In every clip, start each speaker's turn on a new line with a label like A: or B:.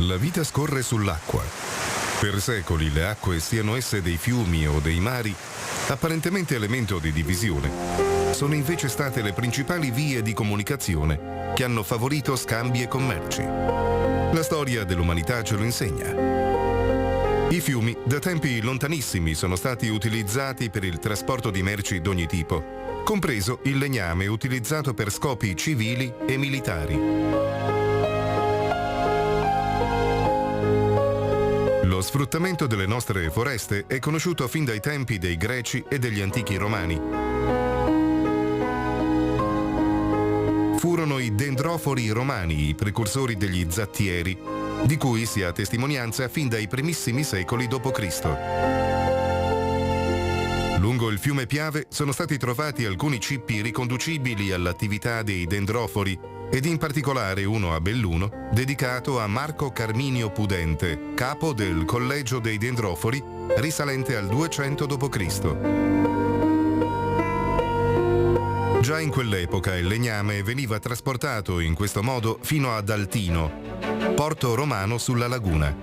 A: La vita scorre sull'acqua. Per secoli le acque, siano esse dei fiumi o dei mari, apparentemente elemento di divisione, sono invece state le principali vie di comunicazione che hanno favorito scambi e commerci. La storia dell'umanità ce lo insegna. I fiumi, da tempi lontanissimi, sono stati utilizzati per il trasporto di merci d'ogni tipo, compreso il legname utilizzato per scopi civili e militari. Lo sfruttamento delle nostre foreste è conosciuto fin dai tempi dei Greci e degli antichi Romani. Furono i dendrofori romani i precursori degli zattieri, di cui si ha testimonianza fin dai primissimi secoli d.C. Lungo il fiume Piave sono stati trovati alcuni cippi riconducibili all'attività dei dendrofori, ed in particolare uno a Belluno, dedicato a Marco Carminio Pudente, capo del Collegio dei Dendrofori, risalente al 200 d.C. Già in quell'epoca il legname veniva trasportato in questo modo fino ad Altino, porto romano sulla laguna.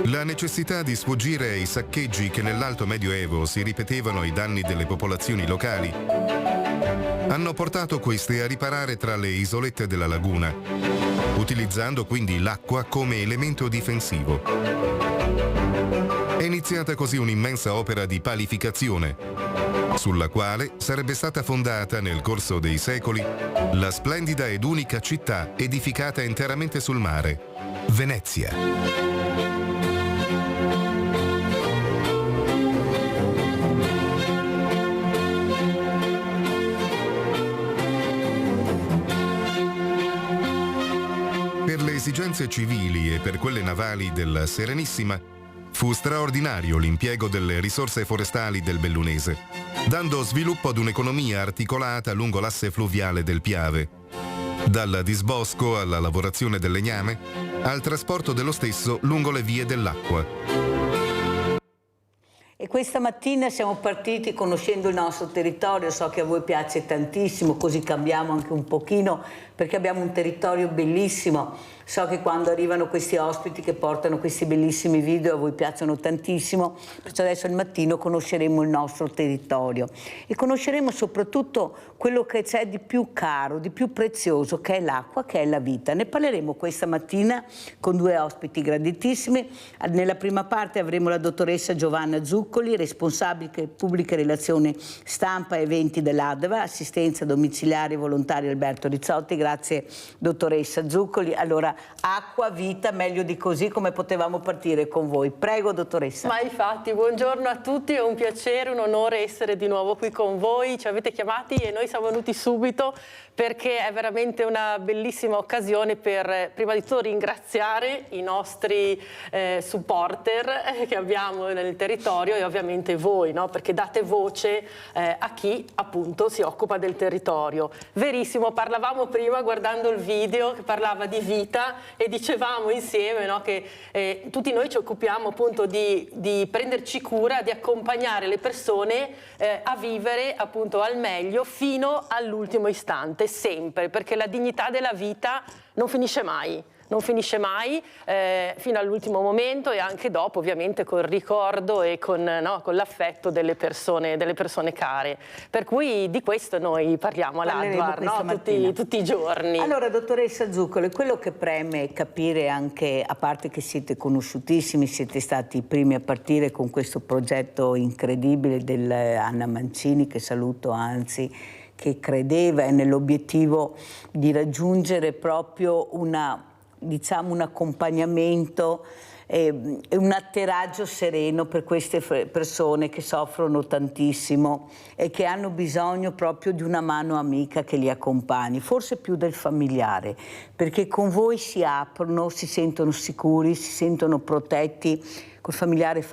A: La necessità di sfuggire ai saccheggi che nell'Alto Medioevo si ripetevano ai danni delle popolazioni locali hanno portato queste a riparare tra le isolette della laguna, utilizzando quindi l'acqua come elemento difensivo. È iniziata così un'immensa opera di palificazione, sulla quale sarebbe stata fondata nel corso dei secoli la splendida ed unica città edificata interamente sul mare, Venezia. Per le esigenze civili e per quelle navali della Serenissima fu straordinario l'impiego delle risorse forestali del Bellunese, dando sviluppo ad un'economia articolata lungo l'asse fluviale del Piave, dal disbosco alla lavorazione del legname, al trasporto dello stesso lungo le vie dell'acqua.
B: E questa mattina siamo partiti conoscendo il nostro territorio, so che a voi piace tantissimo, così cambiamo anche un pochino, perché abbiamo un territorio bellissimo. So che quando arrivano questi ospiti che portano questi bellissimi video a voi piacciono tantissimo, perciò adesso al mattino conosceremo il nostro territorio e conosceremo soprattutto quello che c'è di più caro, di più prezioso, che è l'acqua, che è la vita. Ne parleremo questa mattina con due ospiti graditissimi. Nella prima parte avremo la dottoressa Giovanna Zuccoli, responsabile pubbliche relazioni stampa e eventi dell'ADVA, assistenza domiciliare volontaria Alberto Rizzotti. Grazie dottoressa Zuccoli. Allora, acqua, vita, meglio di così, come potevamo partire con voi. Prego dottoressa.
C: Ma infatti, buongiorno a tutti, è un piacere, un onore essere di nuovo qui con voi. Ci avete chiamati e noi siamo venuti subito perché è veramente una bellissima occasione per prima di tutto ringraziare i nostri supporter che abbiamo nel territorio e ovviamente voi, no? Perché date voce a chi appunto si occupa del territorio. Verissimo, parlavamo prima guardando il video che parlava di vita e dicevamo insieme, no, che tutti noi ci occupiamo appunto di prenderci cura, di accompagnare le persone a vivere appunto al meglio fino all'ultimo istante, sempre, perché la dignità della vita non finisce mai. Non finisce mai fino all'ultimo momento e anche dopo, ovviamente col ricordo e con l'affetto delle persone care. Per cui di questo noi parliamo all'Advar, no? tutti i giorni.
B: Allora dottoressa Zuccoli, quello che preme capire anche, a parte che siete conosciutissimi, siete stati i primi a partire con questo progetto incredibile dell'Anna Mancini, che saluto anzi, che credeva nell'obiettivo di raggiungere proprio un accompagnamento e un atterraggio sereno per queste persone che soffrono tantissimo e che hanno bisogno proprio di una mano amica che li accompagni, forse più del familiare, perché con voi si aprono, si sentono sicuri, si sentono protetti. col familiare è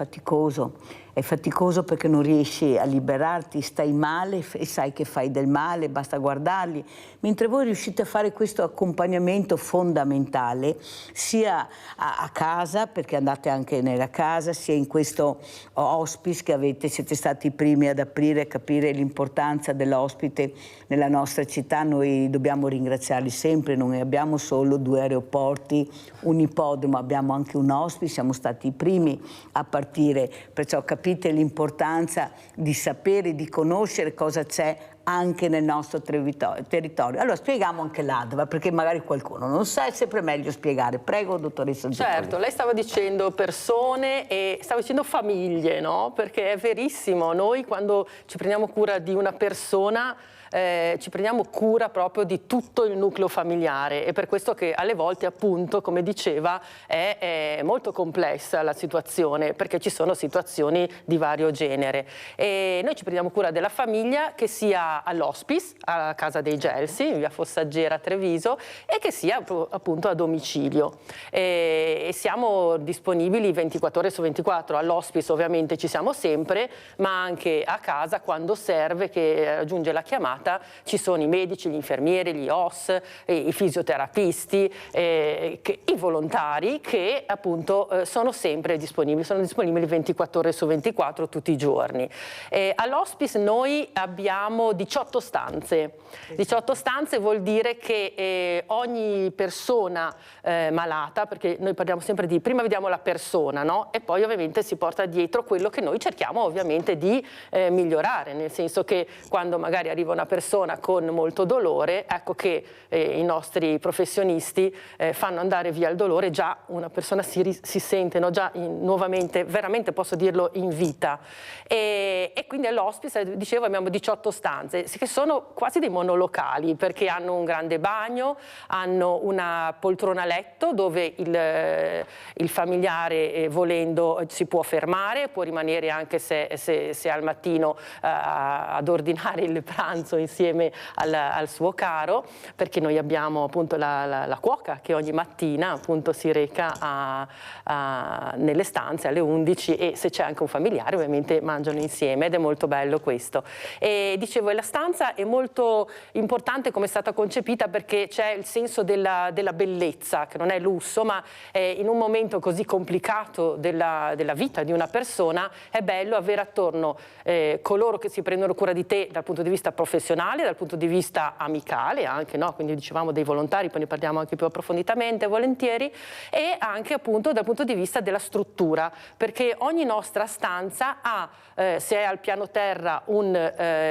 B: faticoso perché non riesci a liberarti, stai male e sai che fai del male, basta guardarli, mentre voi riuscite a fare questo accompagnamento fondamentale sia a casa, perché andate anche nella casa, sia in questo hospice che siete stati i primi ad aprire e capire l'importanza dell'ospite nella nostra città. Noi dobbiamo ringraziarli sempre, non abbiamo solo 2 aeroporti, un ippodromo, abbiamo anche un hospice, siamo stati i primi a partire, perciò capite l'importanza di sapere, di conoscere cosa c'è anche nel nostro territorio. Allora spieghiamo anche l'ADVA, perché magari qualcuno non sa, è sempre meglio spiegare. Prego, dottoressa Zupoli.
C: Certo, lei stava dicendo persone e stava dicendo famiglie, no? Perché è verissimo, noi quando ci prendiamo cura di una persona ci prendiamo cura proprio di tutto il nucleo familiare, e per questo che alle volte, appunto, come diceva, è molto complessa la situazione, perché ci sono situazioni di vario genere. E noi ci prendiamo cura della famiglia, che sia all'hospice, a Casa dei Gelsi, in via Fossaggera a Treviso, e che sia appunto a domicilio. E siamo disponibili 24 ore su 24. All'hospice ovviamente ci siamo sempre, ma anche a casa quando serve, che raggiunge la chiamata. Ci sono i medici, gli infermieri, gli OS, i fisioterapisti, i volontari che appunto sono sempre disponibili, sono disponibili 24 ore su 24 tutti i giorni. All'hospice noi abbiamo 18 stanze. 18 stanze vuol dire che ogni persona malata, perché noi parliamo sempre di prima vediamo la persona, no? E poi ovviamente si porta dietro quello che noi cerchiamo ovviamente di migliorare, nel senso che quando magari arriva una persona con molto dolore, ecco che i nostri professionisti fanno andare via il dolore, già una persona si sente, no, già nuovamente, veramente posso dirlo, in vita. E quindi all'hospice, dicevo, abbiamo 18 stanze, che sono quasi dei monolocali, perché hanno un grande bagno, hanno una poltrona letto dove il familiare volendo si può fermare, può rimanere anche se al mattino ad ordinare il pranzo insieme al suo caro, perché noi abbiamo appunto la cuoca che ogni mattina appunto si reca nelle stanze alle 11, e se c'è anche un familiare ovviamente mangiano insieme, ed è molto bello questo. E dicevo, la stanza è molto importante come è stata concepita, perché c'è il senso della bellezza, che non è lusso, ma in un momento così complicato della vita di una persona è bello avere attorno coloro che si prendono cura di te dal punto di vista professionale, dal punto di vista amicale anche, no? Quindi dicevamo dei volontari, poi ne parliamo anche più approfonditamente, volentieri, e anche appunto dal punto di vista della struttura, perché ogni nostra stanza ha, se è al piano terra, un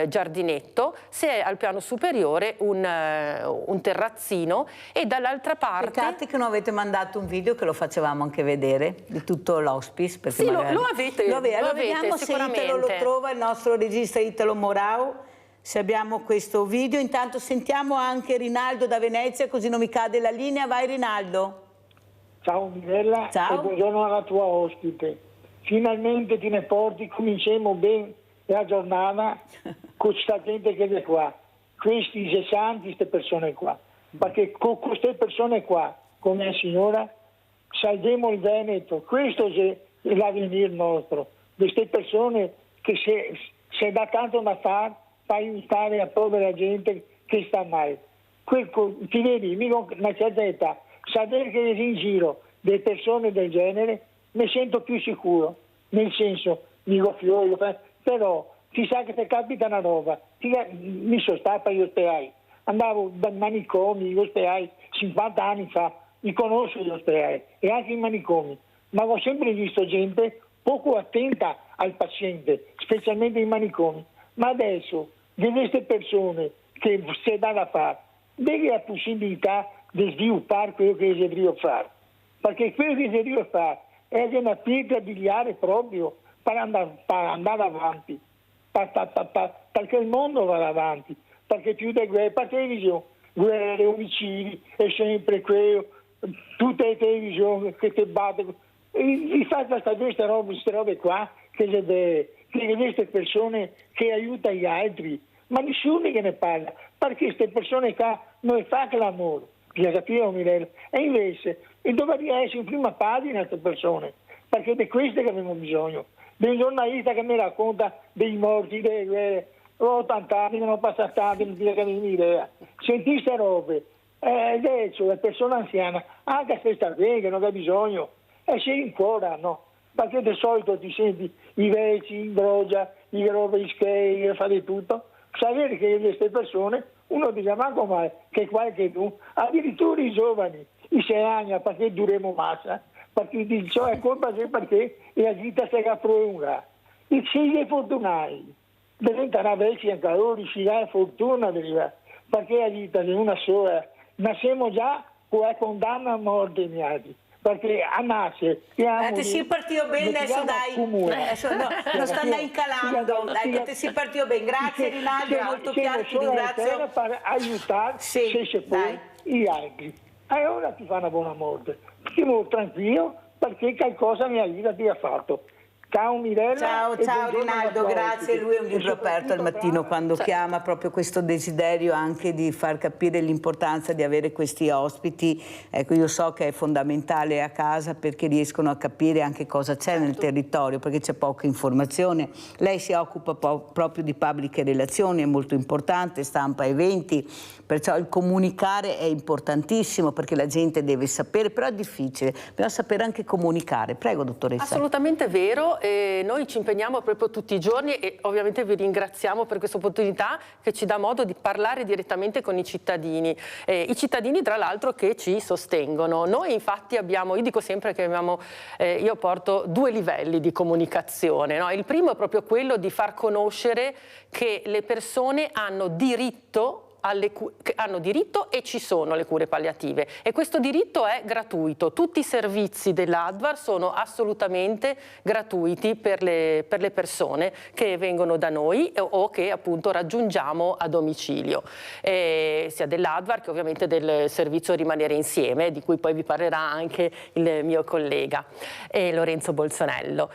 C: giardinetto, se è al piano superiore un terrazzino, e dall'altra parte...
B: Peccato che non avete mandato un video, che lo facevamo anche vedere, di tutto l'hospice, perché
C: sì,
B: magari...
C: lo avete,
B: Allora, vediamo se Italo lo trova, il nostro regista Italo Morau, se abbiamo questo video. Intanto sentiamo anche Rinaldo da Venezia, così non mi cade la linea. Vai Rinaldo.
D: Ciao Mirella.
B: Ciao.
D: E buongiorno alla tua ospite. Finalmente ti ne porti, cominciamo bene la giornata con questa gente che è qua, questi cessanti, queste persone qua, perché con queste persone qua, come la signora, salviamo il Veneto. Questo è l'avvenire nostro, queste persone che se dà tanto da fare, fa aiutare la povera gente che sta male. Ti vedi, mica una certa età, sapere che in giro delle persone del genere mi sento più sicuro, nel senso, dico fiori, però ti sa che ti capita una roba, mi sono stato agli ospedali, andavo dai manicomi, gli ospedali 50 anni fa, li conosco gli ospedali e anche i manicomi, ma ho sempre visto gente poco attenta al paziente, specialmente i manicomi. Ma adesso, di queste persone che si dà da fare, devi la possibilità di sviluppare quello che devi fare. Perché quello che devi fare è una pietra biliare proprio per andare avanti, perché il mondo va avanti, perché più di guerre, per televisione, guerre, omicidi, è sempre quello, tutte le televisioni che ti battono. Vi fate queste robe qua, che queste persone che aiutano gli altri, ma nessuno che ne parla, perché queste persone qua non fanno che l'amore, bisogna capire Mirella, e invece dovrebbe essere in prima pagina queste persone, perché di queste che abbiamo bisogno. Di un giornalista che mi racconta dei morti, delle guerre, ho 80 anni, non ho passato tanti, non dire che mi idea. Senti queste robe, adesso le persone anziane, anche se sta bene, che non ha bisogno, e si rincuorano, perché di solito ti senti i vecchi in droga, i robe in skate, fa di tutto. Sapere che queste persone, uno dice, ma come che qualche tu, addirittura i giovani, i 6 anni, perché duremo massa, perché dice, è colpa perché la vita si prolunga. I figli fortunati diventano vecchi anche loro, si dà fortuna, perché la vita è una sola. Nasciamo già con la condanna a morte, perché a nascere
B: ti si partito bene adesso, dai, adesso non sta andando incalando, dai, che ti si partito bene. Grazie Rinaldo, è molto chiaro, ti ringrazio
D: per aiutare gli altri, e ora ti fa una buona morte, stiamo tranquillo perché qualcosa nella vita ti ha fatto. Ciao Mirella.
B: Ciao Rinaldo, grazie. Lui è un libro aperto al mattino quando chiama, proprio questo desiderio anche di far capire l'importanza di avere questi ospiti. Ecco, io so che è fondamentale a casa perché riescono a capire anche cosa c'è nel territorio, perché c'è poca informazione. Lei si occupa proprio di pubbliche relazioni, è molto importante, stampa eventi, perciò il comunicare è importantissimo perché la gente deve sapere, però è difficile, bisogna sapere anche comunicare. Prego, dottoressa.
C: Assolutamente vero. Noi ci impegniamo proprio tutti i giorni e ovviamente vi ringraziamo per questa opportunità che ci dà modo di parlare direttamente con i cittadini tra l'altro che ci sostengono. Noi infatti abbiamo, io dico sempre che io porto 2 livelli di comunicazione, no? Il primo è proprio quello di far conoscere che le persone hanno diritto e ci sono le cure palliative e questo diritto è gratuito. Tutti i servizi dell'ADVAR sono assolutamente gratuiti per le persone che vengono da noi o che appunto raggiungiamo a domicilio, sia dell'ADVAR che ovviamente del servizio Rimanere Insieme, di cui poi vi parlerà anche il mio collega Lorenzo Bolsonello.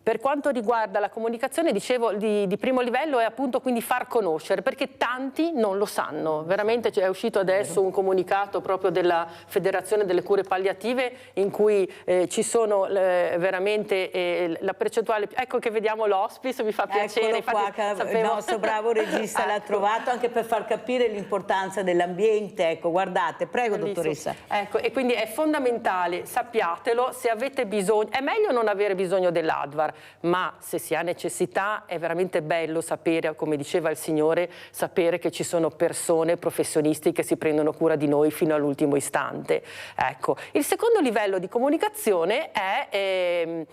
C: Per quanto riguarda la comunicazione, dicevo, di primo livello è appunto quindi far conoscere, perché tanti non lo sanno. Veramente è uscito adesso un comunicato proprio della Federazione delle Cure Palliative in cui ci sono veramente la percentuale. Ecco che vediamo l'hospice, mi fa piacere.
B: Eccolo qua, il nostro bravo regista l'ha trovato anche per far capire l'importanza dell'ambiente. Ecco, guardate, prego. Bellissimo. Dottoressa.
C: Ecco, e quindi è fondamentale, sappiatelo, se avete bisogno, è meglio non avere bisogno dell'ADVAR, ma se si ha necessità è veramente bello sapere, come diceva il Signore, sapere che ci sono persone, professionisti che si prendono cura di noi fino all'ultimo istante. Ecco. Il secondo livello di comunicazione è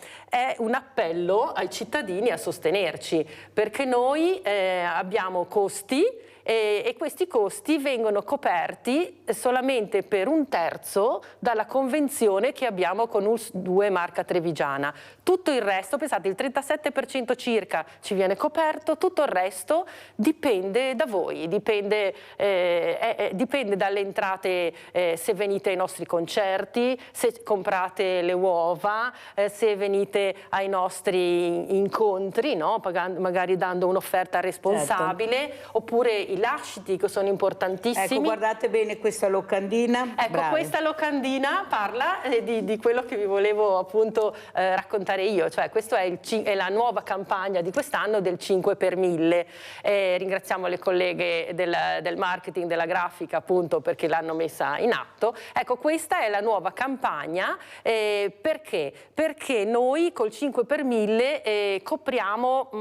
C: un appello ai cittadini a sostenerci, perché noi abbiamo costi e questi costi vengono coperti solamente per 1/3 dalla convenzione che abbiamo con US2 Marca Trevigiana. Tutto il resto, pensate, il 37% circa ci viene coperto, tutto il resto dipende da voi, dipende dalle entrate, se venite ai nostri concerti, se comprate le uova, se venite ai nostri incontri, no? Magari dando un'offerta responsabile, certo. Oppure i lasciti che sono importantissimi.
B: Ecco, guardate bene questa locandina.
C: Ecco, bravi. Questa locandina parla di quello che vi volevo appunto raccontare io, cioè questa è la nuova campagna di quest'anno del 5 per 1000. Ringraziamo le colleghe del marketing, della grafica appunto perché l'hanno messa in atto. Ecco, questa è la nuova campagna perché? Perché noi col 5 per 1000 copriamo,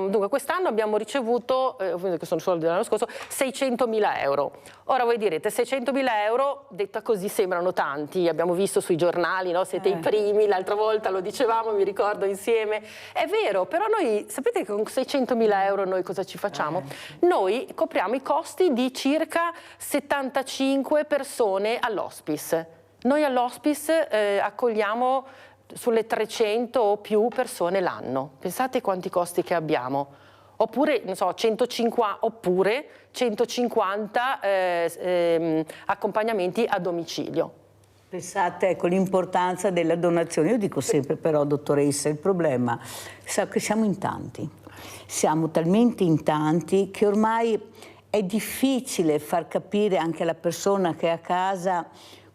C: dunque quest'anno abbiamo ricevuto, che sono soldi dell'anno scorso, 600.000 euro. Ora voi direte 600.000 euro, detta così sembrano tanti, abbiamo visto sui giornali, no? Siete i primi, l'altra volta lo dicevamo, mi ricordo insieme, è vero, però noi sapete che con 600.000 euro noi cosa ci facciamo? Noi copriamo i costi di circa 75 persone all'hospice. Noi all'hospice accogliamo sulle 300 o più persone l'anno, pensate quanti costi che abbiamo. Oppure, non so, 150 accompagnamenti a domicilio.
B: Pensate, ecco, l'importanza della donazione. Io dico sempre però, dottoressa, il problema è che siamo in tanti. Siamo talmente in tanti che ormai è difficile far capire anche alla persona che è a casa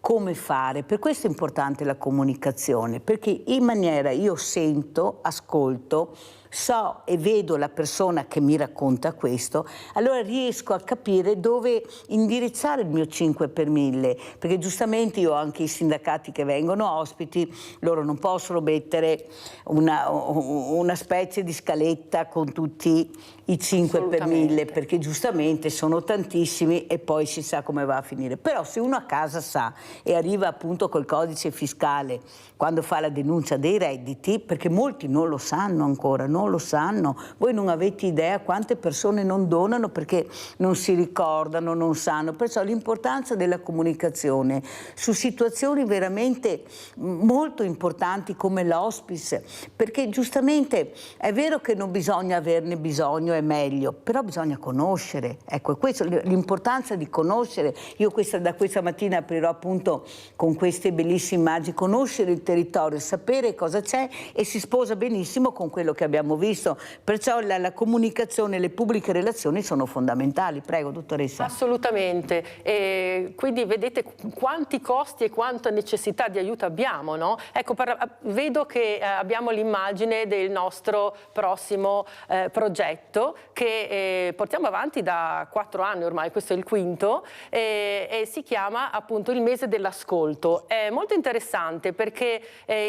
B: come fare. Per questo è importante la comunicazione, perché in maniera io sento, ascolto, so e vedo la persona che mi racconta questo, allora riesco a capire dove indirizzare il mio 5 per 1000, perché giustamente io ho anche i sindacati che vengono ospiti, loro non possono mettere una specie di scaletta con tutti i 5 per 1000, perché giustamente sono tantissimi e poi si sa come va a finire. Però se uno a casa sa e arriva appunto col codice fiscale quando fa la denuncia dei redditi, perché molti non lo sanno ancora, non lo sanno, voi non avete idea quante persone non donano perché non si ricordano, non sanno, perciò l'importanza della comunicazione su situazioni veramente molto importanti come l'hospice, perché giustamente è vero che non bisogna averne bisogno, è meglio, però bisogna conoscere, ecco, questo, l'importanza di conoscere. Io da questa mattina aprirò appunto con queste bellissime immagini, conoscere il territorio, sapere cosa c'è, e si sposa benissimo con quello che abbiamo visto, perciò la comunicazione, le pubbliche relazioni sono fondamentali. Prego, dottoressa.
C: Assolutamente, quindi vedete quanti costi e quanta necessità di aiuto abbiamo, no? Ecco, vedo che abbiamo l'immagine del nostro prossimo progetto che portiamo avanti da 4 anni ormai, questo è il quinto, e si chiama appunto il mese dell'ascolto. È molto interessante perché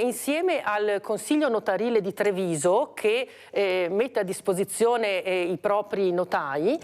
C: insieme al Consiglio Notarile di Treviso, che mette a disposizione i propri notai,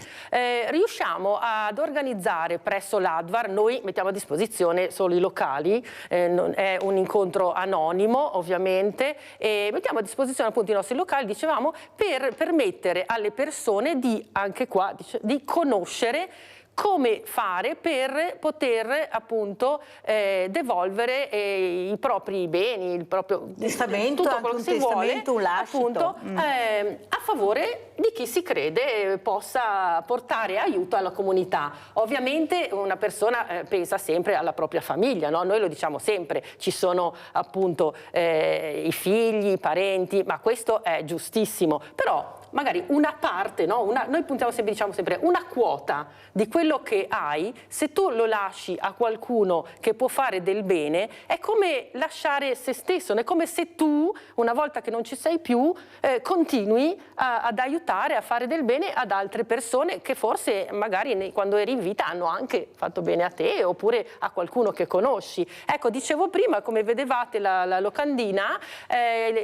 C: riusciamo ad organizzare presso l'ADVAR, noi mettiamo a disposizione solo i locali, è un incontro anonimo ovviamente, e mettiamo a disposizione appunto i nostri locali, dicevamo, per permettere alle persone di, anche qua, di conoscere come fare per poter appunto devolvere i propri beni, il proprio
B: testamento,
C: tutto quello che si vuole,
B: un lascito,
C: appunto a favore di chi si crede possa portare aiuto alla comunità. Ovviamente una persona pensa sempre alla propria famiglia, no? Noi lo diciamo sempre, ci sono appunto i figli, i parenti, ma questo è giustissimo, però magari una parte, no? Noi puntiamo sempre, diciamo sempre, una quota di quello che hai, se tu lo lasci a qualcuno che può fare del bene, è come lasciare se stesso, è come se tu, una volta che non ci sei più, continui ad aiutare, a fare del bene ad altre persone che forse magari quando eri in vita hanno anche fatto bene a te, oppure a qualcuno che conosci. Ecco, dicevo prima, come vedevate la locandina,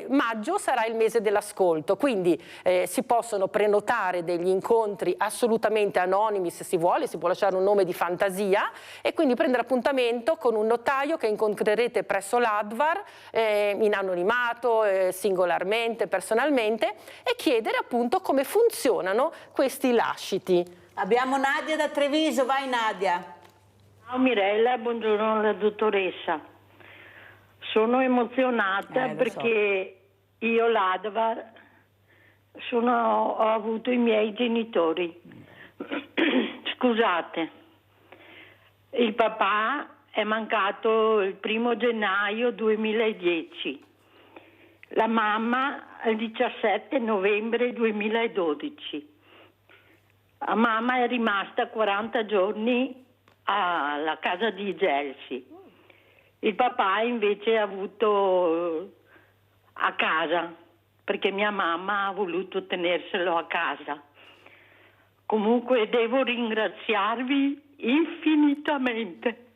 C: maggio sarà il mese dell'ascolto, quindi si possono prenotare degli incontri assolutamente anonimi se si vuole, si può lasciare un nome di fantasia e quindi prendere appuntamento con un notaio che incontrerete presso l'ADVAR in anonimato, singolarmente, personalmente, e chiedere appunto come funzionano questi lasciti.
B: Abbiamo Nadia da Treviso, vai Nadia.
E: Ciao Mirella, buongiorno alla dottoressa. Sono emozionata perché io l'ADVAR ho avuto i miei genitori. Scusate, il papà è mancato il 1° gennaio 2010, la mamma il 17 novembre 2012. La mamma è rimasta 40 giorni alla casa di Gelsi. Il papà invece ha avuto a casa, perché mia mamma ha voluto tenerselo a casa. Comunque devo ringraziarvi infinitamente.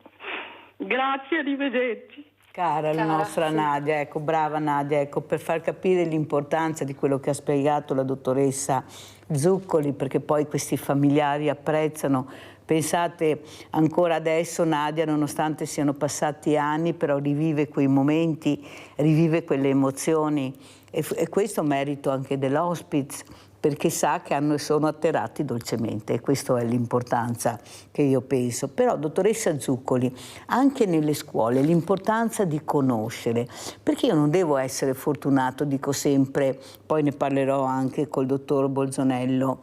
E: Grazie, arrivederci.
B: Cara la nostra Nadia, ecco, brava Nadia, ecco, per far capire l'importanza di quello che ha spiegato la dottoressa Zuccoli, perché poi questi familiari apprezzano. Pensate, ancora adesso Nadia, nonostante siano passati anni, però rivive quei momenti, rivive quelle emozioni, e questo merito anche dell'hospice, perché sa che sono atterrati dolcemente, e questa è l'importanza che io penso. Però, dottoressa Zuccoli, anche nelle scuole l'importanza di conoscere, perché io non devo essere fortunato, dico sempre, poi ne parlerò anche col dottor Bolzonello,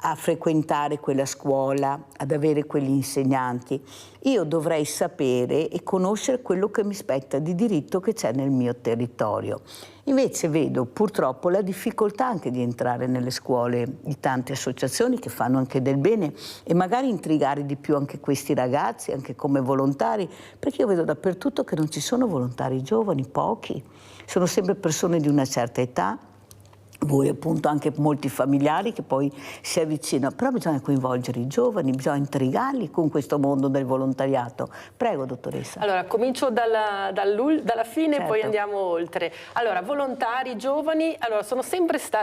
B: a frequentare quella scuola, ad avere quegli insegnanti, io dovrei sapere e conoscere quello che mi spetta di diritto che c'è nel mio territorio. Invece vedo purtroppo la difficoltà anche di entrare nelle scuole di tante associazioni che fanno anche del bene e magari intrigare di più anche questi ragazzi, anche come volontari, perché io vedo dappertutto che non ci sono volontari giovani, pochi, sono sempre persone di una certa età. Voi appunto anche molti familiari che poi si avvicinano, però bisogna coinvolgere i giovani, bisogna intrigarli con questo mondo del volontariato. Prego, dottoressa.
C: Allora, comincio dalla fine,
B: Certo.
C: Poi andiamo oltre. Allora, volontari giovani, allora,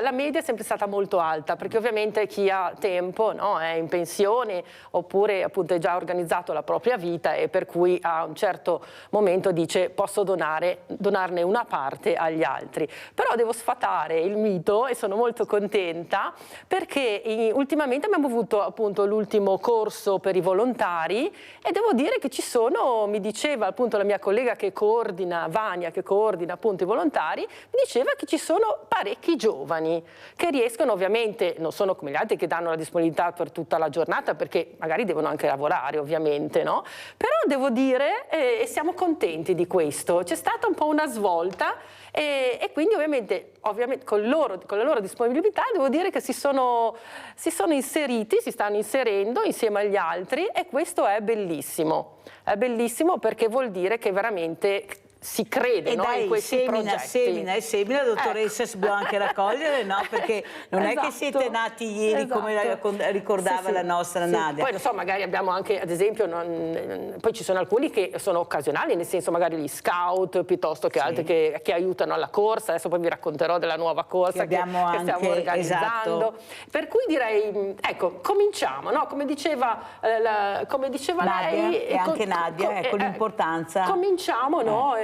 C: la media è sempre stata molto alta, perché ovviamente chi ha tempo, no, è in pensione oppure appunto è già organizzato la propria vita e per cui a un certo momento dice posso donarne una parte agli altri. Però devo sfatare il mito e sono molto contenta perché ultimamente abbiamo avuto appunto l'ultimo corso per i volontari e devo dire che ci sono, mi diceva appunto la mia collega che coordina, Vania, che coordina appunto i volontari, mi diceva che ci sono parecchi giovani che riescono, ovviamente non sono come gli altri che danno la disponibilità per tutta la giornata perché magari devono anche lavorare ovviamente, no? Però devo dire e siamo contenti di questo, c'è stata un po' una svolta e quindi ovviamente con la loro disponibilità devo dire che si sono inseriti, si stanno inserendo insieme agli altri e questo è bellissimo perché vuol dire che veramente si crede, no, in questi progetti.
B: Semina, dottoressa, si può anche raccogliere, no? Perché non è che siete nati ieri, come ricordava la nostra Nadia.
C: Poi non so, magari abbiamo anche, ad esempio, poi ci sono alcuni che sono occasionali, nel senso magari gli scout piuttosto che altri che aiutano alla corsa. Adesso poi vi racconterò della nuova corsa che stiamo organizzando.
B: Esatto.
C: Per cui direi, ecco, cominciamo, no? Come diceva
B: Nadia,
C: lei
B: e anche Nadia, ecco l'importanza.
C: Cominciamo, no?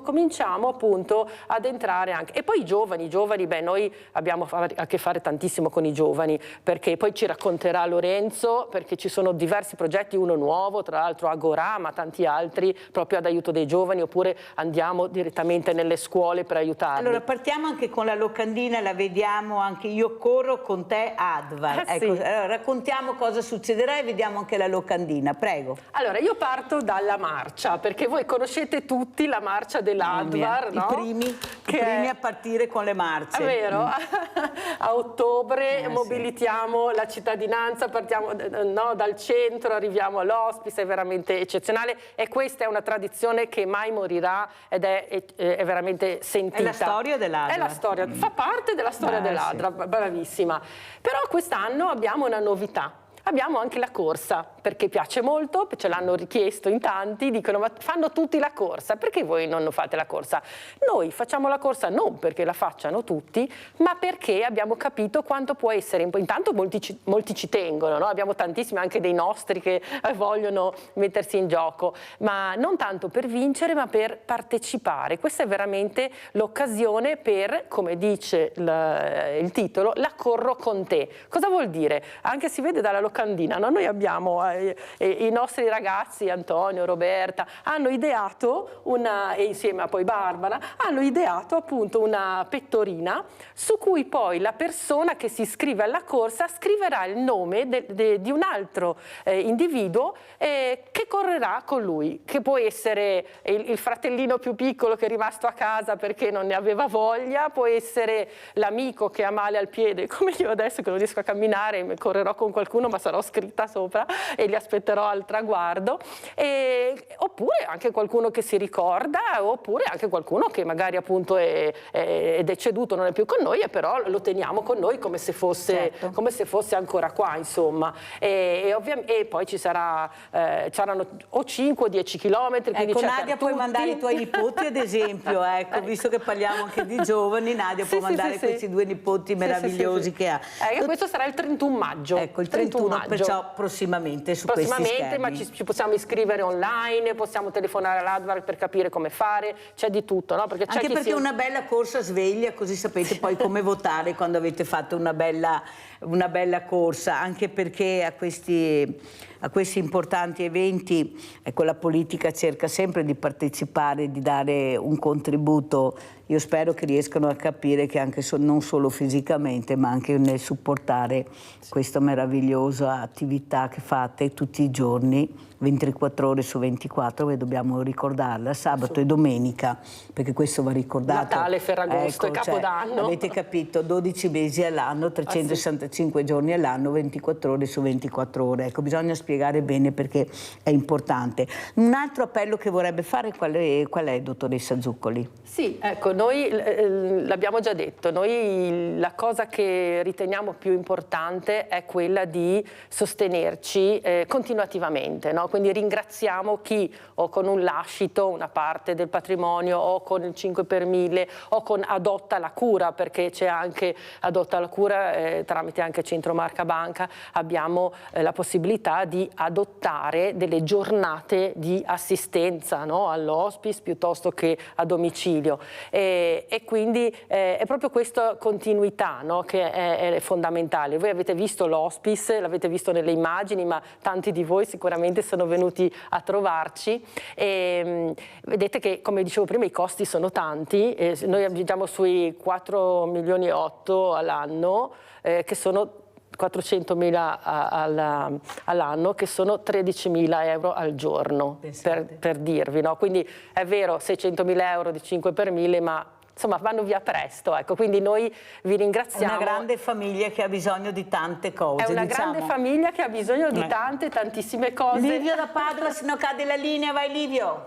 C: Cominciamo appunto ad entrare anche. E poi i giovani, beh, noi abbiamo a che fare tantissimo con i giovani, perché poi ci racconterà Lorenzo, perché ci sono diversi progetti, uno nuovo, tra l'altro Agorà, ma tanti altri proprio ad aiuto dei giovani, oppure andiamo direttamente nelle scuole per aiutarli.
B: Allora partiamo anche con la locandina, la vediamo anche Io corro con te Advar.
C: Sì.
B: Ecco, allora, raccontiamo cosa succederà e vediamo anche la locandina, prego.
C: Allora, io parto dalla marcia, perché voi conoscete tutti la marcia dell'Advar, no?
B: I primi a partire con le marce.
C: È vero? A ottobre mobilitiamo la cittadinanza, partiamo dal centro, arriviamo all'Hospice, è veramente eccezionale e questa è una tradizione che mai morirà ed è veramente sentita.
B: È la storia dell'Advar.
C: È la storia, fa parte della storia dell'Advar,
B: sì.
C: Bravissima. Però quest'anno abbiamo una novità. Abbiamo anche la corsa, perché piace molto, ce l'hanno richiesto in tanti, dicono ma fanno tutti la corsa, perché voi non fate la corsa? Noi facciamo la corsa non perché la facciano tutti, ma perché abbiamo capito quanto può essere, intanto molti ci tengono, no? Abbiamo tantissimi anche dei nostri che vogliono mettersi in gioco, ma non tanto per vincere ma per partecipare. Questa è veramente l'occasione per, come dice il titolo, la corro con te. Cosa vuol dire? Anche si vede dalla locandina, no? Noi abbiamo i nostri ragazzi, Antonio, Roberta, hanno ideato e insieme a poi Barbara, hanno ideato appunto una pettorina su cui poi la persona che si iscrive alla corsa scriverà il nome di un altro individuo che correrà con lui, che può essere il fratellino più piccolo che è rimasto a casa perché non ne aveva voglia, può essere l'amico che ha male al piede, come io adesso che non riesco a camminare, correrò con qualcuno ma sarò scritta sopra e li aspetterò al traguardo, oppure anche qualcuno che si ricorda, oppure anche qualcuno che magari appunto è deceduto, non è più con noi, e però lo teniamo con noi come se fosse,
B: certo,
C: come se fosse ancora qua, insomma. E poi saranno o 5 o 10 chilometri.
B: Ecco, Nadia, puoi mandare i tuoi nipoti ad esempio, ecco, visto che parliamo anche di giovani, Nadia può mandare questi due nipoti meravigliosi che ha.
C: Questo sarà il 31 maggio.
B: Ecco, il 31 maggio. Perciò prossimamente su questi schermi.
C: Ma ci possiamo iscrivere online, possiamo telefonare all'Advar per capire come fare, c'è di tutto, no? Perché
B: anche perché una bella corsa sveglia, così sapete poi come votare quando avete fatto una bella corsa, anche perché a questi a questi importanti eventi, ecco, la politica cerca sempre di partecipare, di dare un contributo. Io spero che riescano a capire che anche non solo fisicamente, ma anche nel supportare questa meravigliosa attività che fate tutti i giorni, 24 ore su 24, e dobbiamo ricordarla, sabato e domenica, perché questo va ricordato.
C: Natale, Ferragosto e Capodanno.
B: Avete capito, 12 mesi all'anno, 365 giorni all'anno, 24 ore su 24 ore. Ecco, bisogna spiegare bene perché è importante. Un altro appello che vorrebbe fare qual è, dottoressa Zuccoli?
C: Sì, ecco, noi l'abbiamo già detto, noi la cosa che riteniamo più importante è quella di sostenerci continuativamente, no? Quindi ringraziamo chi o con un lascito, una parte del patrimonio, o con il 5 per 1000 o con Adotta la Cura, perché c'è anche Adotta la Cura, tramite anche Centro Marca Banca abbiamo la possibilità di adottare delle giornate di assistenza, no? All'hospice piuttosto che a domicilio. E quindi è proprio questa continuità, no? Che è fondamentale. Voi avete visto l'hospice, l'avete visto nelle immagini, ma tanti di voi sicuramente sono venuti a trovarci e vedete che, come dicevo prima, i costi sono tanti. Noi abbiamo sui 4 milioni e 8 all'anno, che sono 400.000 all'anno, che sono 13.000 euro al giorno, per dirvi, no? Quindi è vero, 600.000 euro di 5 per 1000, ma insomma vanno via presto, ecco. Quindi noi vi ringraziamo.
B: È una grande famiglia che ha bisogno di tante cose.
C: È una grande famiglia che ha bisogno di tantissime cose.
B: Livio da Padova, se no cade la linea, vai Livio.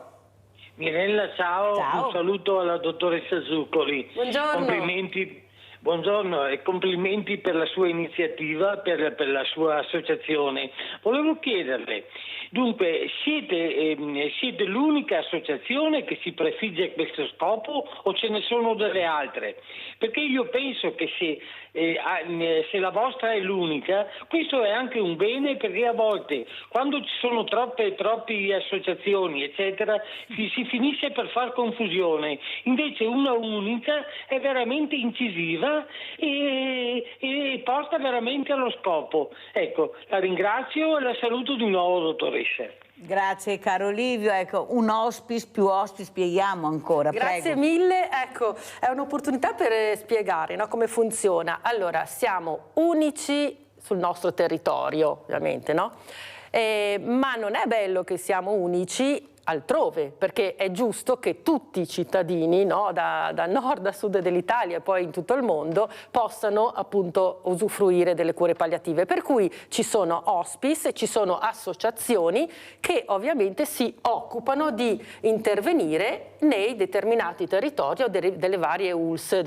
D: Mirella, ciao. Un saluto alla dottoressa Zuccoli.
C: Buongiorno.
D: Complimenti. Buongiorno e complimenti per la sua iniziativa, per la sua associazione. Volevo chiederle, dunque, siete l'unica associazione che si prefigge questo scopo o ce ne sono delle altre? Perché io penso che se la vostra è l'unica, questo è anche un bene, perché a volte quando ci sono troppe associazioni eccetera si finisce per far confusione. Invece una unica è veramente incisiva e porta veramente allo scopo. Ecco, la ringrazio e la saluto di nuovo, dottoressa.
B: Grazie caro Livio, ecco, un hospice, più hospice, spieghiamo ancora.
C: Grazie
B: prego.
C: mille, ecco, è un'opportunità per spiegare, no, come funziona. Allora, siamo unici sul nostro territorio, ovviamente, no? Ma non è bello che siamo unici altrove, perché è giusto che tutti i cittadini, no, da nord a sud dell'Italia e poi in tutto il mondo possano appunto usufruire delle cure palliative, per cui ci sono hospice, ci sono associazioni che ovviamente si occupano di intervenire nei determinati territori o delle varie ULSS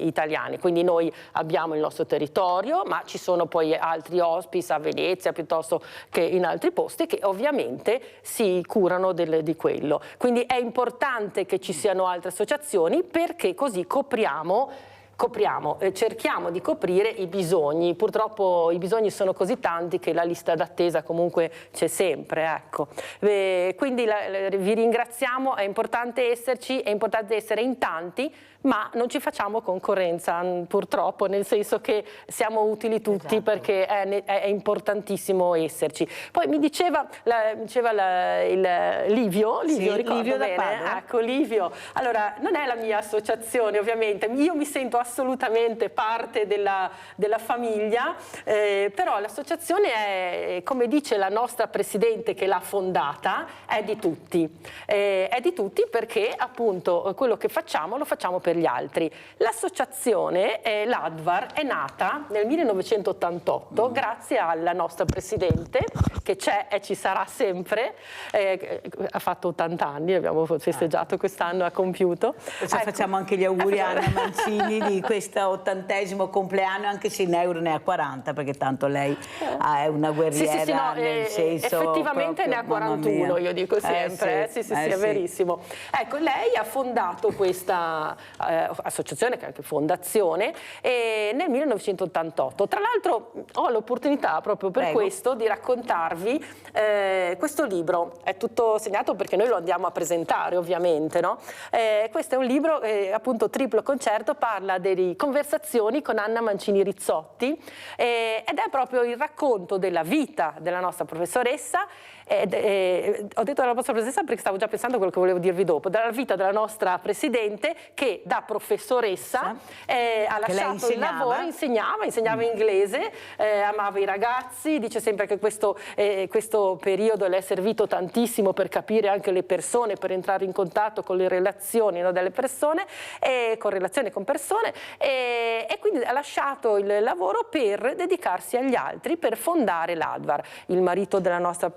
C: italiane. Quindi noi abbiamo il nostro territorio, ma ci sono poi altri hospice a Venezia piuttosto che in altri posti che ovviamente si curano di quello. Quindi è importante che ci siano altre associazioni, perché così cerchiamo di coprire i bisogni. Purtroppo i bisogni sono così tanti che la lista d'attesa comunque c'è sempre, ecco. Quindi vi ringraziamo, è importante esserci, è importante essere in tanti, ma non ci facciamo concorrenza purtroppo, nel senso che siamo utili tutti, esatto, perché è importantissimo esserci. Poi mi diceva Livio,
B: sì,
C: ricordo
B: Livio
C: bene,
B: da Padova.
C: ecco Livio, allora non è la mia associazione ovviamente, io mi sento assolutamente parte della famiglia, però l'associazione è, come dice la nostra presidente che l'ha fondata, è di tutti perché appunto quello che facciamo lo facciamo per gli altri. L'associazione, l'ADVAR, è nata nel 1988 grazie alla nostra presidente, che c'è e ci sarà sempre, ha fatto 80 anni, abbiamo festeggiato quest'anno, ha compiuto.
B: Facciamo anche gli auguri a Anna Mancini di questo 80° compleanno, anche se in euro ne ha 40, perché tanto lei è una guerriera,
C: sì, no,
B: nel senso
C: effettivamente
B: proprio,
C: ne ha 41, io dico sempre, sì, è verissimo. Ecco, lei ha fondato questa associazione che è anche fondazione, nel 1988. Tra l'altro ho l'opportunità proprio per questo di raccontarvi questo libro. È tutto segnato perché noi lo andiamo a presentare, ovviamente, no? Questo è un libro, appunto, Triplo Concerto, parla delle conversazioni con Anna Mancini Rizzotti ed è proprio il racconto della vita della nostra professoressa. Ho detto della nostra professoressa perché stavo già pensando a quello che volevo dirvi dopo, della vita della nostra presidente che da professoressa ha lasciato il lavoro, insegnava inglese, amava i ragazzi, dice sempre che questo periodo le è servito tantissimo per capire anche le persone, per entrare in contatto con le relazioni, no, delle persone, con relazioni con persone, e quindi ha lasciato il lavoro per dedicarsi agli altri, per fondare l'Advar. Il marito della nostra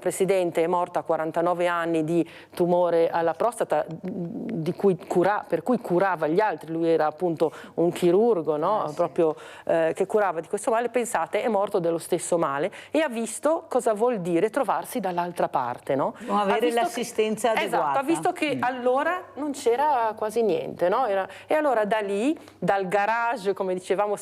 C: presidente è morto a 49 anni di tumore alla prostata, per cui curava gli altri. Lui era appunto un chirurgo, no? Proprio che curava di questo male. Pensate, è morto dello stesso male e ha visto cosa vuol dire trovarsi dall'altra parte, no?
B: Non avere l'assistenza adeguata.
C: Esatto, ha visto che allora non c'era quasi niente, no? E allora da lì, dal garage, come diciamo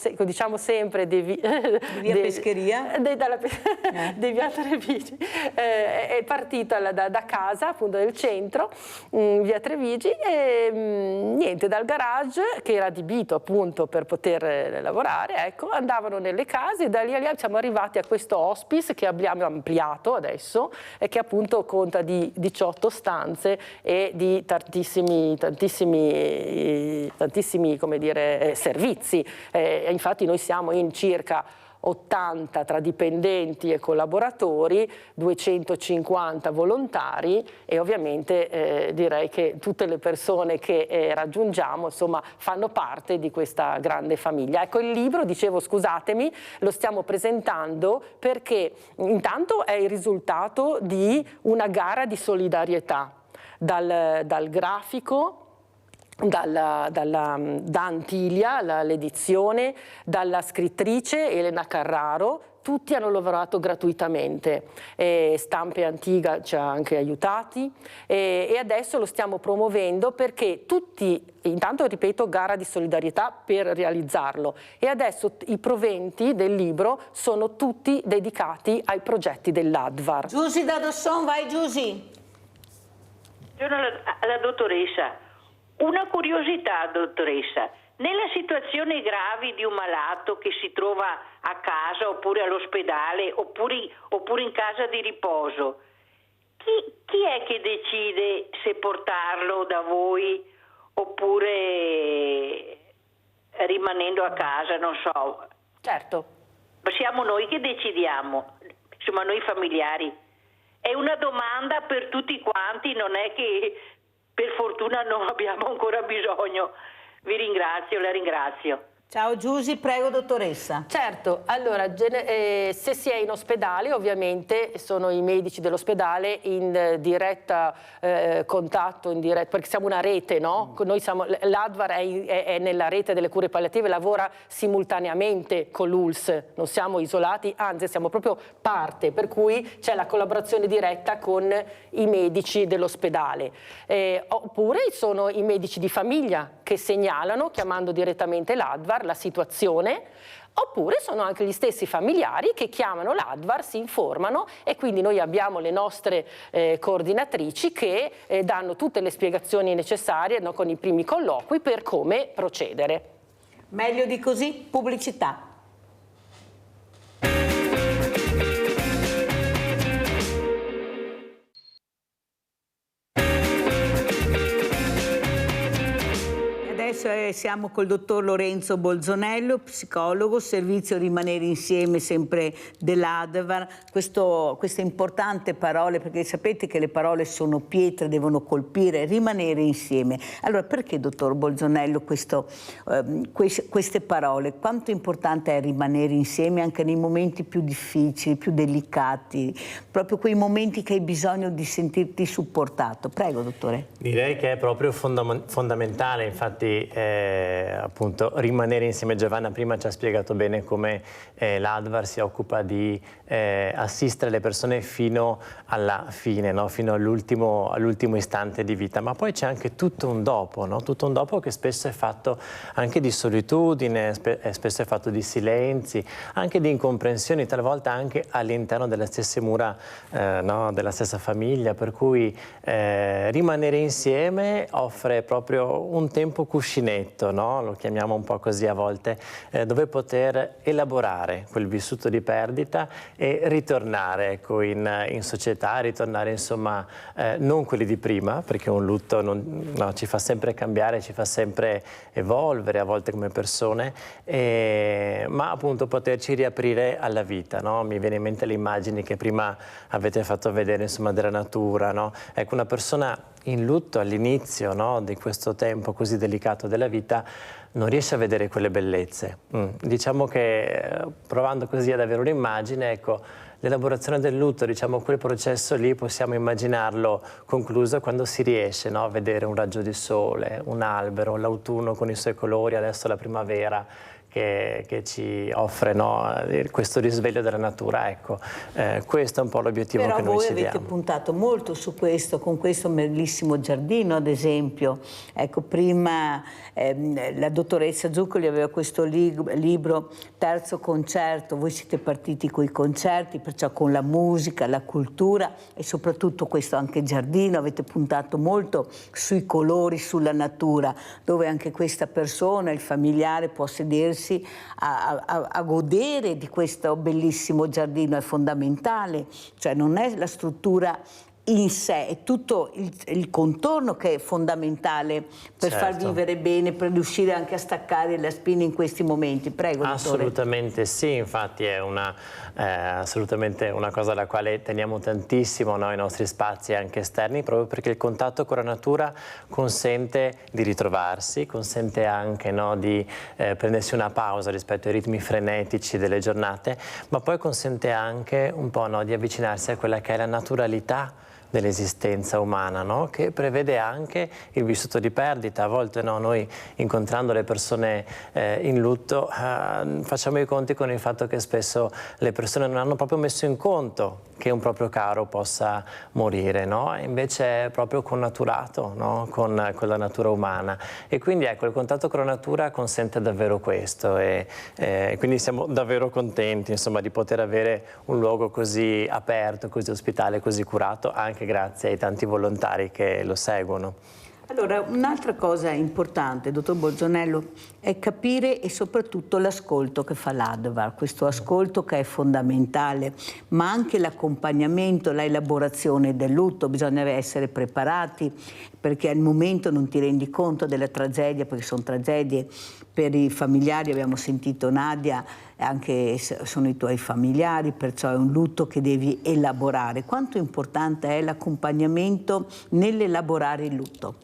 C: sempre, di
B: via Pescheria,
C: di via Trevigi, è partita da casa, appunto del centro, via Trevigi, e niente, dal garage, che era adibito appunto per poter lavorare, ecco, andavano nelle case, e da lì siamo arrivati a questo hospice che abbiamo ampliato adesso e che appunto conta di 18 stanze e di tantissimi come dire, servizi. Infatti noi siamo in circa 80 tra dipendenti e collaboratori, 250 volontari e ovviamente direi che tutte le persone che raggiungiamo, insomma, fanno parte di questa grande famiglia. Ecco, il libro, dicevo, scusatemi, lo stiamo presentando perché intanto è il risultato di una gara di solidarietà dal grafico, da Antilia, l'edizione, dalla scrittrice Elena Carraro. Tutti hanno lavorato gratuitamente, Stampe Antiga ci ha anche aiutati e adesso lo stiamo promuovendo perché tutti, intanto ripeto, gara di solidarietà per realizzarlo, e adesso i proventi del libro sono tutti dedicati ai progetti dell'Advar.
B: Giusy da Dosson, vai Giusy.
E: Buongiorno alla dottoressa. Una curiosità, dottoressa. Nella situazione gravi di un malato che si trova a casa oppure all'ospedale oppure in casa di riposo, chi è che decide se portarlo da voi oppure rimanendo a casa, non so?
C: Certo.
E: Siamo noi che decidiamo, insomma noi familiari. È una domanda per tutti quanti, non è che per fortuna non abbiamo ancora bisogno. Vi ringrazio, la ringrazio.
B: Ciao Giusy, prego dottoressa.
C: Certo, allora se si è in ospedale ovviamente sono i medici dell'ospedale in diretta contatto, perché siamo una rete, no? L'Advar è nella rete delle cure palliative, lavora simultaneamente con l'ULSS, non siamo isolati, anzi siamo proprio parte, per cui c'è la collaborazione diretta con i medici dell'ospedale. Oppure sono i medici di famiglia che segnalano, chiamando direttamente l'Advar, la situazione, oppure sono anche gli stessi familiari che chiamano l'Advar, si informano, e quindi noi abbiamo le nostre coordinatrici che danno tutte le spiegazioni necessarie, no, con i primi colloqui per come procedere.
B: Meglio di così, pubblicità. Adesso siamo col dottor Lorenzo Bolzonello, psicologo, servizio Rimanere Insieme, sempre dell'Advar. Queste importanti parole, perché sapete che le parole sono pietre, devono colpire, rimanere insieme. Allora, perché, dottor Bolzonello, queste parole? Quanto importante è rimanere insieme anche nei momenti più difficili, più delicati, proprio quei momenti che hai bisogno di sentirti supportato? Prego, dottore.
F: Direi che è proprio fondamentale, infatti appunto rimanere insieme. Giovanna prima ci ha spiegato bene come l'ADVAR si occupa di assistere le persone fino alla fine, no? Fino all'ultimo istante di vita, ma poi c'è anche tutto un dopo, no? Tutto un dopo che spesso è fatto anche di solitudine, spesso è fatto di silenzi, anche di incomprensioni, talvolta anche all'interno delle stesse mura, no? Della stessa famiglia, per cui rimanere insieme offre proprio un tempo cuscinetto, no? Lo chiamiamo un po' così a volte, dove poter elaborare quel vissuto di perdita e ritornare, ecco, in società, ritornare insomma non quelli di prima, perché un lutto no, ci fa sempre cambiare, ci fa sempre evolvere a volte come persone, ma appunto poterci riaprire alla vita, no? Mi viene in mente le immagini che prima avete fatto vedere, insomma, della natura, no? Ecco, una persona in lutto all'inizio, no, di questo tempo così delicato della vita non riesce a vedere quelle bellezze. Diciamo che provando così ad avere un'immagine, ecco, l'elaborazione del lutto, diciamo, quel processo lì possiamo immaginarlo concluso quando si riesce, no, a vedere un raggio di sole, un albero, l'autunno con i suoi colori, adesso la primavera che ci offre, no, questo risveglio della natura. Ecco, questo è un po' l'obiettivo che noi ci diamo.
B: Però voi avete puntato molto su questo, con questo bellissimo giardino, ad esempio. Ecco, prima la dottoressa Zuccoli aveva questo libro, Terzo concerto, voi siete partiti con i concerti, perciò con la musica, la cultura e soprattutto questo anche giardino, avete puntato molto sui colori, sulla natura, dove anche questa persona, il familiare, può sedersi a godere di questo bellissimo giardino. È fondamentale, cioè non è la struttura in sé, è tutto il contorno che è fondamentale per far vivere bene, per riuscire anche a staccare la spina in questi momenti. Prego,
F: assolutamente sì, infatti è assolutamente una cosa alla quale teniamo tantissimo, no, i nostri spazi anche esterni, proprio perché il contatto con la natura consente di ritrovarsi, consente anche, no, di prendersi una pausa rispetto ai ritmi frenetici delle giornate, ma poi consente anche un po', no, di avvicinarsi a quella che è la naturalità dell'esistenza umana, no? Che prevede anche il vissuto di perdita. A volte, no, noi incontrando le persone in lutto facciamo i conti con il fatto che spesso le persone non hanno proprio messo in conto che un proprio caro possa morire, no? E invece è proprio connaturato, no? con la natura umana, e quindi ecco, il contatto con la natura consente davvero questo, e quindi siamo davvero contenti, insomma, di poter avere un luogo così aperto, così ospitale, così curato, anche grazie ai tanti volontari che lo seguono.
B: Allora, un'altra cosa importante, dottor Bolzonello, è capire e soprattutto l'ascolto che fa l'ADVAR, questo ascolto che è fondamentale, ma anche l'accompagnamento, la elaborazione del lutto. Bisogna essere preparati, perché al momento non ti rendi conto della tragedia, perché sono tragedie per i familiari. Abbiamo sentito Nadia, anche sono i tuoi familiari, perciò è un lutto che devi elaborare. Quanto importante è l'accompagnamento nell'elaborare il lutto?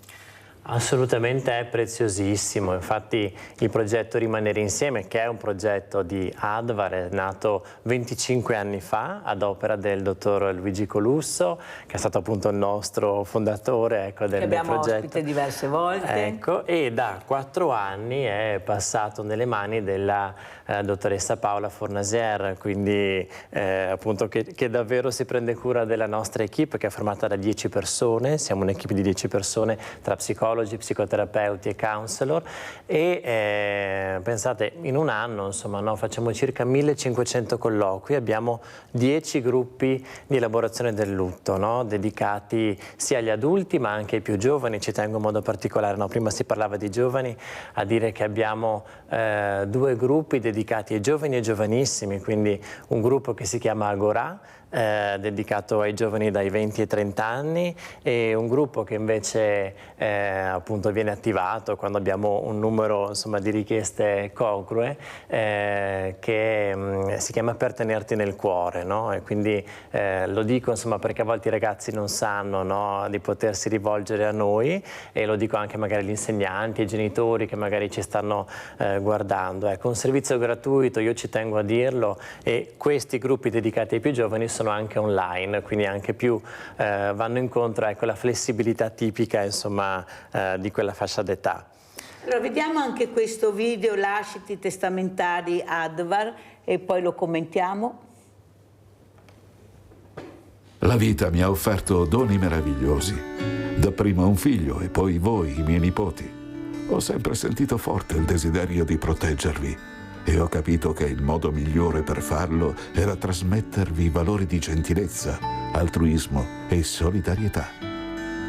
F: Assolutamente, è preziosissimo. Infatti il progetto Rimanere Insieme, che è un progetto di ADVAR, è nato 25 anni fa ad opera del dottor Luigi Colusso, che è stato appunto il nostro fondatore, ecco, del progetto.
B: Abbiamo ospite diverse volte.
F: Ecco, e da 4 anni è passato nelle mani della dottoressa Paola Fornasier, quindi appunto che davvero si prende cura della nostra equipe, che è formata da 10 persone. Siamo un'equipe di 10 persone tra psicologi, psicoterapeuti e counselor, e pensate, in un anno, insomma, no, facciamo circa 1500 colloqui, abbiamo 10 gruppi di elaborazione del lutto, no, dedicati sia agli adulti ma anche ai più giovani. Ci tengo in modo particolare, no, prima si parlava di giovani, a dire che abbiamo 2 gruppi dedicati ai giovani e giovanissimi, quindi un gruppo che si chiama Agorà, dedicato ai giovani dai 20 ai 30 anni, e un gruppo che invece appunto viene attivato quando abbiamo un numero, insomma, di richieste congrue, che si chiama Per tenerti nel cuore, no? E quindi lo dico, insomma, perché a volte i ragazzi non sanno, no, di potersi rivolgere a noi, e lo dico anche magari agli insegnanti, ai genitori che magari ci stanno guardando. Ecco, un servizio gratuito, io ci tengo a dirlo, e questi gruppi dedicati ai più giovani sono anche online, quindi anche più vanno incontro, ecco, alla flessibilità tipica, insomma, di quella fascia d'età.
B: Allora, vediamo anche questo video, lasciti testamentari Advar, e poi lo commentiamo.
G: La vita mi ha offerto doni meravigliosi. Dapprima un figlio e poi voi, i miei nipoti. Ho sempre sentito forte il desiderio di proteggervi e ho capito che il modo migliore per farlo era trasmettervi valori di gentilezza, altruismo e solidarietà.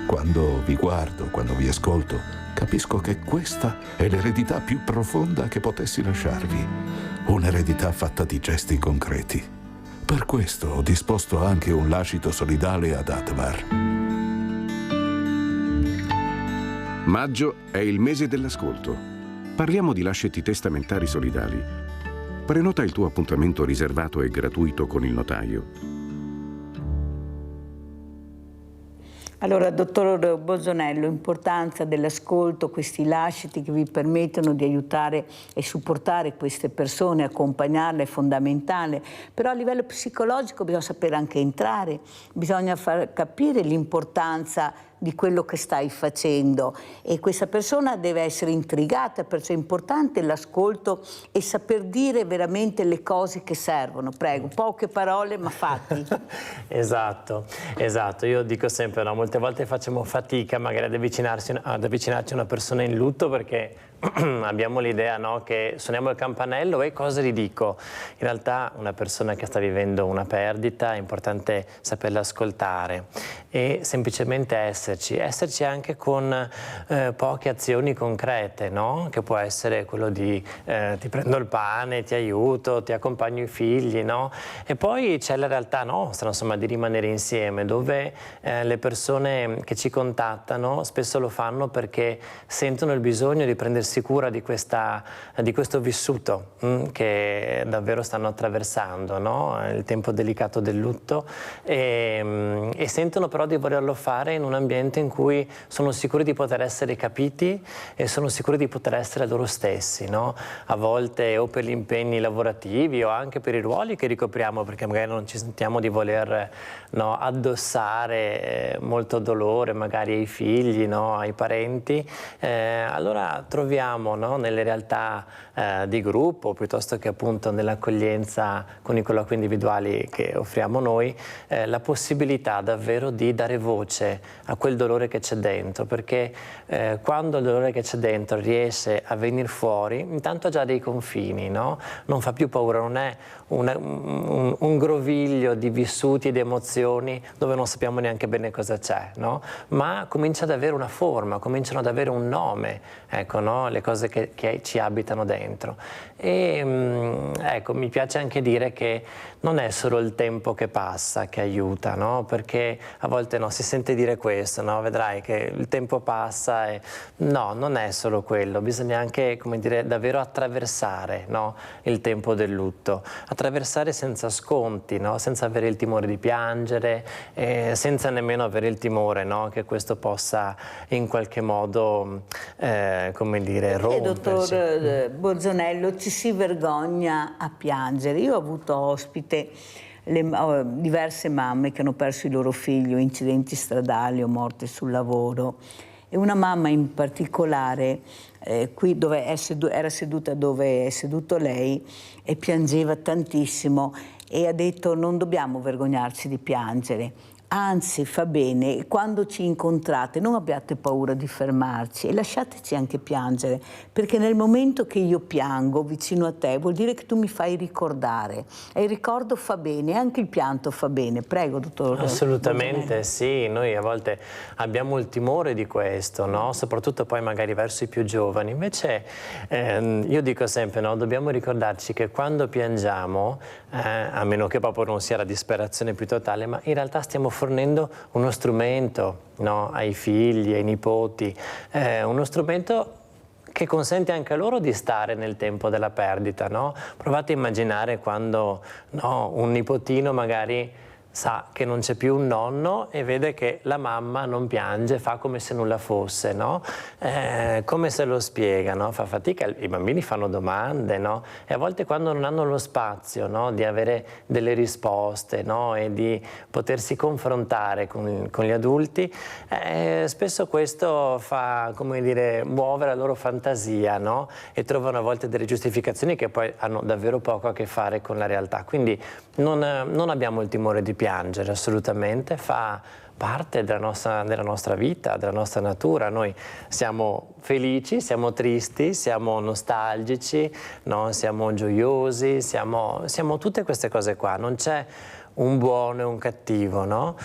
G: Quando vi guardo, quando vi ascolto, capisco che questa è l'eredità più profonda che potessi lasciarvi. Un'eredità fatta di gesti concreti. Per questo ho disposto anche un lascito solidale ad Advar.
H: Maggio è il mese dell'ascolto. Parliamo di lasciti testamentari solidali. Prenota il tuo appuntamento riservato e gratuito con il notaio.
B: Allora, dottor Bozzonello, importanza dell'ascolto, questi lasciti che vi permettono di aiutare e supportare queste persone, accompagnarle, è fondamentale, però a livello psicologico bisogna sapere anche entrare, bisogna far capire l'importanza di quello che stai facendo e questa persona deve essere intrigata, perciò è importante l'ascolto e saper dire veramente le cose che servono. Prego, poche parole ma fatti.
F: Esatto, io dico sempre, no, molte volte facciamo fatica magari ad avvicinarci a una persona in lutto perché abbiamo l'idea, no, che suoniamo il campanello e cosa gli dico? In realtà una persona che sta vivendo una perdita è importante saperla ascoltare e semplicemente esserci anche con poche azioni concrete, no? Che può essere quello di ti prendo il pane, ti aiuto, ti accompagno i figli, no? E poi c'è la realtà nostra, insomma, di rimanere insieme, dove le persone che ci contattano spesso lo fanno perché sentono il bisogno di prendersi cura di questo vissuto che davvero stanno attraversando, no? Il tempo delicato del lutto e sentono però di volerlo fare in un ambiente in cui sono sicuri di poter essere capiti e sono sicuri di poter essere loro stessi, no? A volte o per gli impegni lavorativi o anche per i ruoli che ricopriamo, perché magari non ci sentiamo di voler, no, addossare molto dolore magari ai figli, no, ai parenti, allora troviamo, no, nelle realtà di gruppo piuttosto che appunto nell'accoglienza con i colloqui individuali che offriamo noi la possibilità davvero di dare voce a quel dolore che c'è dentro, perché quando il dolore che c'è dentro riesce a venire fuori intanto ha già dei confini, no? Non fa più paura, non è un groviglio di vissuti e di emozioni dove non sappiamo neanche bene cosa c'è, no? Ma comincia ad avere una forma, cominciano ad avere un nome, ecco, no? Le cose che ci abitano dentro. E ecco, mi piace anche dire che non è solo il tempo che passa che aiuta, no? Perché a volte no, si sente dire questo, no? Vedrai che il tempo passa e no, non è solo quello, bisogna anche, come dire, davvero attraversare, no? Il tempo del lutto, attraversare senza sconti, no? Senza avere il timore di piangere, senza nemmeno avere il timore, no? Che questo possa in qualche modo, come dire, rompersi.
B: Dottor Bozzonello, ci si vergogna a piangere. Io ho avuto ospite diverse mamme che hanno perso i loro figli o incidenti stradali o morte sul lavoro e una mamma in particolare qui dove era seduta dove è seduto lei e piangeva tantissimo e ha detto non dobbiamo vergognarci di piangere. Anzi, fa bene, quando ci incontrate non abbiate paura di fermarci e lasciateci anche piangere, perché nel momento che io piango vicino a te vuol dire che tu mi fai ricordare e il ricordo fa bene, anche il pianto fa bene. Prego, dottor.
F: Assolutamente sì, noi a volte abbiamo il timore di questo, no? Soprattutto poi magari verso i più giovani, invece io dico sempre, no? Dobbiamo ricordarci che quando piangiamo, a meno che proprio non sia la disperazione più totale, ma in realtà stiamo fornendo uno strumento, no, ai figli, ai nipoti, uno strumento che consente anche a loro di stare nel tempo della perdita, no? Provate a immaginare quando, no, un nipotino magari sa che non c'è più un nonno e vede che la mamma non piange, fa come se nulla fosse, no? Come se lo spiega, no? Fa fatica, i bambini fanno domande, no? E a volte quando non hanno lo spazio, no? Di avere delle risposte, no? E di potersi confrontare con gli adulti, spesso questo fa, come dire, muovere la loro fantasia, no? E trovano a volte delle giustificazioni che poi hanno davvero poco a che fare con la realtà. Quindi non abbiamo il timore di piangere, assolutamente, fa parte della nostra vita, della nostra natura. Noi siamo felici, siamo tristi, siamo nostalgici, no? Siamo gioiosi, siamo tutte queste cose qua, non c'è un buono e un cattivo, no?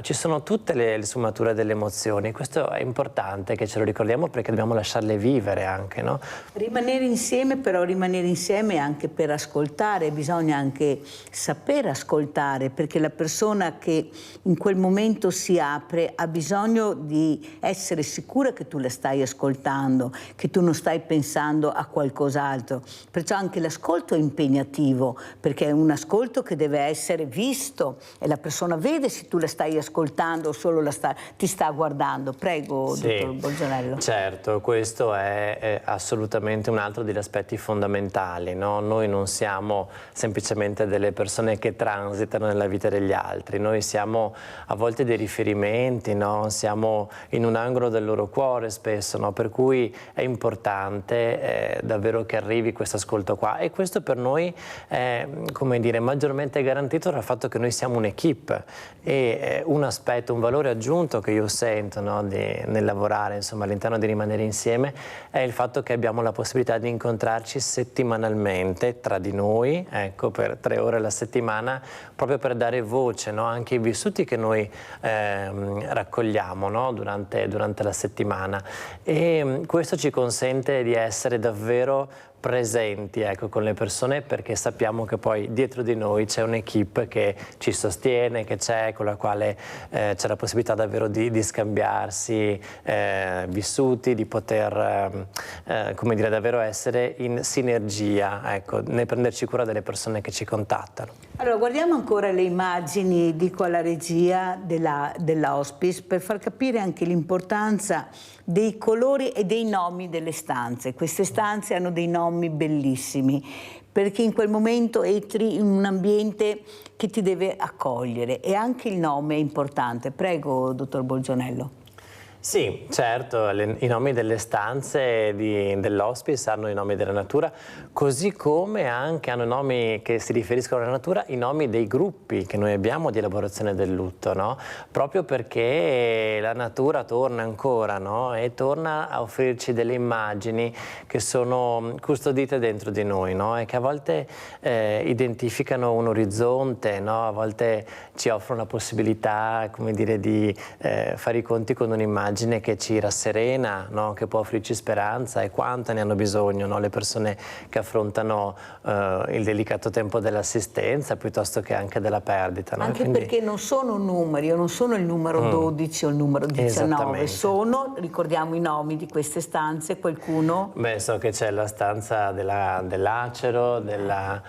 F: Ci sono tutte le sfumature delle emozioni, questo è importante che ce lo ricordiamo perché dobbiamo lasciarle vivere anche, no?
B: Rimanere insieme, però rimanere insieme anche per ascoltare, bisogna anche saper ascoltare, perché la persona che in quel momento si apre ha bisogno di essere sicura che tu la stai ascoltando, che tu non stai pensando a qualcos'altro, perciò anche l'ascolto è impegnativo, perché è un ascolto che deve essere visto e la persona vede se tu la stai ascoltando o solo ti sta guardando. Prego,
F: sì,
B: dottor Bolzonello.
F: Certo, questo è assolutamente un altro degli aspetti fondamentali, no? Noi non siamo semplicemente delle persone che transitano nella vita degli altri, noi siamo a volte dei riferimenti, no? Siamo in un angolo del loro cuore spesso, no? Per cui è importante davvero che arrivi questo ascolto qua, e questo per noi è, come dire, maggiormente garantito dal fatto che noi siamo un'equipe, e un aspetto, un valore aggiunto che io sento, no, nel lavorare, insomma, all'interno di Rimanere Insieme, è il fatto che abbiamo la possibilità di incontrarci settimanalmente tra di noi, ecco, per 3 ore alla settimana, proprio per dare voce, no, anche ai vissuti che noi raccogliamo, no, durante la settimana, e questo ci consente di essere davvero presenti, ecco, con le persone, perché sappiamo che poi dietro di noi c'è un'equipe che ci sostiene, che c'è, con la quale c'è la possibilità davvero di scambiarsi vissuti, di poter come dire, davvero essere in sinergia, ecco, nel prenderci cura delle persone che ci contattano.
B: Allora, guardiamo ancora le immagini, dico alla regia, dell'hospice, per far capire anche l'importanza dei colori e dei nomi delle stanze. Queste stanze hanno dei nomi bellissimi, perché in quel momento entri in un ambiente che ti deve accogliere, e anche il nome è importante. Prego, dottor Bolzonello.
F: Sì, certo, i nomi delle stanze dell'hospice hanno i nomi della natura, così come anche hanno nomi che si riferiscono alla natura, i nomi dei gruppi che noi abbiamo di elaborazione del lutto, no? Proprio perché la natura torna ancora, no? E torna a offrirci delle immagini che sono custodite dentro di noi, no? E che a volte identificano un orizzonte, no? A volte ci offrono la possibilità, come dire, di fare i conti con un'immagine che ci rasserena, no? Che può offrirci speranza, e quanto ne hanno bisogno, no? Le persone che affrontano il delicato tempo dell'assistenza piuttosto che anche della perdita, no?
B: Anche perché non sono numeri, io non sono il numero 12 o il numero 19, sono, ricordiamo i nomi di queste stanze, qualcuno?
F: Beh, so che c'è la stanza dell'acero, della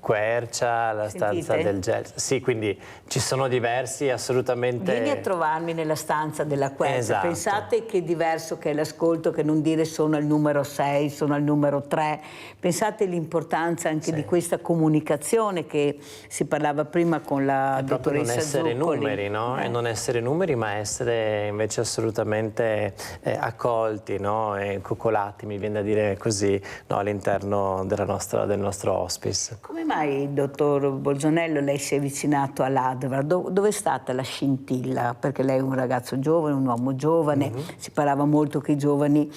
F: quercia, la stanza del gel. Sì, quindi ci sono diversi, assolutamente.
B: Vieni a trovarmi nella stanza della quercia.
F: Esatto.
B: Pensate che diverso che è l'ascolto, che non dire sono al numero 6, sono al numero 3. Pensate l'importanza anche di questa comunicazione che si parlava prima con la dottoressa Zuccoli.
F: Non essere numeri, no? E non essere numeri, ma essere invece assolutamente accolti, no? E coccolati, mi viene da dire così, no? All'interno del nostro hospice.
B: Come mai, dottor Bolzonello, lei si è avvicinato all'Advar? Dove è stata la scintilla? Perché lei è un ragazzo giovane, un uomo giovane, si parlava molto che i giovani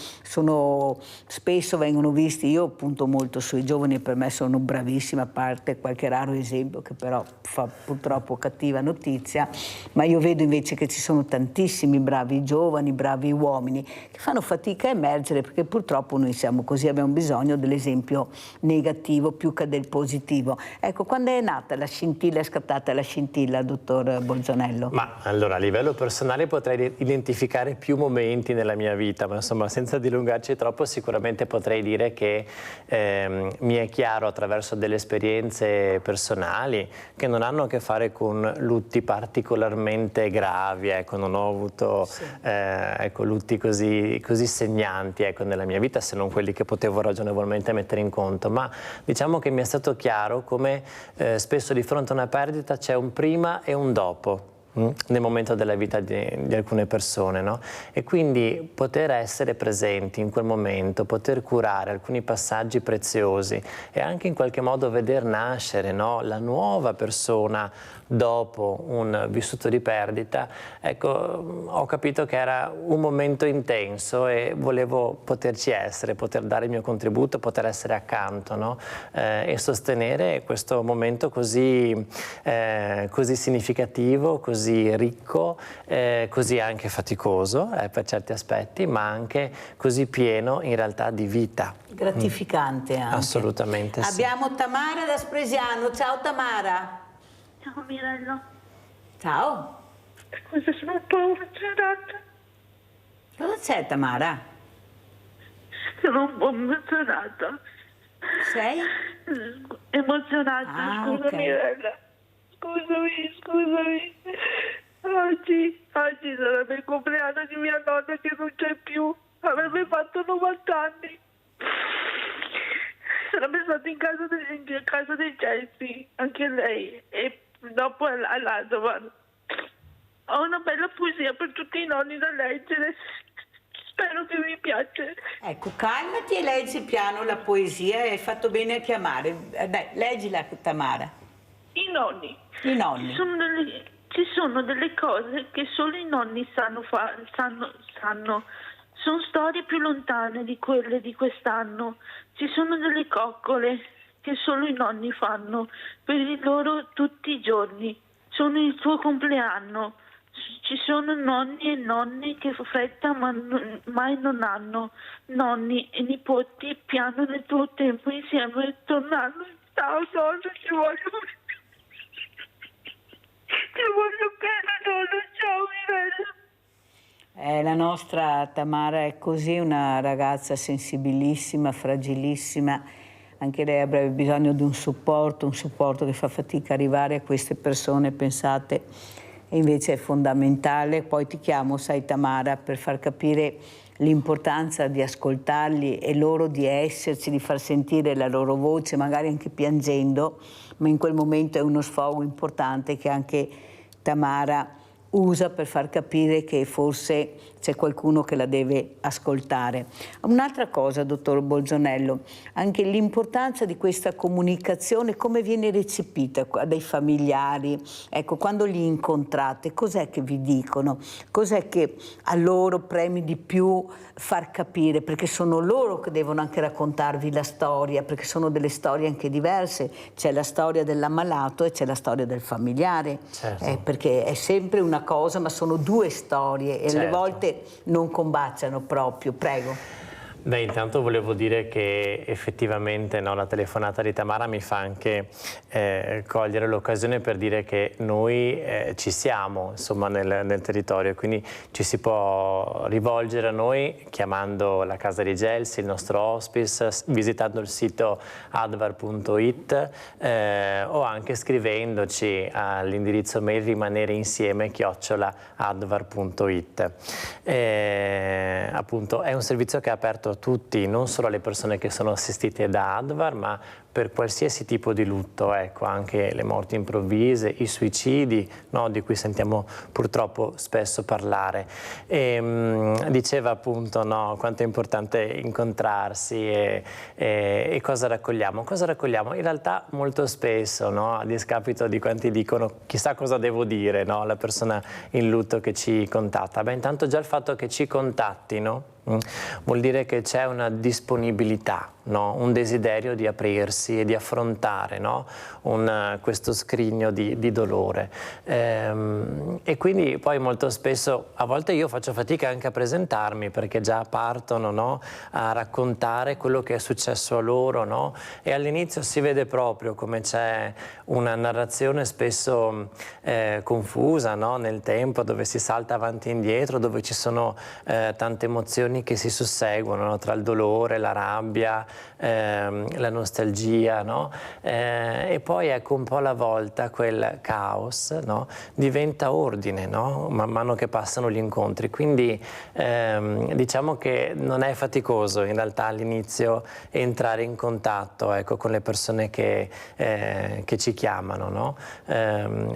B: spesso vengono visti, io punto molto sui giovani e per me sono bravissimi, a parte qualche raro esempio che però fa purtroppo cattiva notizia, ma io vedo invece che ci sono tantissimi bravi giovani, bravi uomini che fanno fatica a emergere, perché purtroppo noi siamo così, abbiamo bisogno dell'esempio negativo più che del positivo. positivo. Ecco, quando è nata la scintilla, è scattata la scintilla, dottor Bolzonello?
F: Ma allora, a livello personale potrei identificare più momenti nella mia vita, ma insomma senza dilungarci troppo sicuramente potrei dire che mi è chiaro attraverso delle esperienze personali che non hanno a che fare con lutti particolarmente gravi, ecco, non ho avuto ecco, lutti così segnanti, ecco, nella mia vita, se non quelli che potevo ragionevolmente mettere in conto, ma diciamo che mi è stato chiaro come spesso di fronte a una perdita c'è un prima e un dopo nel momento della vita di alcune persone, no? E quindi poter essere presenti in quel momento, poter curare alcuni passaggi preziosi e anche in qualche modo veder nascere, no, la nuova persona dopo un vissuto di perdita, ecco, ho capito che era un momento intenso e volevo poterci essere, poter dare il mio contributo, poter essere accanto, no? E sostenere questo momento così significativo, così ricco, così anche faticoso per certi aspetti, ma anche così pieno in realtà di vita.
B: Gratificante anche.
F: Assolutamente sì.
B: Abbiamo Tamara da Spresiano. Ciao Tamara.
I: Ciao Mirella.
B: Ciao.
I: Scusa, sono un po' emozionata.
B: Cosa c'è Tamara?
I: Sono un po' emozionata.
B: Sei?
I: Emozionata, scusa
B: ok.
I: Mirella. Scusami. Oggi sarebbe il compleanno di mia nonna che non c'è più. Avrebbe fatto 90 anni. Sarebbe stata in casa dei Chelsea, anche lei. E dopo all'Adovan. Ho una bella poesia per tutti i nonni da leggere. Spero che vi piace.
B: Ecco, calmati e leggi piano la poesia e hai fatto bene a chiamare. Dai, leggila Tamara.
I: I nonni.
B: I nonni.
I: Ci sono delle cose che solo i nonni sanno. Sono storie più lontane di quelle di quest'anno. Ci sono delle coccole che solo i nonni fanno per i loro tutti i giorni. Sono il tuo compleanno. Ci sono nonni e nonne che fretta mai non hanno. Nonni e nipoti piano nel tuo tempo insieme e tornano. Ciao nonno, ci voglio bene nonno, ciao Mirella.
B: La nostra Tamara è così, una ragazza sensibilissima, fragilissima. Anche lei avrebbe bisogno di un supporto che fa fatica a arrivare a queste persone, pensate. E invece è fondamentale. Poi ti chiamo, sai Tamara, per far capire l'importanza di ascoltarli e loro di esserci, di far sentire la loro voce, magari anche piangendo, ma in quel momento è uno sfogo importante che anche Tamara usa per far capire che forse c'è qualcuno che la deve ascoltare. Un'altra cosa, dottor Bolzonello, anche l'importanza di questa comunicazione, come viene recepita dai familiari, ecco, quando li incontrate, cos'è che vi dicono? Cos'è che a loro premi di più far capire? Perché sono loro che devono anche raccontarvi la storia, perché sono delle storie anche diverse, c'è la storia dell'ammalato e c'è la storia del familiare,
F: certo.
B: Perché è sempre una cosa, ma sono due storie e
F: certo.
B: alle volte non combaciano proprio. Prego.
F: Beh, intanto volevo dire che effettivamente la telefonata di Tamara mi fa anche cogliere l'occasione per dire che noi ci siamo insomma nel territorio, quindi ci si può rivolgere a noi chiamando la casa di Gelsi, il nostro hospice, visitando il sito advar.it o anche scrivendoci all'indirizzo mail rimanerinsieme@advar.it. Appunto è un servizio che è aperto a tutti, non solo alle persone che sono assistite da Advar, ma per qualsiasi tipo di lutto, ecco, anche le morti improvvise, i suicidi, no, di cui sentiamo purtroppo spesso parlare. Diceva appunto quanto è importante incontrarsi e cosa raccogliamo. Cosa raccogliamo? In realtà molto spesso, a discapito di quanti dicono chissà cosa devo dire, la persona in lutto che ci contatta. Beh, intanto già il fatto che ci contattino Vuol dire che c'è una disponibilità, no? Un desiderio di aprirsi e di affrontare, no? Questo scrigno di dolore. E quindi poi molto spesso, a volte io faccio fatica anche a presentarmi perché già partono, no? A raccontare quello che è successo a loro, no? E all'inizio si vede proprio come c'è una narrazione spesso confusa, no? Nel tempo, dove si salta avanti e indietro, dove ci sono tante emozioni che si susseguono, no? Tra il dolore, la rabbia, la nostalgia, no? E poi ecco un po' alla volta quel caos, no? Diventa ordine, no? Man mano che passano gli incontri, quindi diciamo che non è faticoso in realtà all'inizio entrare in contatto, ecco, con le persone che ci chiamano, no?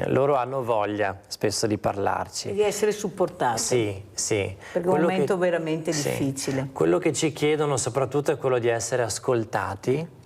F: Loro hanno voglia spesso di parlarci.
B: E di essere supportati.
F: Sì, sì.
B: Perché è un momento veramente difficile.
F: Quello che ci chiedono soprattutto è quello di essere ascoltati,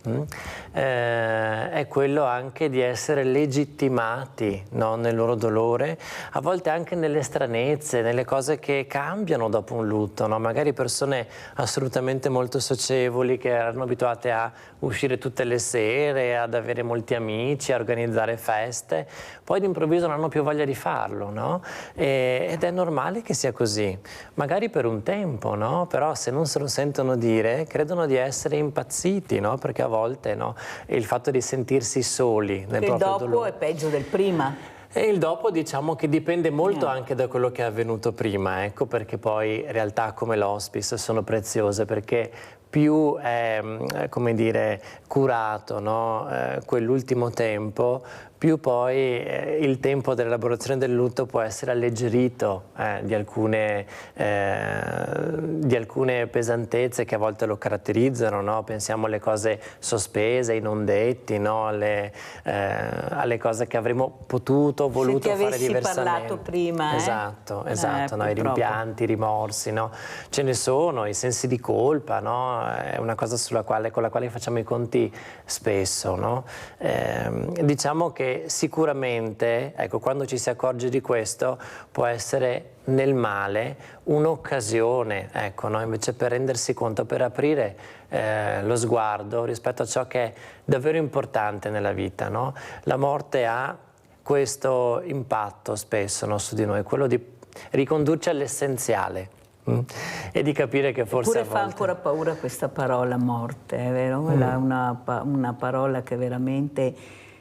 F: è quello anche di essere legittimati, no? Nel loro dolore, a volte anche nelle stranezze, nelle cose che cambiano dopo un lutto, no? Magari persone assolutamente molto socievoli che erano abituate a uscire tutte le sere, ad avere molti amici, a organizzare feste, poi d'improvviso non hanno più voglia di farlo, no? Ed è normale che sia così, magari per un tempo, no? Però se non se lo sentono dire, credono di essere impazziti, no? Perché a volte, no? Il fatto di sentirsi soli nel proprio dolore.
B: Il dopo è peggio del prima.
F: E il dopo diciamo che dipende molto anche da quello che è avvenuto prima, ecco perché poi realtà come l'hospice sono preziose, perché più è, come dire, curato, no? Quell'ultimo tempo, più poi il tempo dell'elaborazione del lutto può essere alleggerito di alcune pesantezze che a volte lo caratterizzano, no? Pensiamo alle cose sospese, ai non detti, no? alle cose che avremmo potuto, voluto fare diversamente. Se ti avessi parlato prima.
B: Esatto,
F: no? I rimpianti, i rimorsi, no? Ce ne sono, i sensi di colpa, no? È una cosa con la quale facciamo i conti spesso, no? Diciamo che sicuramente, ecco, quando ci si accorge di questo, può essere nel male un'occasione, ecco, no? Invece per rendersi conto, per aprire lo sguardo rispetto a ciò che è davvero importante nella vita, no? La morte ha questo impatto spesso, no, su di noi, quello di ricondurci all'essenziale. E di capire che forse
B: Eppure fa ancora paura questa parola morte, è vero? È una parola che veramente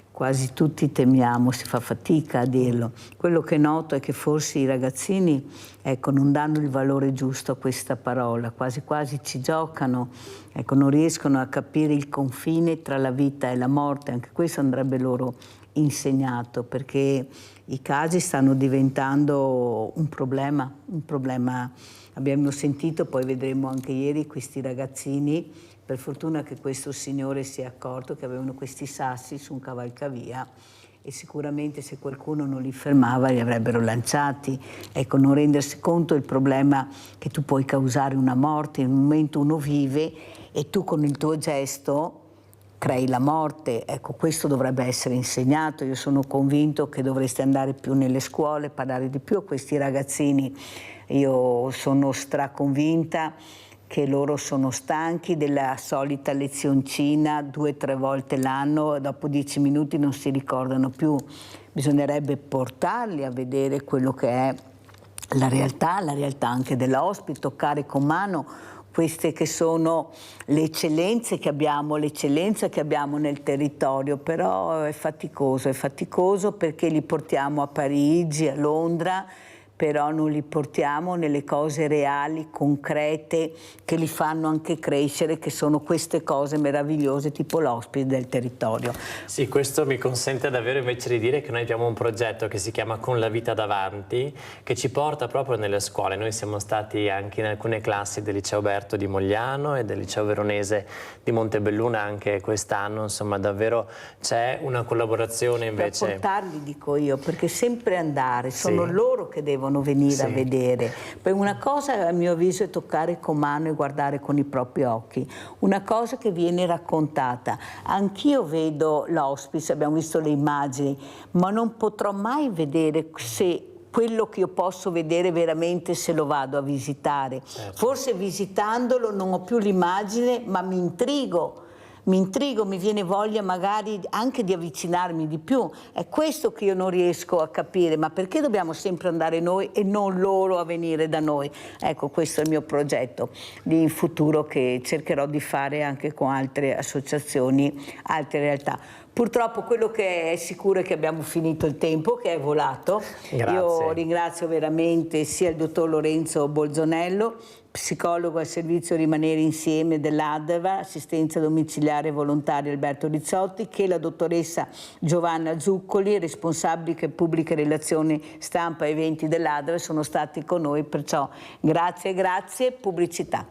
B: quasi tutti temiamo, si fa fatica a dirlo. Quello che noto è che forse i ragazzini, ecco, non danno il valore giusto a questa parola, quasi quasi ci giocano, ecco, non riescono a capire il confine tra la vita e la morte. Anche questo andrebbe loro insegnato, perché i casi stanno diventando un problema. Abbiamo sentito, poi vedremo anche ieri, questi ragazzini, per fortuna che questo signore si è accorto che avevano questi sassi su un cavalcavia e sicuramente se qualcuno non li fermava li avrebbero lanciati. Ecco, non rendersi conto del problema che tu puoi causare una morte, in un momento uno vive e tu con il tuo gesto crei la morte. Ecco, questo dovrebbe essere insegnato. Io sono convinto che dovreste andare più nelle scuole, parlare di più a questi ragazzini. Io sono straconvinta che loro sono stanchi della solita lezioncina 2 o 3 volte l'anno, dopo 10 minuti non si ricordano più. Bisognerebbe portarli a vedere quello che è la realtà anche dell'ospite, toccare con mano queste che sono le eccellenze che abbiamo, l'eccellenza che abbiamo nel territorio, però è faticoso perché li portiamo a Parigi, a Londra, però non li portiamo nelle cose reali, concrete, che li fanno anche crescere, che sono queste cose meravigliose tipo l'ospite del territorio.
F: Sì, questo mi consente davvero invece di dire che noi abbiamo un progetto che si chiama Con la vita davanti, che ci porta proprio nelle scuole. Noi siamo stati anche in alcune classi del Liceo Berto di Mogliano e del Liceo Veronese di Montebelluna anche quest'anno, insomma davvero c'è una collaborazione invece.
B: Per portarli, dico io, perché sempre andare, sono loro che devono venire a vedere. Poi una cosa a mio avviso è toccare con mano e guardare con i propri occhi, una cosa che viene raccontata. Anch'io vedo l'hospice, abbiamo visto le immagini, ma non potrò mai vedere se quello che io posso vedere veramente se lo vado a visitare.
F: Certo.
B: Forse visitandolo non ho più l'immagine, ma mi intrigo, mi viene voglia magari anche di avvicinarmi di più. È questo che io non riesco a capire, ma perché dobbiamo sempre andare noi e non loro a venire da noi? Ecco, questo è il mio progetto di futuro che cercherò di fare anche con altre associazioni, altre realtà. Purtroppo quello che è sicuro è che abbiamo finito il tempo, che è volato.
F: Grazie.
B: Io ringrazio veramente sia il dottor Lorenzo Bolzonello, psicologo al servizio Rimanere Insieme dell'ADVA, assistenza domiciliare volontaria Alberto Rizzotti, che la dottoressa Giovanna Zuccoli, responsabile pubbliche relazioni stampa e eventi dell'ADVA, sono stati con noi, perciò grazie, pubblicità.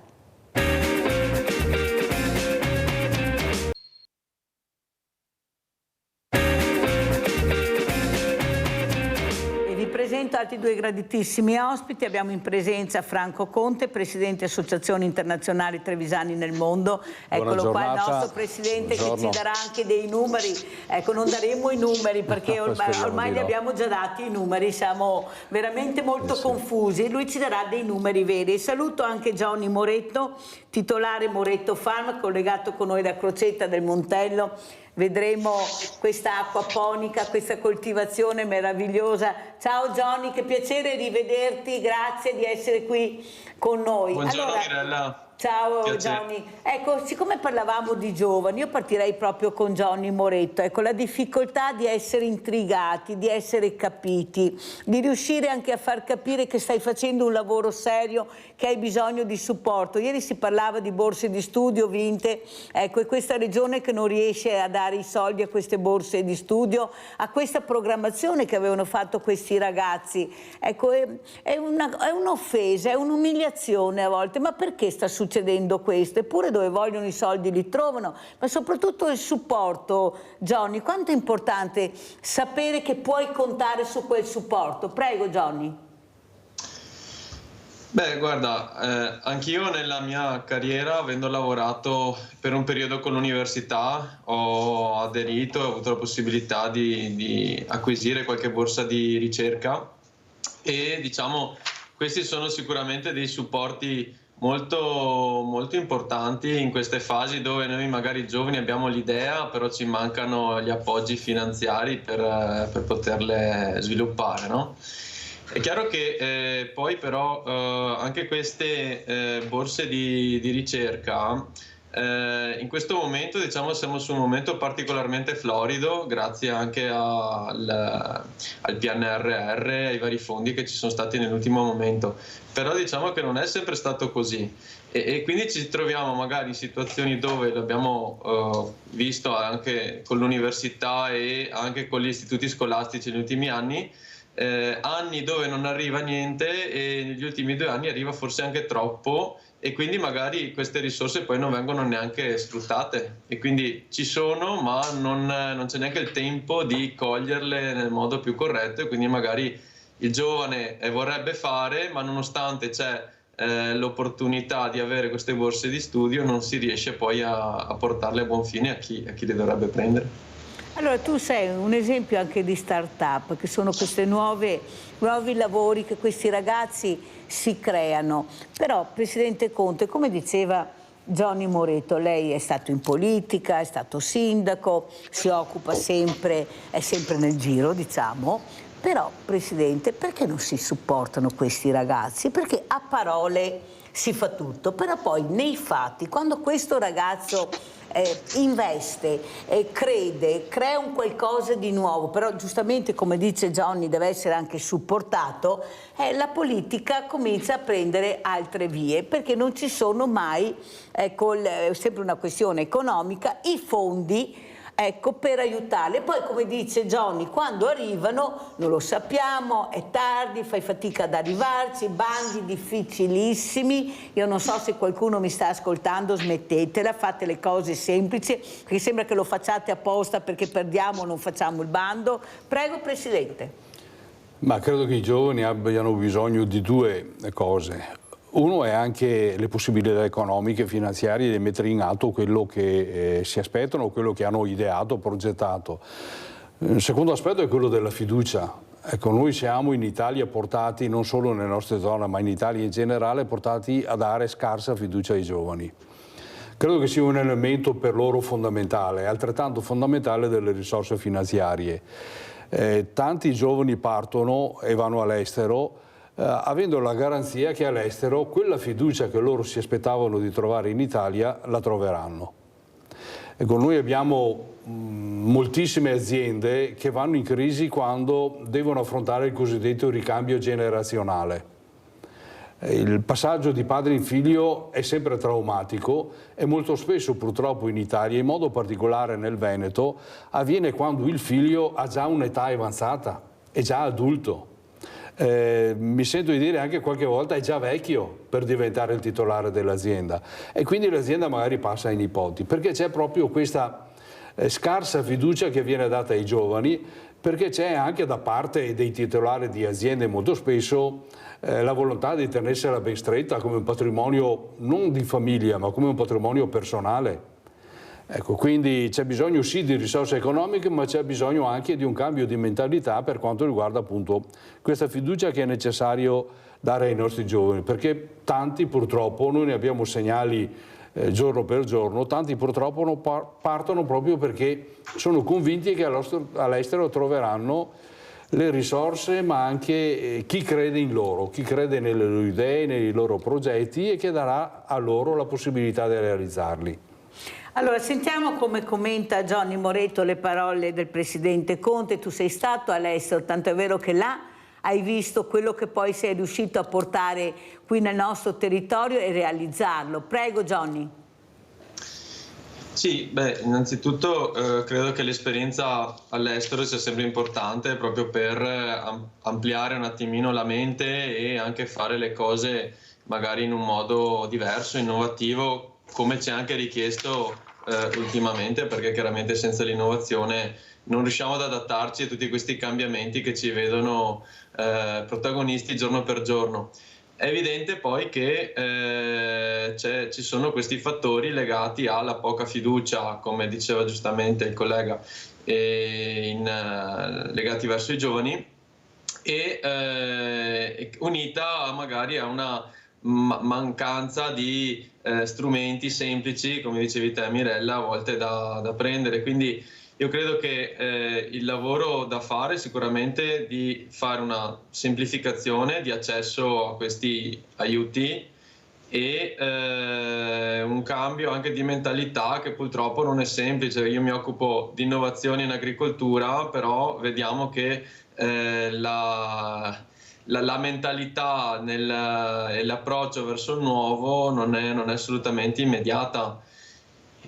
B: Presento altri due graditissimi ospiti. Abbiamo in presenza Franco Conte, presidente Associazioni Internazionali Trevisani nel Mondo. Eccolo qua, il nostro presidente. Buongiorno. Che ci darà anche dei numeri. Ecco, non daremo i numeri perché ormai li abbiamo già dati i numeri, siamo veramente molto confusi. Lui ci darà dei numeri veri. Saluto anche Johnny Moretto, titolare Moretto Farm, collegato con noi da Crocetta del Montello. Vedremo questa acquaponica, questa coltivazione meravigliosa. Ciao Johnny, che piacere rivederti, grazie di essere qui con noi.
J: Buongiorno Mirella.
B: Ciao
J: Piacere.
B: Johnny. Ecco, siccome parlavamo di giovani, io partirei proprio con Johnny Moretto. Ecco, la difficoltà di essere intrigati, di essere capiti, di riuscire anche a far capire che stai facendo un lavoro serio, che hai bisogno di supporto. Ieri si parlava di borse di studio vinte, ecco, e questa regione che non riesce a dare i soldi a queste borse di studio, a questa programmazione che avevano fatto questi ragazzi. Ecco, è un'offesa, è un'umiliazione a volte, ma perché sta succedendo questo? Eppure dove vogliono i soldi li trovano, ma soprattutto il supporto. Johnny, quanto è importante sapere che puoi contare su quel supporto? Prego Johnny.
J: Beh, guarda, anch'io nella mia carriera, avendo lavorato per un periodo con l'università, ho aderito, ho avuto la possibilità di acquisire qualche borsa di ricerca e diciamo questi sono sicuramente dei supporti molto importanti in queste fasi dove noi magari giovani abbiamo l'idea, però ci mancano gli appoggi finanziari per poterle sviluppare, no? È chiaro che poi però anche queste borse di ricerca in questo momento diciamo siamo su un momento particolarmente florido grazie anche al PNRR, ai vari fondi che ci sono stati nell'ultimo momento, però diciamo che non è sempre stato così e quindi ci troviamo magari in situazioni dove l'abbiamo visto anche con l'università e anche con gli istituti scolastici negli ultimi anni dove non arriva niente e negli ultimi 2 anni arriva forse anche troppo e quindi magari queste risorse poi non vengono neanche sfruttate e quindi ci sono ma non c'è neanche il tempo di coglierle nel modo più corretto e quindi magari il giovane vorrebbe fare ma nonostante c'è l'opportunità di avere queste borse di studio non si riesce poi a portarle a buon fine a chi le dovrebbe prendere.
B: Allora tu sei un esempio anche di start-up, che sono questi nuovi lavori che questi ragazzi si creano. Però, Presidente Conte, come diceva Johnny Moretto, lei è stato in politica, è stato sindaco, si occupa sempre, è sempre nel giro, diciamo. Però, Presidente, perché non si supportano questi ragazzi? Perché a parole si fa tutto, però poi nei fatti, quando questo ragazzo investe, crede, crea un qualcosa di nuovo, però giustamente come dice Johnny deve essere anche supportato, la politica comincia a prendere altre vie perché non ci sono mai, ecco, è sempre una questione economica, i fondi, ecco, per aiutarle. Poi come dice Johnny, quando arrivano non lo sappiamo, è tardi, fai fatica ad arrivarci, bandi difficilissimi. Io non so se qualcuno mi sta ascoltando, smettetela, fate le cose semplici, perché sembra che lo facciate apposta perché perdiamo o non facciamo il bando. Prego Presidente.
K: Ma credo che i giovani abbiano bisogno di 2 cose. Uno è anche le possibilità economiche e finanziarie di mettere in atto quello che si aspettano, quello che hanno ideato, progettato. Il secondo aspetto è quello della fiducia. Ecco, noi siamo in Italia portati, non solo nelle nostre zone, ma in Italia in generale, portati a dare scarsa fiducia ai giovani. Credo che sia un elemento per loro fondamentale, altrettanto fondamentale delle risorse finanziarie. Tanti giovani partono e vanno all'estero avendo la garanzia che all'estero quella fiducia che loro si aspettavano di trovare in Italia la troveranno. Ecco, noi abbiamo moltissime aziende che vanno in crisi quando devono affrontare il cosiddetto ricambio generazionale. Il passaggio di padre in figlio è sempre traumatico e molto spesso purtroppo in Italia, in modo particolare nel Veneto, avviene quando il figlio ha già un'età avanzata, è già adulto. Mi sento di dire anche qualche volta è già vecchio per diventare il titolare dell'azienda e quindi l'azienda magari passa ai nipoti, perché c'è proprio questa scarsa fiducia che viene data ai giovani, perché c'è anche da parte dei titolari di aziende molto spesso la volontà di tenersela ben stretta come un patrimonio non di famiglia ma come un patrimonio personale. Ecco, quindi c'è bisogno sì di risorse economiche, ma c'è bisogno anche di un cambio di mentalità per quanto riguarda appunto questa fiducia che è necessario dare ai nostri giovani, perché tanti purtroppo, noi ne abbiamo segnali giorno per giorno, tanti purtroppo partono proprio perché sono convinti che all'estero troveranno le risorse, ma anche chi crede in loro, chi crede nelle loro idee, nei loro progetti e che darà a loro la possibilità di realizzarli.
B: Allora, sentiamo come commenta Johnny Moretto le parole del Presidente Conte. Tu sei stato all'estero, tanto è vero che là hai visto quello che poi sei riuscito a portare qui nel nostro territorio e realizzarlo. Prego Johnny.
J: Sì, innanzitutto credo che l'esperienza all'estero sia sempre importante proprio per ampliare un attimino la mente e anche fare le cose magari in un modo diverso, innovativo, come ci è anche richiesto ultimamente, perché chiaramente senza l'innovazione non riusciamo ad adattarci a tutti questi cambiamenti che ci vedono protagonisti giorno per giorno. È evidente poi che ci sono questi fattori legati alla poca fiducia, come diceva giustamente il collega, legati verso i giovani e unita magari a una mancanza di strumenti semplici, come dicevi te Mirella, a volte da prendere. Quindi io credo che il lavoro da fare è sicuramente di fare una semplificazione di accesso a questi aiuti e un cambio anche di mentalità che purtroppo non è semplice. Io mi occupo di innovazione in agricoltura, però vediamo che la mentalità e l'approccio verso il nuovo non è assolutamente immediata.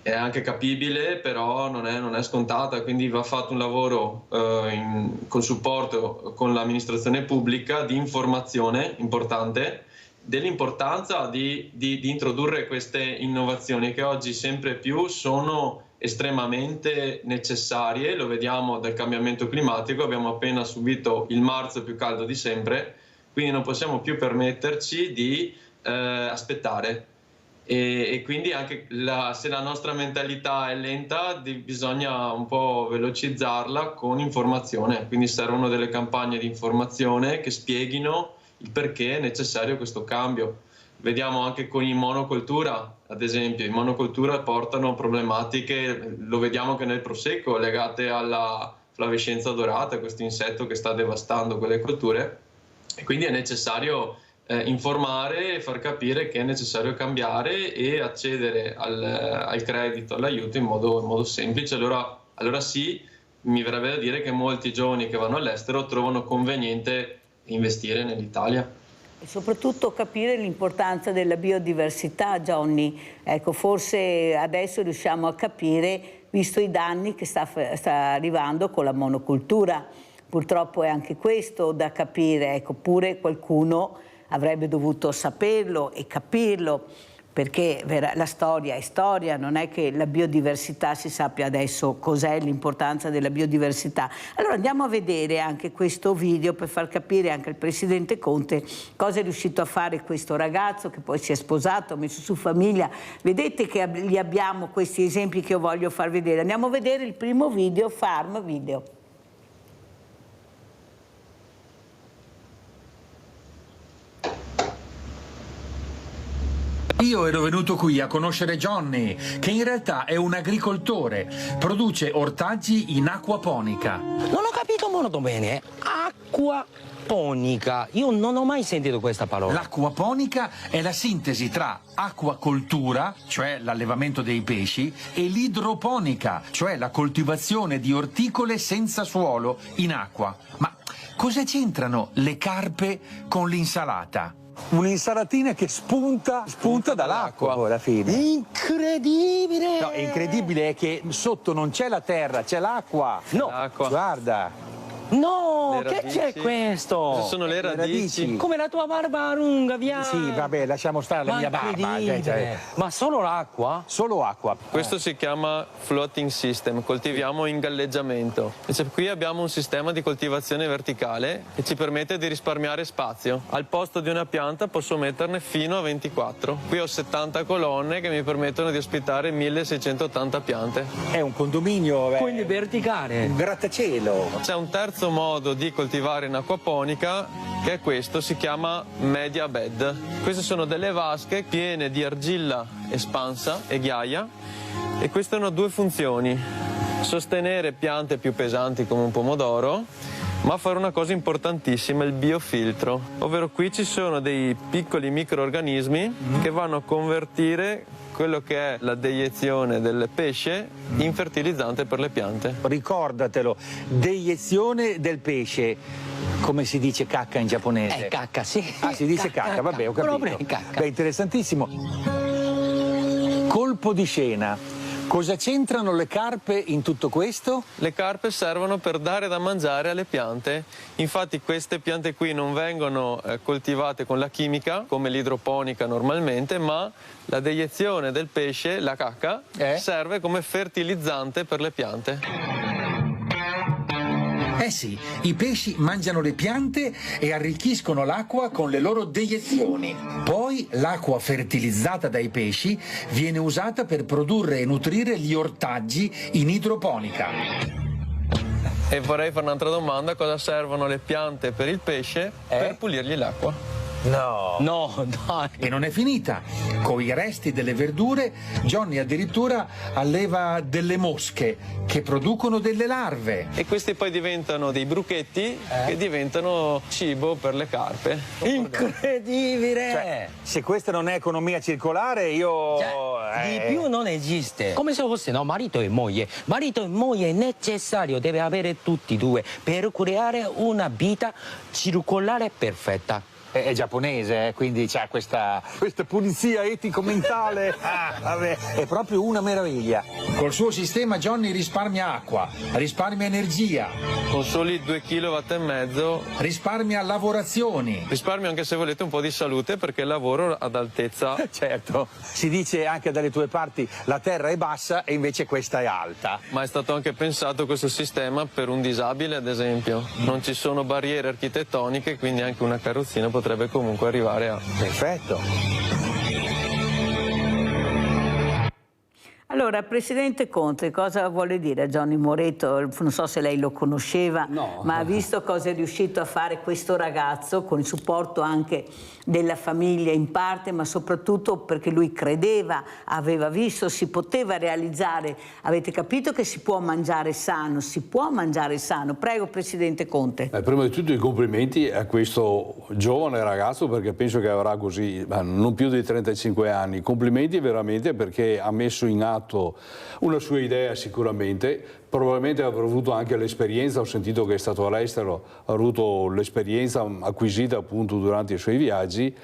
J: È anche capibile, però non è scontata, quindi va fatto un lavoro con supporto con l'amministrazione pubblica di informazione importante, dell'importanza di introdurre queste innovazioni che oggi sempre più sono estremamente necessarie. Lo vediamo dal cambiamento climatico, abbiamo appena subito il marzo più caldo di sempre, quindi non possiamo più permetterci di aspettare. E quindi anche se la nostra mentalità è lenta bisogna un po' velocizzarla con informazione, quindi servono delle campagne di informazione che spieghino il perché è necessario questo cambio. Vediamo anche con in monocoltura, ad esempio, in monocoltura portano problematiche, lo vediamo anche nel prosecco, legate alla flavescenza dorata, questo insetto che sta devastando quelle colture, e quindi è necessario informare e far capire che è necessario cambiare e accedere al credito, all'aiuto in modo semplice. Allora sì, mi verrebbe da dire che molti giovani che vanno all'estero trovano conveniente investire nell'Italia.
B: E soprattutto capire l'importanza della biodiversità, Johnny. Ecco, forse adesso riusciamo a capire, visto i danni che sta arrivando con la monocultura. Purtroppo è anche questo da capire, ecco, pure qualcuno avrebbe dovuto saperlo e capirlo, perché la storia è storia, non è che la biodiversità si sappia adesso cos'è l'importanza della biodiversità. Allora andiamo a vedere anche questo video per far capire anche al Presidente Conte cosa è riuscito a fare questo ragazzo che poi si è sposato, ha messo su famiglia. Vedete che li abbiamo questi esempi che io voglio far vedere. Andiamo a vedere il primo video, Farm Video.
L: Io ero venuto qui a conoscere Johnny, che in realtà è un agricoltore, produce ortaggi in acquaponica.
M: Non ho capito molto bene, acquaponica. Io non ho mai sentito questa parola.
L: L'acquaponica è la sintesi tra acquacoltura, cioè l'allevamento dei pesci, e l'idroponica, cioè la coltivazione di orticole senza suolo in acqua. Ma cosa c'entrano le carpe con l'insalata?
N: Un'insalatina che spunta dall'acqua alla fine.
M: Incredibile!
N: No, incredibile è che sotto non c'è la terra, c'è l'acqua.
M: No,
N: guarda.
M: No, che c'è questo?
J: Queste sono le radici.
M: Come la tua barba lunga, via.
N: Sì, vabbè, lasciamo stare la mia barba.
M: Ma solo l'acqua?
N: Solo acqua.
J: Questo si chiama floating system, coltiviamo in galleggiamento. Invece qui abbiamo un sistema di coltivazione verticale che ci permette di risparmiare spazio. Al posto di una pianta posso metterne fino a 24. Qui ho 70 colonne che mi permettono di ospitare 1680 piante.
N: È un condominio.
M: Quindi verticale.
N: Un grattacielo.
J: C'è un terzo modo di coltivare in acquaponica che è questo, si chiama media bed. Queste sono delle vasche piene di argilla espansa e ghiaia e queste hanno due funzioni: sostenere piante più pesanti come un pomodoro, ma fare una cosa importantissima, il biofiltro, ovvero qui ci sono dei piccoli microrganismi che vanno a convertire quello che è la deiezione del pesce in fertilizzante per le piante.
N: Ricordatelo, deiezione del pesce. Come si dice cacca in giapponese?
M: Cacca, sì.
N: Ah, si dice cacca, vabbè, ho capito. Beh, interessantissimo. Colpo di scena. Cosa c'entrano le carpe in tutto questo?
J: Le carpe servono per dare da mangiare alle piante. Infatti queste piante qui non vengono coltivate con la chimica, come l'idroponica normalmente, ma la deiezione del pesce, la cacca, serve come fertilizzante per le piante.
L: Eh sì, i pesci mangiano le piante e arricchiscono l'acqua con le loro deiezioni. Poi l'acqua fertilizzata dai pesci viene usata per produrre e nutrire gli ortaggi in idroponica.
J: E vorrei fare un'altra domanda: cosa servono le piante per il pesce? Per pulirgli l'acqua.
L: No, dai. E non è finita. Con i resti delle verdure, Johnny addirittura alleva delle mosche che producono delle larve.
J: E questi poi diventano dei bruchetti che diventano cibo per le carpe.
M: Incredibile!
N: Cioè, se questa non è economia circolare, io...
M: Di più non esiste. Come se fosse, no, marito e moglie. Marito e moglie è necessario, deve avere tutti e due per creare una vita circolare perfetta.
N: È giapponese, quindi c'ha questa pulizia etico-mentale. Vabbè, è proprio una meraviglia.
L: Col suo sistema Johnny risparmia acqua, risparmia energia.
J: Con soli 2,5 kW
L: risparmia lavorazioni.
J: Risparmio anche, se volete, un po' di salute, perché lavoro ad altezza.
N: Certo, si dice anche dalle tue parti la terra è bassa e invece questa è alta.
J: Ma è stato anche pensato questo sistema per un disabile, ad esempio. Non ci sono barriere architettoniche, quindi anche una carrozzina potrebbe comunque arrivare a...
N: Perfetto.
B: Allora, Presidente Conte, cosa vuole dire a Johnny Moreto? Non so se lei lo conosceva, ma ha visto cosa è riuscito a fare questo ragazzo, con il supporto anche della famiglia in parte, ma soprattutto perché lui credeva, aveva visto, si poteva realizzare. Avete capito che si può mangiare sano, si può mangiare sano. Prego, Presidente Conte.
K: Prima di tutto i complimenti a questo giovane ragazzo, perché penso che avrà così non più di 35 anni. Complimenti veramente, perché ha messo in atto una sua idea sicuramente, probabilmente avrà avuto anche l'esperienza, ho sentito che è stato all'estero, ha avuto l'esperienza acquisita appunto durante i suoi viaggi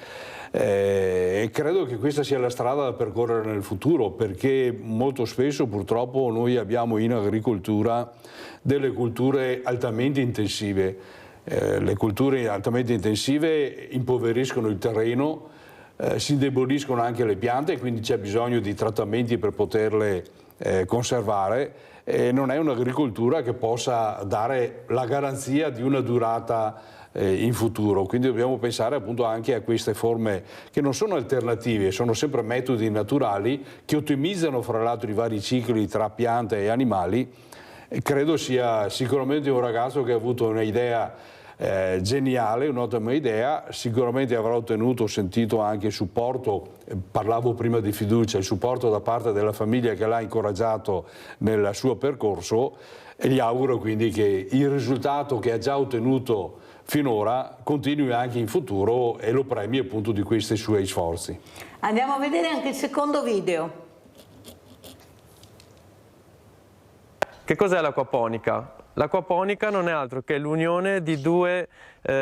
K: e credo che questa sia la strada da percorrere nel futuro, perché molto spesso purtroppo noi abbiamo in agricoltura delle culture altamente intensive. Le culture altamente intensive impoveriscono il terreno, si indeboliscono anche le piante, quindi c'è bisogno di trattamenti per poterle conservare, e non è un'agricoltura che possa dare la garanzia di una durata in futuro, quindi dobbiamo pensare appunto anche a queste forme che non sono alternative, sono sempre metodi naturali che ottimizzano fra l'altro i vari cicli tra piante e animali. E credo sia sicuramente un ragazzo che ha avuto un'idea geniale, un'ottima idea, sicuramente avrà ottenuto, ho sentito anche supporto, parlavo prima di fiducia, il supporto da parte della famiglia che l'ha incoraggiato nel suo percorso, e gli auguro quindi che il risultato che ha già ottenuto finora continui anche in futuro e lo premi appunto di questi suoi sforzi.
B: Andiamo a vedere anche il secondo video.
O: Che cos'è l'acquaponica? L'acquaponica non è altro che l'unione di due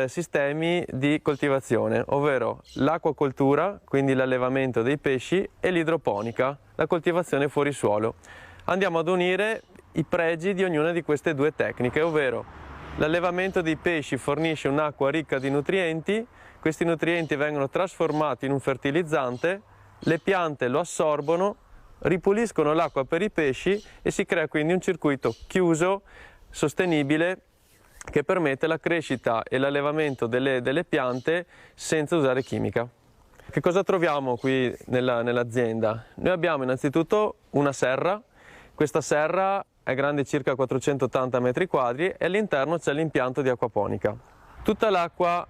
O: sistemi di coltivazione, ovvero l'acquacoltura, quindi l'allevamento dei pesci, e l'idroponica, la coltivazione fuori suolo. Andiamo ad unire i pregi di ognuna di queste due tecniche, ovvero l'allevamento dei pesci fornisce un'acqua ricca di nutrienti, questi nutrienti vengono trasformati in un fertilizzante, le piante lo assorbono, ripuliscono l'acqua per i pesci e si crea quindi un circuito chiuso, sostenibile, che permette la crescita e l'allevamento delle piante senza usare chimica. Che cosa troviamo qui nell'azienda? Noi abbiamo innanzitutto una serra, questa serra è grande circa 480 metri quadri e all'interno c'è l'impianto di acquaponica. Tutta l'acqua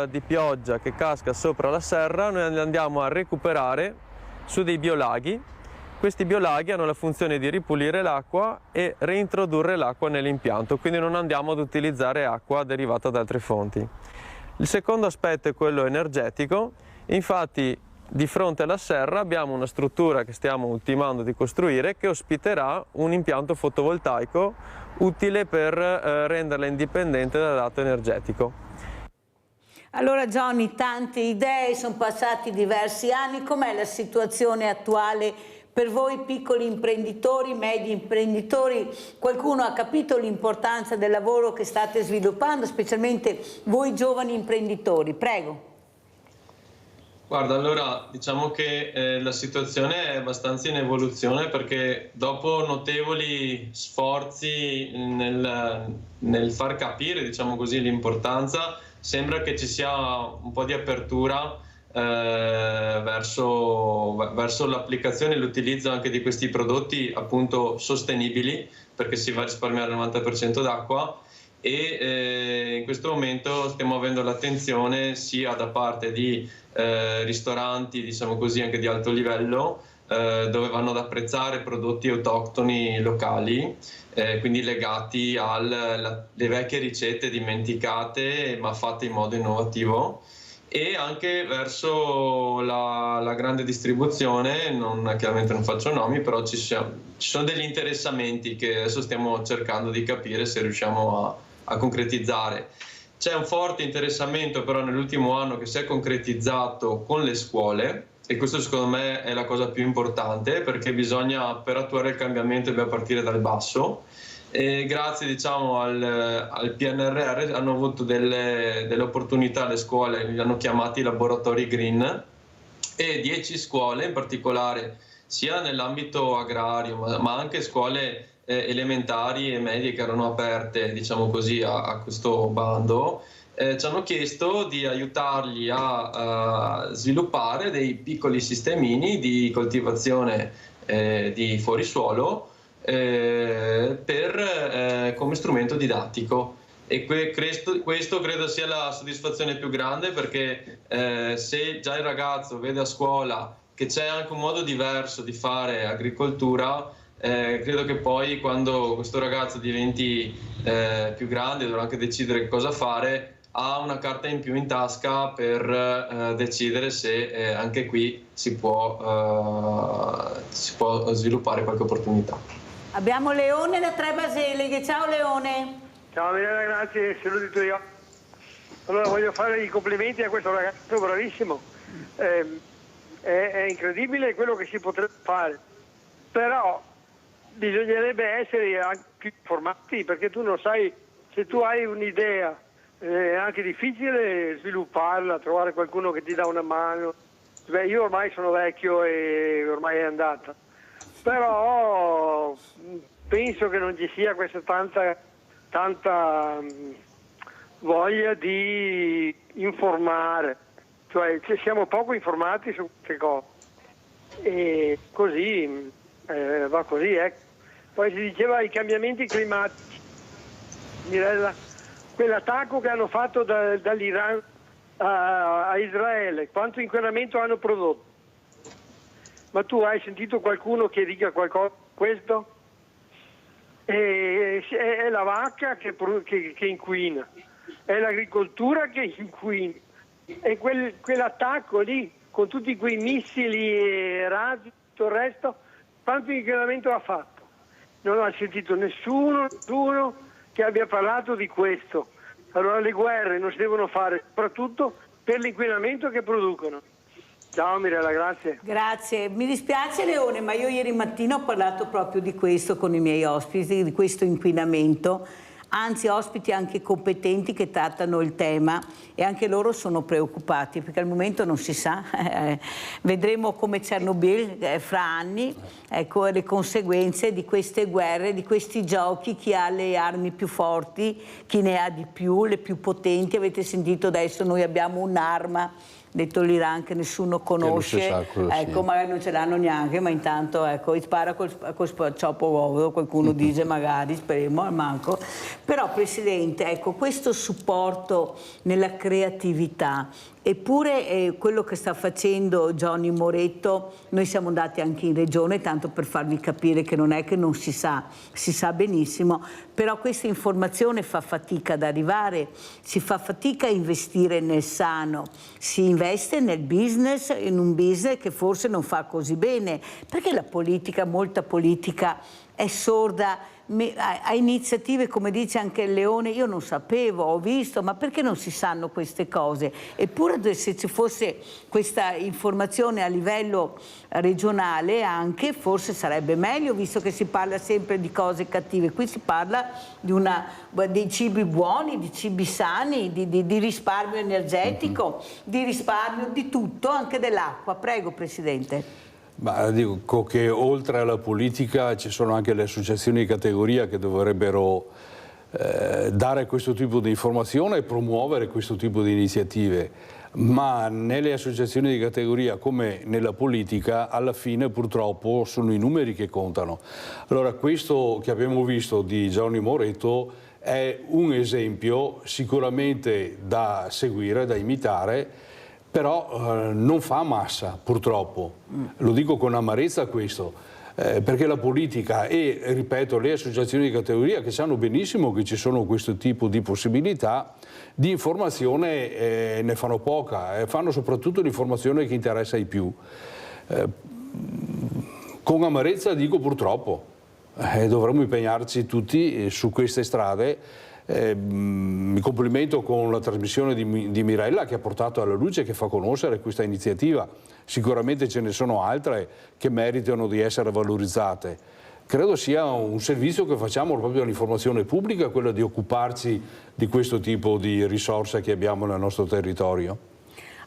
O: di pioggia che casca sopra la serra noi andiamo a recuperare su dei biolaghi. Questi biolaghi hanno la funzione di ripulire l'acqua e reintrodurre l'acqua nell'impianto, quindi non andiamo ad utilizzare acqua derivata da altre fonti. Il secondo aspetto è quello energetico, infatti di fronte alla serra abbiamo una struttura che stiamo ultimando di costruire che ospiterà un impianto fotovoltaico utile per renderla indipendente dal dato energetico.
B: Allora Johnny, tante idee, sono passati diversi anni, com'è la situazione attuale per voi piccoli imprenditori, medi imprenditori? Qualcuno ha capito l'importanza del lavoro che state sviluppando, specialmente voi giovani imprenditori? Prego.
J: Guarda, allora diciamo che la situazione è abbastanza in evoluzione, perché dopo notevoli sforzi nel far capire, diciamo così, l'importanza, sembra che ci sia un po' di apertura verso l'applicazione e l'utilizzo anche di questi prodotti appunto sostenibili, perché si va a risparmiare il 90% d'acqua, e in questo momento stiamo avendo l'attenzione sia da parte di ristoranti, diciamo così, anche di alto livello, dove vanno ad apprezzare prodotti autoctoni locali, quindi legati alle vecchie ricette dimenticate ma fatte in modo innovativo, e anche verso la grande distribuzione. Chiaramente non faccio nomi, però ci sono degli interessamenti che adesso stiamo cercando di capire se riusciamo a concretizzare. C'è un forte interessamento però nell'ultimo anno che si è concretizzato con le scuole, e questo secondo me è la cosa più importante, perché per attuare il cambiamento dobbiamo partire dal basso. E grazie, diciamo, al PNRR hanno avuto delle opportunità le scuole, li hanno chiamati laboratori green, e 10 scuole in particolare, sia nell'ambito agrario ma anche scuole elementari e medie che erano aperte, diciamo così, a questo bando, ci hanno chiesto di aiutarli a sviluppare dei piccoli sistemini di coltivazione di fuorisuolo come strumento didattico. E questo credo sia la soddisfazione più grande, perché se già il ragazzo vede a scuola che c'è anche un modo diverso di fare agricoltura, credo che poi, quando questo ragazzo diventi più grande, dovrà anche decidere cosa fare, ha una carta in più in tasca per decidere se anche qui si può sviluppare qualche opportunità.
B: Abbiamo Leone da Tre Baseleghe. Ciao Leone.
P: Ciao Milena, grazie, saluto io. Allora voglio fare i complimenti a questo ragazzo bravissimo. È incredibile quello che si potrebbe fare, però bisognerebbe essere anche più informati, perché tu non sai, se tu hai un'idea è anche difficile svilupparla, trovare qualcuno che ti dà una mano. Beh, io ormai sono vecchio e ormai è andata, però penso che non ci sia questa tanta voglia di informare, cioè siamo poco informati su queste cose, e così va così, ecco. Poi si diceva i cambiamenti climatici, Mirella, quell'attacco che hanno fatto dall'Iran a Israele, quanto inquinamento hanno prodotto? Ma tu hai sentito qualcuno che dica qualcosa di questo? È la vacca che inquina, è l'agricoltura che inquina, e quell'attacco lì con tutti quei missili e razzi e tutto il resto, quanto inquinamento ha fatto? Non ho sentito nessuno che abbia parlato di questo. Allora le guerre non si devono fare soprattutto per l'inquinamento che producono. Ciao Mirella, grazie.
B: Grazie, mi dispiace Leone, ma io ieri mattina ho parlato proprio di questo con i miei ospiti, di questo inquinamento, anzi ospiti anche competenti che trattano il tema, e anche loro sono preoccupati perché al momento non si sa, vedremo come Chernobyl fra anni, ecco, le conseguenze di queste guerre, di questi giochi, chi ha le armi più forti, chi ne ha di più, le più potenti. Avete sentito adesso, noi abbiamo un'arma, detto l'Iran, che nessuno conosce, ecco, sì. Magari non ce l'hanno neanche, ma intanto ecco, spara col cioppo uovo, qualcuno dice, magari, speriamo al manco. Però Presidente, ecco, questo supporto nella creatività, eppure quello che sta facendo Johnny Moretto, noi siamo andati anche in regione, tanto per farvi capire che non è che non si sa benissimo, però questa informazione fa fatica ad arrivare, si fa fatica a investire nel sano, si investe nel business, in un business che forse non fa così bene, perché la politica, molta politica è sorda a iniziative, come dice anche il Leone. Io non sapevo, ho visto, ma perché non si sanno queste cose? Eppure se ci fosse questa informazione a livello regionale anche, forse sarebbe meglio, visto che si parla sempre di cose cattive. Qui si parla dei cibi buoni, di cibi sani, di risparmio energetico, di risparmio di tutto, anche dell'acqua. Prego Presidente.
K: Ma dico che oltre alla politica ci sono anche le associazioni di categoria che dovrebbero dare questo tipo di informazione e promuovere questo tipo di iniziative, ma nelle associazioni di categoria come nella politica alla fine purtroppo sono i numeri che contano. Allora questo che abbiamo visto di Johnny Moretto è un esempio sicuramente da seguire, da imitare, però non fa massa purtroppo, lo dico con amarezza questo, perché la politica e, ripeto, le associazioni di categoria che sanno benissimo che ci sono questo tipo di possibilità di informazione ne fanno poca, fanno soprattutto l'informazione che interessa ai più. Con amarezza dico purtroppo, dovremmo impegnarci tutti su queste strade. Mi complimento con la trasmissione di Mirella che ha portato alla luce, che fa conoscere questa iniziativa. Sicuramente ce ne sono altre che meritano di essere valorizzate. Credo sia un servizio che facciamo proprio all'informazione pubblica, quello di occuparci di questo tipo di risorse che abbiamo nel nostro territorio.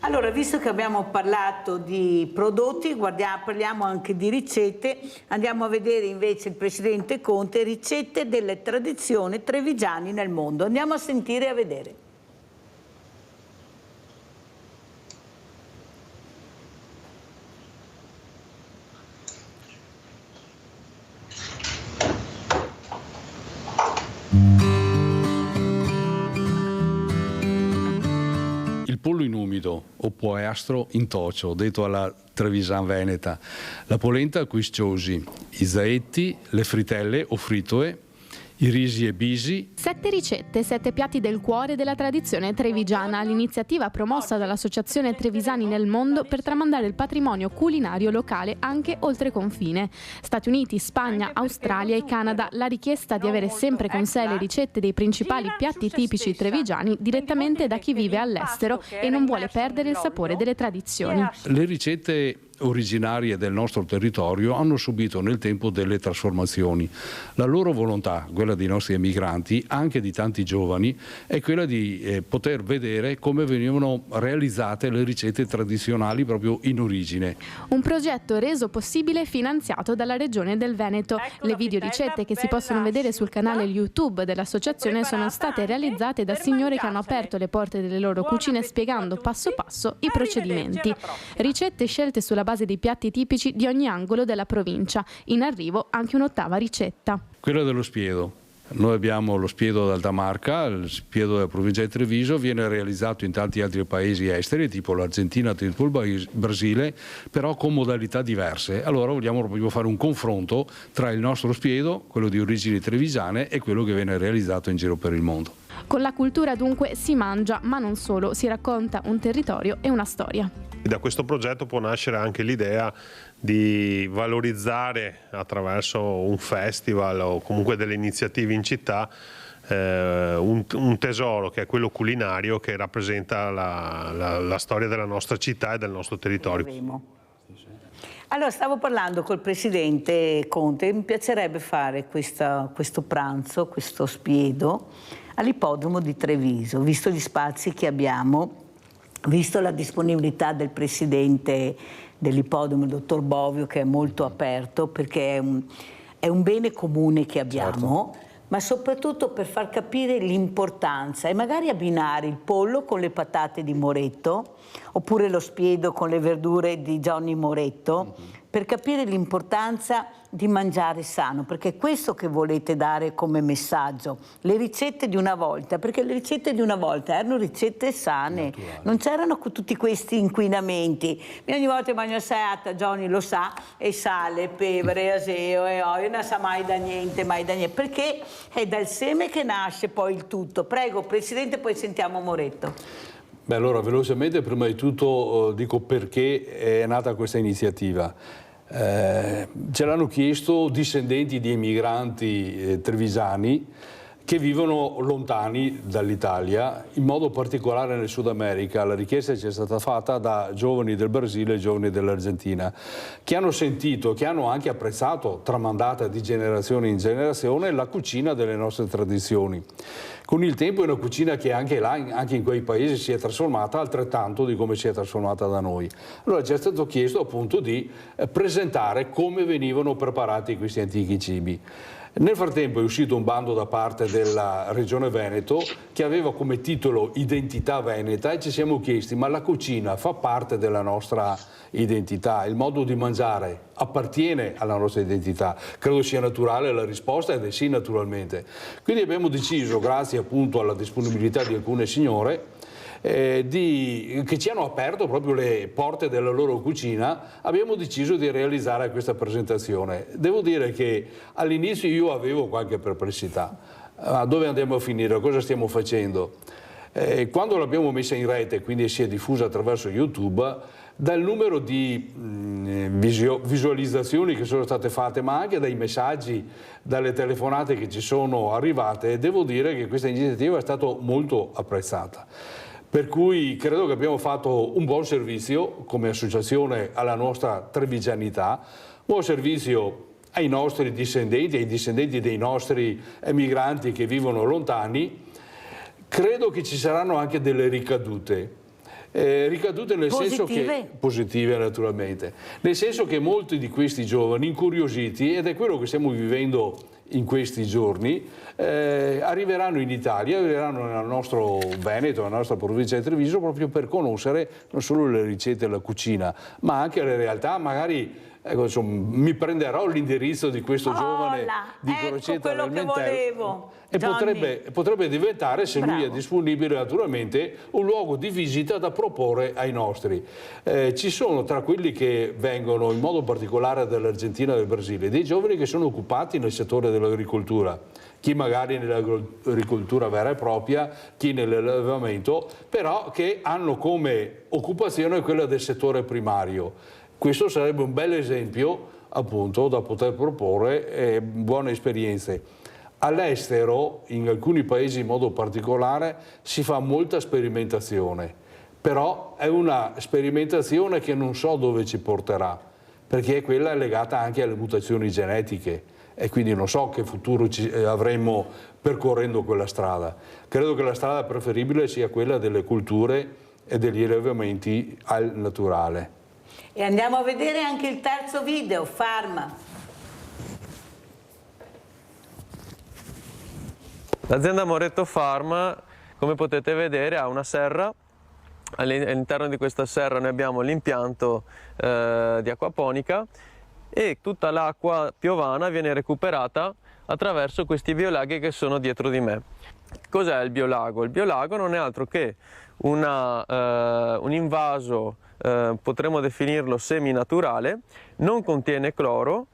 B: Allora, visto che abbiamo parlato di prodotti, parliamo anche di ricette, andiamo a vedere invece il Presidente Conte, ricette delle tradizioni trevigiane nel mondo. Andiamo a sentire e a vedere.
K: Il pollo in umido o poeastro in tocio, detto alla Trevisan Veneta, la polenta a quisciosi, i zaetti, le fritelle o fritoe, i risi e bisi.
Q: 7 ricette, 7 piatti del cuore della tradizione trevigiana, l'iniziativa promossa dall'Associazione Trevisani nel Mondo per tramandare il patrimonio culinario locale anche oltre confine. Stati Uniti, Spagna, Australia e Canada, la richiesta di avere sempre con sé le ricette dei principali piatti tipici trevigiani direttamente da chi vive all'estero e non vuole perdere il sapore delle tradizioni.
K: Le ricette originarie del nostro territorio hanno subito nel tempo delle trasformazioni. La loro volontà, quella dei nostri emigranti, anche di tanti giovani, è quella di poter vedere come venivano realizzate le ricette tradizionali proprio in origine.
Q: Un progetto reso possibile e finanziato dalla Regione del Veneto. Le videoricette che si possono vedere sul canale YouTube dell'associazione sono state realizzate da signore che hanno aperto le porte delle loro cucine spiegando passo passo i procedimenti. Ricette scelte sulla base dei piatti tipici di ogni angolo della provincia. In arrivo anche un'ottava ricetta.
K: Quella dello spiedo. Noi abbiamo lo spiedo d'alta marca, il spiedo della provincia di Treviso, viene realizzato in tanti altri paesi esteri, tipo l'Argentina, tipo il Brasile, però con modalità diverse. Allora vogliamo proprio fare un confronto tra il nostro spiedo, quello di origini trevisane, e quello che viene realizzato in giro per il mondo.
Q: Con la cultura dunque si mangia, ma non solo, si racconta un territorio e una storia.
R: E da questo progetto può nascere anche l'idea di valorizzare attraverso un festival o comunque delle iniziative in città un tesoro che è quello culinario, che rappresenta la storia della nostra città e del nostro territorio.
B: Allora, stavo parlando col Presidente Conte, mi piacerebbe fare questo pranzo, questo spiedo all'ippodromo di Treviso, visto gli spazi che abbiamo, visto la disponibilità del Presidente dell'ippodromo, il dottor Bovio, che è molto aperto, perché è un bene comune che abbiamo, certo, ma soprattutto per far capire l'importanza e magari abbinare il pollo con le patate di Moretto, oppure lo spiedo con le verdure di Johnny Moretto, per capire l'importanza di mangiare sano, perché è questo che volete dare come messaggio. Le ricette di una volta, perché le ricette di una volta erano ricette sane, non c'erano tutti questi inquinamenti. Io ogni volta mangio assaiata, Johnny lo sa, e sale, pepe, aseo, e olio, non sa mai da niente, perché è dal seme che nasce poi il tutto. Prego, Presidente, poi sentiamo Moretto.
K: Beh, allora, velocemente, prima di tutto dico perché è nata questa iniziativa. Ce l'hanno chiesto discendenti di emigranti trevisani che vivono lontani dall'Italia, in modo particolare nel Sud America. La richiesta ci è stata fatta da giovani del Brasile e giovani dell'Argentina, che hanno sentito, che hanno anche apprezzato, tramandata di generazione in generazione, la cucina delle nostre tradizioni. Con il tempo è una cucina che anche là, anche in quei paesi, si è trasformata altrettanto di come si è trasformata da noi. Allora ci è stato chiesto appunto di presentare come venivano preparati questi antichi cibi. Nel frattempo è uscito un bando da parte della Regione Veneto che aveva come titolo Identità Veneta, e ci siamo chiesti: ma la cucina fa parte della nostra identità? Il modo di mangiare appartiene alla nostra identità? Credo sia naturale la risposta, ed è sì, naturalmente. Quindi abbiamo deciso, grazie appunto alla disponibilità di alcune signore, che ci hanno aperto proprio le porte della loro cucina, abbiamo deciso di realizzare questa presentazione. Devo dire che all'inizio io avevo qualche perplessità. Dove andiamo a finire? Cosa stiamo facendo? Quando l'abbiamo messa in rete, quindi si è diffusa attraverso YouTube, dal numero di visualizzazioni che sono state fatte, ma anche dai messaggi, dalle telefonate che ci sono arrivate, devo dire che questa iniziativa è stata molto apprezzata. Per cui credo che abbiamo fatto un buon servizio come associazione alla nostra trevigianità, buon servizio ai nostri discendenti, ai discendenti dei nostri emigranti che vivono lontani. Credo che ci saranno anche delle ricadute. Ricadute nel senso che positive, naturalmente, nel senso che molti di questi giovani incuriositi, ed è quello che stiamo vivendo in questi giorni, arriveranno in Italia, arriveranno nel nostro Veneto, nella nostra provincia di Treviso, proprio per conoscere non solo le ricette e la cucina, ma anche le realtà. Magari mi prenderò l'indirizzo di questo giovane di Crocetta del Mentello, e potrebbe diventare, se lui è disponibile naturalmente, un luogo di visita da proporre ai nostri. Ci sono tra quelli che vengono in modo particolare dall'Argentina e del Brasile dei giovani che sono occupati nel settore dell'agricoltura, chi magari nell'agricoltura vera e propria, chi nell'allevamento, però che hanno come occupazione quella del settore primario. Questo sarebbe un bel esempio appunto da poter proporre buone esperienze. All'estero, in alcuni paesi in modo particolare, si fa molta sperimentazione, però è una sperimentazione che non so dove ci porterà, perché quella è legata anche alle mutazioni genetiche, e quindi non so che futuro avremo percorrendo quella strada. Credo che la strada preferibile sia quella delle culture e degli allevamenti al naturale.
B: E andiamo a vedere anche il terzo video, Farm.
O: L'azienda Moretto Farm, come potete vedere, ha una serra. All'interno di questa serra noi abbiamo l'impianto di acquaponica, e tutta l'acqua piovana viene recuperata attraverso questi biolaghi che sono dietro di me. Cos'è il biolago? Il biolago non è altro che un invaso, potremmo definirlo seminaturale, non contiene cloro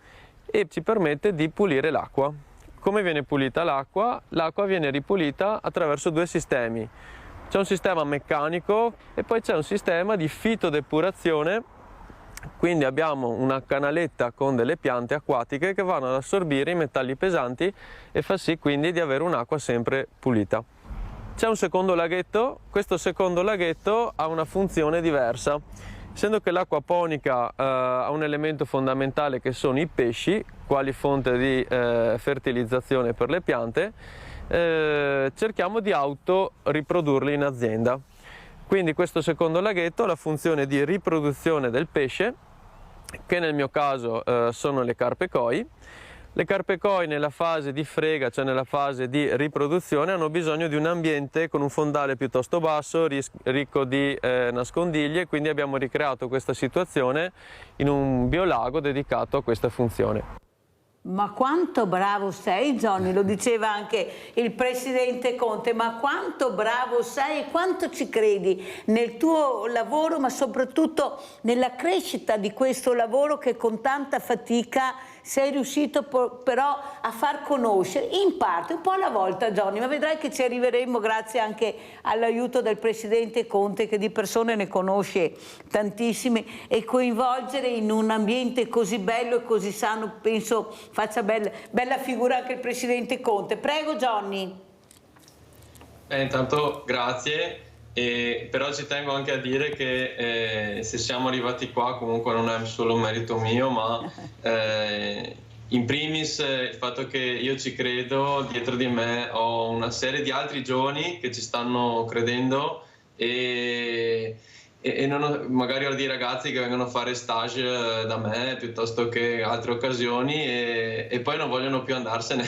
O: e ci permette di pulire l'acqua. Come viene pulita l'acqua? L'acqua viene ripulita attraverso due sistemi. C'è un sistema meccanico e poi c'è un sistema di fitodepurazione, quindi abbiamo una canaletta con delle piante acquatiche che vanno ad assorbire i metalli pesanti e fa sì quindi di avere un'acqua sempre pulita. C'è un secondo laghetto, questo secondo laghetto ha una funzione diversa. Essendo che l'acqua ponica ha un elemento fondamentale che sono i pesci, quali fonte di fertilizzazione per le piante, cerchiamo di autoriprodurli in azienda. Quindi questo secondo laghetto ha la funzione di riproduzione del pesce, che nel mio caso sono le carpe koi. Le carpe koi nella fase di frega, cioè nella fase di riproduzione, hanno bisogno di un ambiente con un fondale piuttosto basso, ricco di nascondiglie, quindi abbiamo ricreato questa situazione in un biolago dedicato a questa funzione.
B: Ma quanto bravo sei, Johnny, lo diceva anche il presidente Conte, ma quanto bravo sei e quanto ci credi nel tuo lavoro, ma soprattutto nella crescita di questo lavoro che con tanta fatica sei riuscito però a far conoscere, in parte, un po' alla volta, Johnny, ma vedrai che ci arriveremo grazie anche all'aiuto del presidente Conte, che di persone ne conosce tantissime, e coinvolgere in un ambiente così bello e così sano, penso faccia bella figura anche il presidente Conte. Prego, Johnny.
J: Intanto grazie. Però ci tengo anche a dire che se siamo arrivati qua comunque non è solo un merito mio, ma in primis il fatto che io ci credo, dietro di me ho una serie di altri giovani che ci stanno credendo e magari ho dei ragazzi che vengono a fare stage da me piuttosto che altre occasioni e poi non vogliono più andarsene.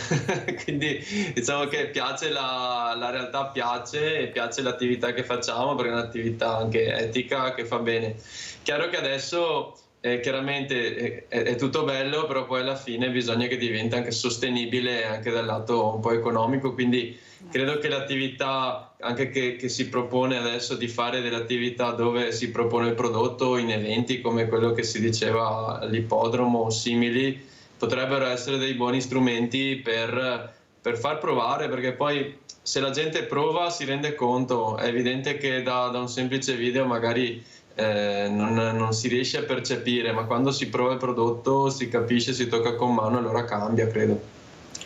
J: Quindi diciamo che piace la realtà, piace l'attività che facciamo, perché è un'attività anche etica che fa bene. Chiaro che adesso chiaramente è tutto bello, però poi alla fine bisogna che diventi anche sostenibile anche dal lato un po' economico, quindi credo che l'attività anche che si propone adesso di fare dell'attività dove si propone il prodotto in eventi come quello che si diceva all'ippodromo o simili potrebbero essere dei buoni strumenti per far provare, perché poi se la gente prova si rende conto. È evidente che da un semplice video magari non si riesce a percepire, ma quando si prova il prodotto si capisce, si tocca con mano, allora cambia, credo.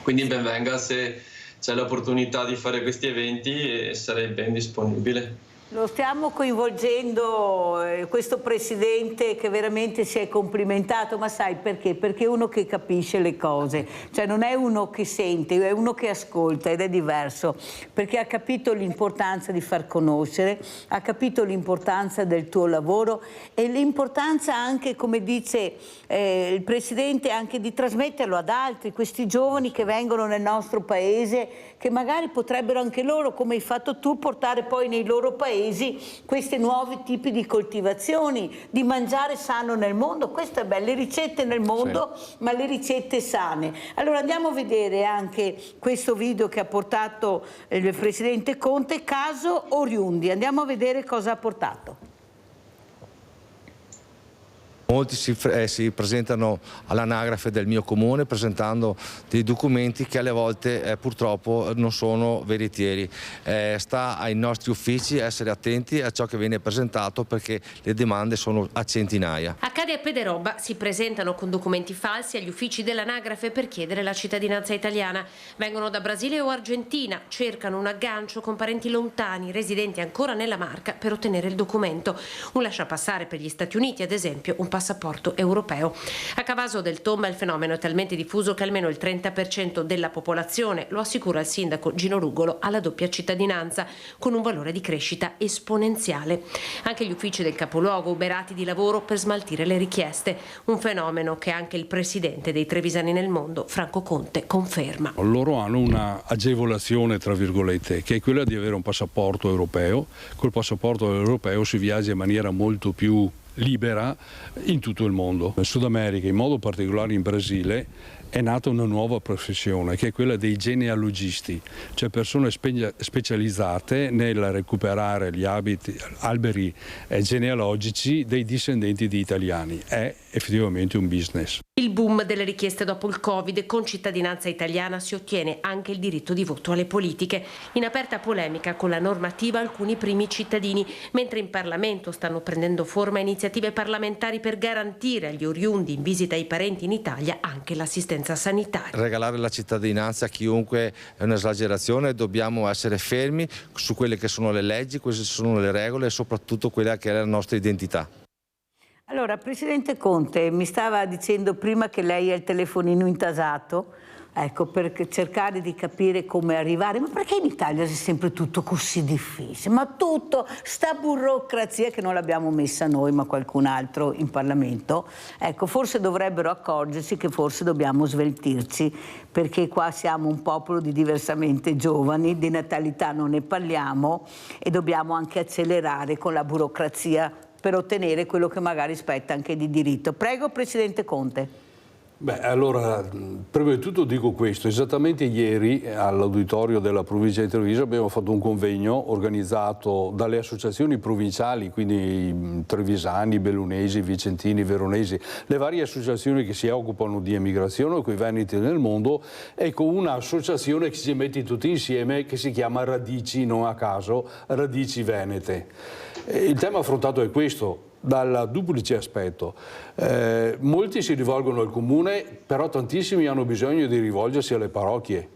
J: Quindi ben venga se c'è l'opportunità di fare questi eventi e sarei ben disponibile.
B: Lo stiamo coinvolgendo, questo presidente che veramente si è complimentato, ma sai perché? Perché è uno che capisce le cose, cioè non è uno che sente, è uno che ascolta ed è diverso, perché ha capito l'importanza di far conoscere, ha capito l'importanza del tuo lavoro e l'importanza anche, come dice il presidente, anche di trasmetterlo ad altri, questi giovani che vengono nel nostro paese, che magari potrebbero anche loro, come hai fatto tu, portare poi nei loro paesi questi nuovi tipi di coltivazioni, di mangiare sano nel mondo. Questo è bello, le ricette nel mondo, sì, ma le ricette sane. Allora andiamo a vedere anche questo video che ha portato il presidente Conte, caso Oriundi. Andiamo a vedere cosa ha portato.
S: Molti si presentano all'anagrafe del mio comune presentando dei documenti che alle volte purtroppo non sono veritieri. Sta ai nostri uffici essere attenti a ciò che viene presentato, perché le domande sono a centinaia.
T: Accade a Pederobba, si presentano con documenti falsi agli uffici dell'anagrafe per chiedere la cittadinanza italiana. Vengono da Brasile o Argentina, cercano un aggancio con parenti lontani residenti ancora nella Marca per ottenere il documento. Un lasciapassare per gli Stati Uniti, ad esempio, un passaporto europeo. A Cavaso del Tomba il fenomeno è talmente diffuso che almeno il 30% della popolazione, lo assicura il sindaco Gino Rugolo, ha la doppia cittadinanza, con un valore di crescita esponenziale. Anche gli uffici del capoluogo uberati di lavoro per smaltire le richieste, un fenomeno che anche il presidente dei Trevisani nel mondo, Franco Conte, conferma.
K: Loro hanno una agevolazione, tra virgolette, che è quella di avere un passaporto europeo. Col passaporto europeo si viaggia in maniera molto più libera in tutto il mondo. In Sud America, in modo particolare in Brasile, è nata una nuova professione, che è quella dei genealogisti, cioè persone specializzate nel recuperare gli alberi genealogici dei discendenti di italiani. È effettivamente un business.
T: Il boom delle richieste dopo il Covid, con cittadinanza italiana si ottiene anche il diritto di voto alle politiche. In aperta polemica con la normativa alcuni primi cittadini, mentre in Parlamento stanno prendendo forma iniziative parlamentari per garantire agli oriundi in visita ai parenti in Italia anche l'assistenza sanitaria.
S: Regalare la cittadinanza a chiunque è un'esagerazione, dobbiamo essere fermi su quelle che sono le leggi, queste sono le regole e soprattutto quella che è la nostra identità.
B: Allora, Presidente Conte, mi stava dicendo prima che lei ha il telefonino intasato, ecco, per cercare di capire come arrivare. Ma perché in Italia è sempre tutto così difficile? Ma tutto, sta burocrazia che non l'abbiamo messa noi, ma qualcun altro in Parlamento. Ecco, forse dovrebbero accorgersi che forse dobbiamo sveltirci, perché qua siamo un popolo di diversamente giovani, di natalità non ne parliamo e dobbiamo anche accelerare con la burocrazia per ottenere quello che magari spetta anche di diritto. Prego, Presidente Conte.
K: Beh, allora, prima di tutto dico questo. Esattamente ieri all'auditorio della provincia di Treviso abbiamo fatto un convegno organizzato dalle associazioni provinciali, quindi trevisani, bellunesi, vicentini, veronesi, le varie associazioni che si occupano di emigrazione con i veneti nel mondo, e con un'associazione che si mette tutti insieme che si chiama Radici, non a caso, Radici Venete. Il tema affrontato è questo, dal duplice aspetto. Molti si rivolgono al comune, però tantissimi hanno bisogno di rivolgersi alle parrocchie.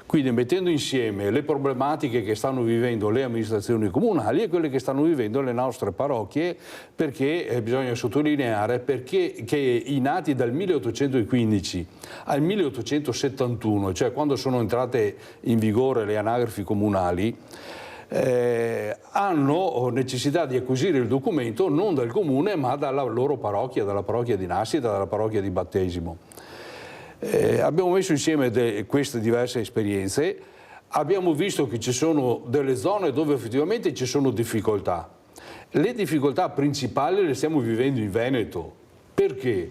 K: Quindi mettendo insieme le problematiche che stanno vivendo le amministrazioni comunali e quelle che stanno vivendo le nostre parrocchie, perché bisogna sottolineare che i nati dal 1815 al 1871, cioè quando sono entrate in vigore le anagrafi comunali, hanno necessità di acquisire il documento non dal comune ma dalla loro parrocchia, dalla parrocchia di nascita, dalla parrocchia di battesimo. Abbiamo messo insieme queste diverse esperienze, abbiamo visto che ci sono delle zone dove effettivamente ci sono difficoltà. Le difficoltà principali le stiamo vivendo in Veneto. Perché?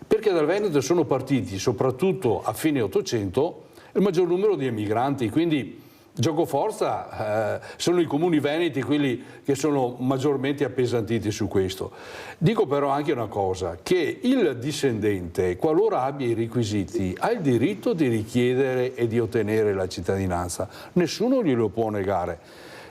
K: Perché dal Veneto sono partiti, soprattutto a fine Ottocento, il maggior numero di emigranti, quindi giocoforza sono i comuni veneti quelli che sono maggiormente appesantiti su questo. Dico però anche una cosa, che il discendente, qualora abbia i requisiti, ha il diritto di richiedere e di ottenere la cittadinanza, nessuno glielo può negare.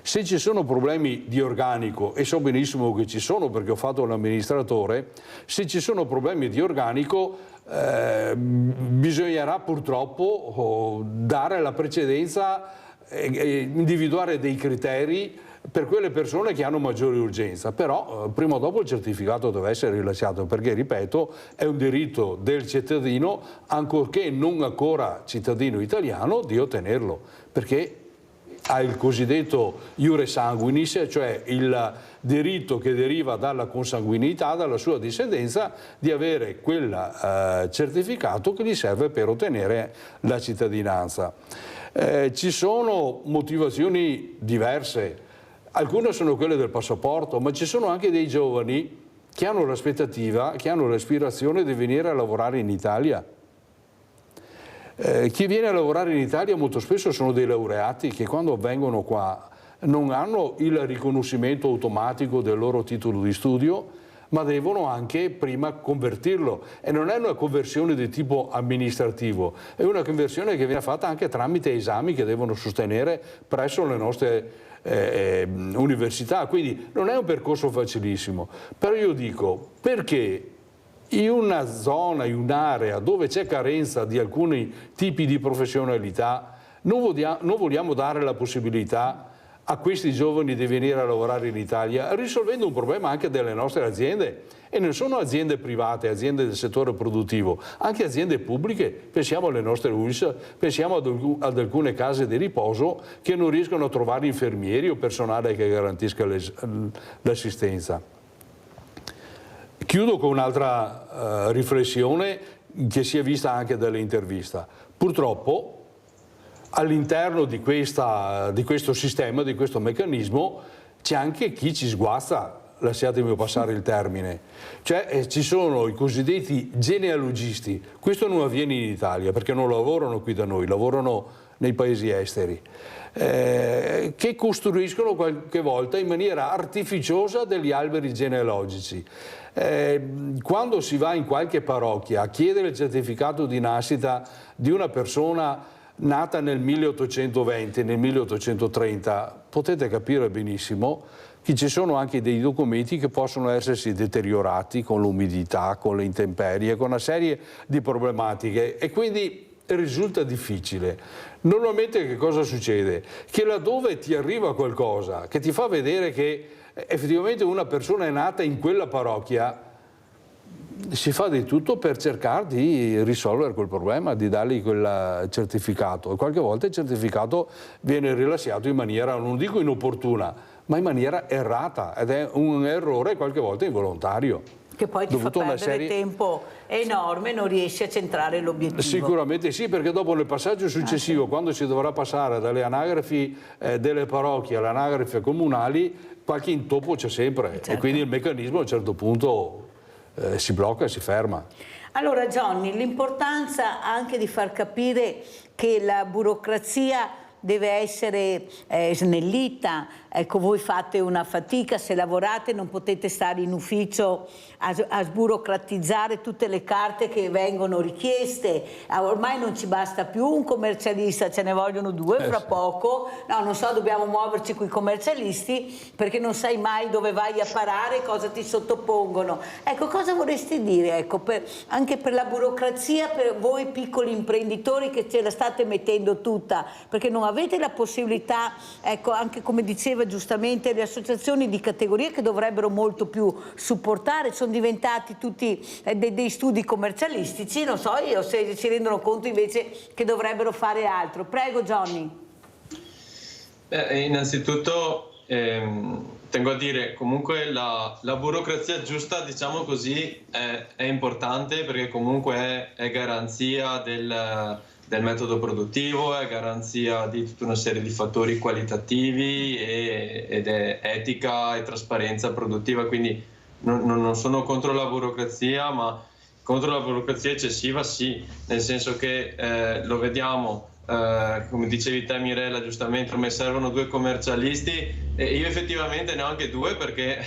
K: Se ci sono problemi di organico, e so benissimo che ci sono perché ho fatto l'amministratore, se ci sono problemi di organico bisognerà purtroppo dare la precedenza, individuare dei criteri per quelle persone che hanno maggiore urgenza, però prima o dopo il certificato deve essere rilasciato, perché ripeto è un diritto del cittadino, ancorché non ancora cittadino italiano, di ottenerlo, perché ha il cosiddetto iure sanguinis, cioè il diritto che deriva dalla consanguinità, dalla sua discendenza, di avere quel certificato che gli serve per ottenere la cittadinanza. Ci sono motivazioni diverse, alcune sono quelle del passaporto, ma ci sono anche dei giovani che hanno l'aspettativa, che hanno l'aspirazione di venire a lavorare in Italia. Chi viene a lavorare in Italia molto spesso sono dei laureati che quando vengono qua non hanno il riconoscimento automatico del loro titolo di studio, ma devono anche prima convertirlo, e non è una conversione di tipo amministrativo, è una conversione che viene fatta anche tramite esami che devono sostenere presso le nostre università, quindi non è un percorso facilissimo. Però io dico, perché in una zona, in un'area dove c'è carenza di alcuni tipi di professionalità non vogliamo dare la possibilità a questi giovani di venire a lavorare in Italia, risolvendo un problema anche delle nostre aziende, e non sono aziende private, aziende del settore produttivo, anche aziende pubbliche. Pensiamo alle nostre ULSS, pensiamo ad alcune case di riposo che non riescono a trovare infermieri o personale che garantisca l'assistenza. Chiudo con un'altra riflessione che si è vista anche dall'intervista. Purtroppo all'interno di questo sistema, di questo meccanismo, c'è anche chi ci sguazza lasciatemi passare il termine, cioè ci sono i cosiddetti genealogisti, questo non avviene in Italia perché non lavorano qui da noi, lavorano nei paesi esteri, che costruiscono qualche volta in maniera artificiosa degli alberi genealogici. Quando si va in qualche parrocchia a chiedere il certificato di nascita di una persona nata nel 1820, nel 1830, potete capire benissimo che ci sono anche dei documenti che possono essersi deteriorati con l'umidità, con le intemperie, con una serie di problematiche e quindi risulta difficile. Normalmente che cosa succede? Che laddove ti arriva qualcosa che ti fa vedere che effettivamente una persona è nata in quella parrocchia, si fa di tutto per cercare di risolvere quel problema, di dargli quel certificato, e qualche volta il certificato viene rilasciato in maniera, non dico inopportuna, ma in maniera errata, ed è un errore qualche volta involontario.
B: Che poi ti fa perdere tempo enorme, non riesci a centrare l'obiettivo.
K: Sicuramente sì, perché dopo nel passaggio successivo, quando si dovrà passare dalle anagrafi delle parrocchie alle anagrafi comunali, qualche intoppo c'è sempre, certo. E quindi il meccanismo a un certo punto si blocca e si ferma.
B: Allora Johnny, l'importanza anche di far capire che la burocrazia deve essere snellita, ecco, voi fate una fatica, se lavorate non potete stare in ufficio a sburocratizzare tutte le carte che vengono richieste, ormai non ci basta più un commercialista, ce ne vogliono due fra poco, no, non so, dobbiamo muoverci con i commercialisti perché non sai mai dove vai a parare, cosa ti sottopongono. Ecco, cosa vorresti dire, ecco, anche per la burocrazia, per voi piccoli imprenditori che ce la state mettendo tutta, perché non avete la possibilità, ecco, anche come diceva giustamente le associazioni di categoria che dovrebbero molto più supportare, sono diventati tutti dei studi commercialistici, non so io se si rendono conto invece che dovrebbero fare altro. Prego Johnny.
J: Innanzitutto tengo a dire comunque la burocrazia giusta, diciamo così, è importante perché comunque è garanzia del metodo produttivo, è garanzia di tutta una serie di fattori qualitativi ed è etica e trasparenza produttiva, quindi non sono contro la burocrazia, ma contro la burocrazia eccessiva sì, nel senso che lo vediamo, come dicevi te Mirella giustamente, mi servono 2 commercialisti e io effettivamente neanche 2 perché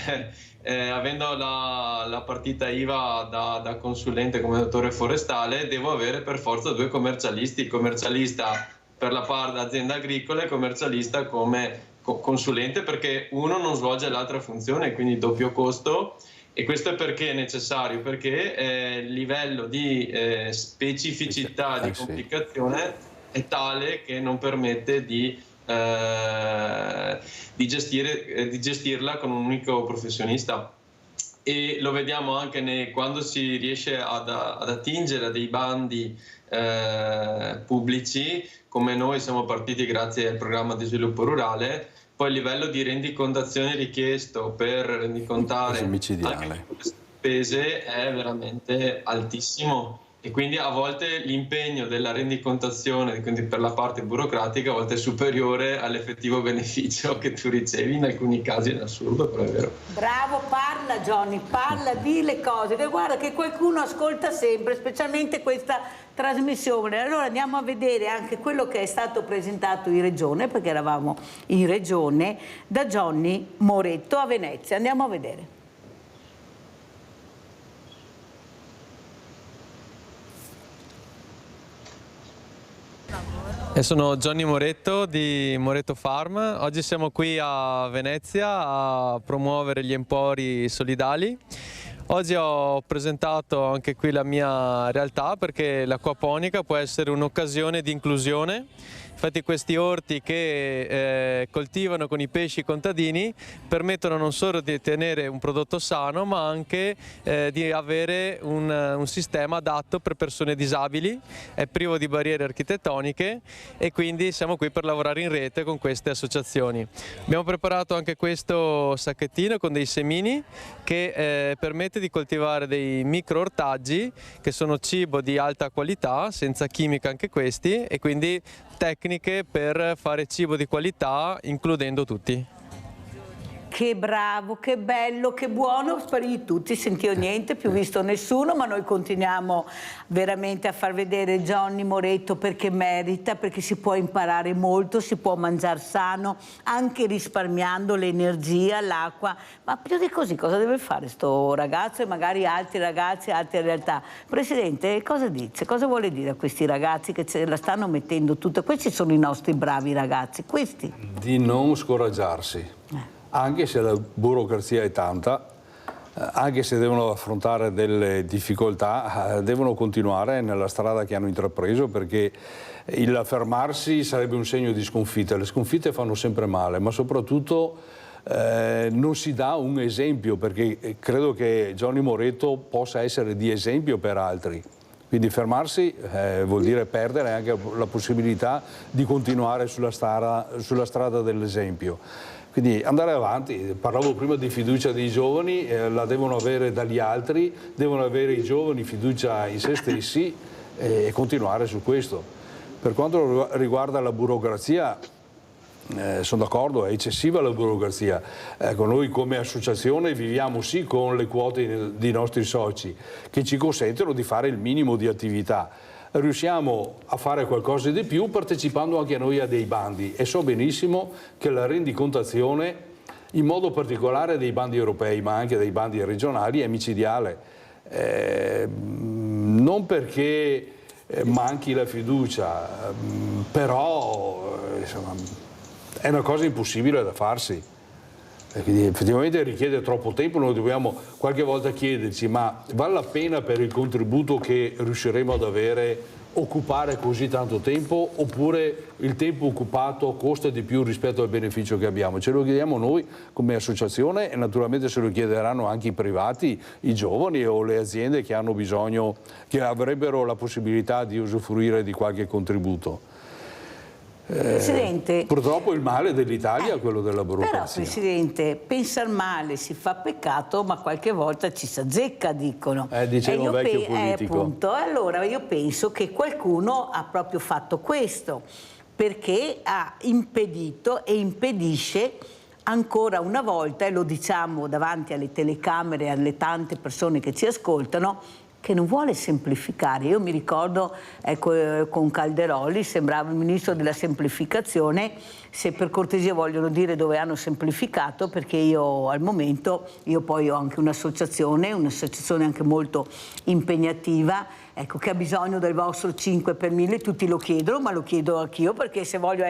J: avendo la partita IVA da consulente come dottore forestale devo avere per forza 2 commercialisti, il commercialista per la parte azienda agricola e il commercialista come consulente, perché uno non svolge l'altra funzione, quindi doppio costo. E questo è perché è necessario, perché il livello di specificità, di complicazione è tale che non permette di gestirla con un unico professionista. E lo vediamo anche quando si riesce ad attingere a dei bandi pubblici, come noi siamo partiti grazie al programma di sviluppo rurale, poi il livello di rendicontazione richiesto per rendicontare anche le spese è veramente altissimo. E quindi a volte l'impegno della rendicontazione, quindi per la parte burocratica, a volte è superiore all'effettivo beneficio che tu ricevi, in alcuni casi è assurdo, però è vero.
B: Bravo, parla Johnny, parla, di le cose, che guarda che qualcuno ascolta sempre, specialmente questa trasmissione. Allora andiamo a vedere anche quello che è stato presentato in regione, perché eravamo in regione, da Johnny Moretto a Venezia. Andiamo a vedere.
O: Sono Johnny Moretto di Moretto Farm. Oggi siamo qui a Venezia a promuovere gli empori solidali. Oggi ho presentato anche qui la mia realtà perché l'acquaponica può essere un'occasione di inclusione. Infatti questi orti che coltivano con i pesci contadini permettono non solo di ottenere un prodotto sano ma anche di avere un sistema adatto per persone disabili, è privo di barriere architettoniche e quindi siamo qui per lavorare in rete con queste associazioni. Abbiamo preparato anche questo sacchettino con dei semini che permette di coltivare dei micro ortaggi che sono cibo di alta qualità, senza chimica anche questi, e quindi tecniche per fare cibo di qualità includendo tutti.
B: Che bravo, che bello, che buono per tutti, sentito niente, più visto nessuno, ma noi continuiamo veramente a far vedere Johnny Moretto perché merita, perché si può imparare molto, si può mangiare sano, anche risparmiando l'energia, l'acqua, ma più di così cosa deve fare sto ragazzo e magari altri ragazzi, altre realtà? Presidente, cosa dice? Cosa vuole dire a questi ragazzi che ce la stanno mettendo tutta? Questi sono i nostri bravi ragazzi, questi.
K: Di non scoraggiarsi. Anche se la burocrazia è tanta, anche se devono affrontare delle difficoltà, devono continuare nella strada che hanno intrapreso, perché il fermarsi sarebbe un segno di sconfitta. Le sconfitte fanno sempre male, ma soprattutto non si dà un esempio, perché credo che Johnny Moretto possa essere di esempio per altri. Quindi fermarsi vuol dire perdere anche la possibilità di continuare sulla strada dell'esempio. Quindi andare avanti, parlavo prima di fiducia dei giovani, la devono avere dagli altri, devono avere i giovani fiducia in se stessi e continuare su questo. Per quanto riguarda la burocrazia, sono d'accordo, è eccessiva la burocrazia. Ecco, noi come associazione viviamo sì con le quote dei nostri soci che ci consentono di fare il minimo di attività. Riusciamo a fare qualcosa di più partecipando anche noi a dei bandi e so benissimo che la rendicontazione, in modo particolare dei bandi europei ma anche dei bandi regionali, è micidiale. Non perché manchi la fiducia, però insomma, è una cosa impossibile da farsi. Quindi effettivamente richiede troppo tempo, noi dobbiamo qualche volta chiederci ma vale la pena per il contributo che riusciremo ad avere occupare così tanto tempo, oppure il tempo occupato costa di più rispetto al beneficio che abbiamo? Ce lo chiediamo noi come associazione e naturalmente se lo chiederanno anche i privati, i giovani o le aziende che hanno bisogno, che avrebbero la possibilità di usufruire di qualche contributo.
B: Presidente,
K: purtroppo il male dell'Italia è quello della burocrazia.
B: Però, Presidente, pensare male si fa peccato, ma qualche volta ci s'azzecca, dicono.
K: Diceva un vecchio politico.
B: Appunto, allora io penso che qualcuno ha proprio fatto questo, perché ha impedito e impedisce ancora una volta, e lo diciamo davanti alle telecamere e alle tante persone che ci ascoltano, che non vuole semplificare. Io mi ricordo, ecco, con Calderoli sembrava il ministro della semplificazione. Se per cortesia vogliono dire dove hanno semplificato, perché io al momento, io poi ho anche un'associazione anche molto impegnativa, ecco, che ha bisogno del vostro 5 per 1000, tutti lo chiedono, ma lo chiedo anch'io, perché se voglio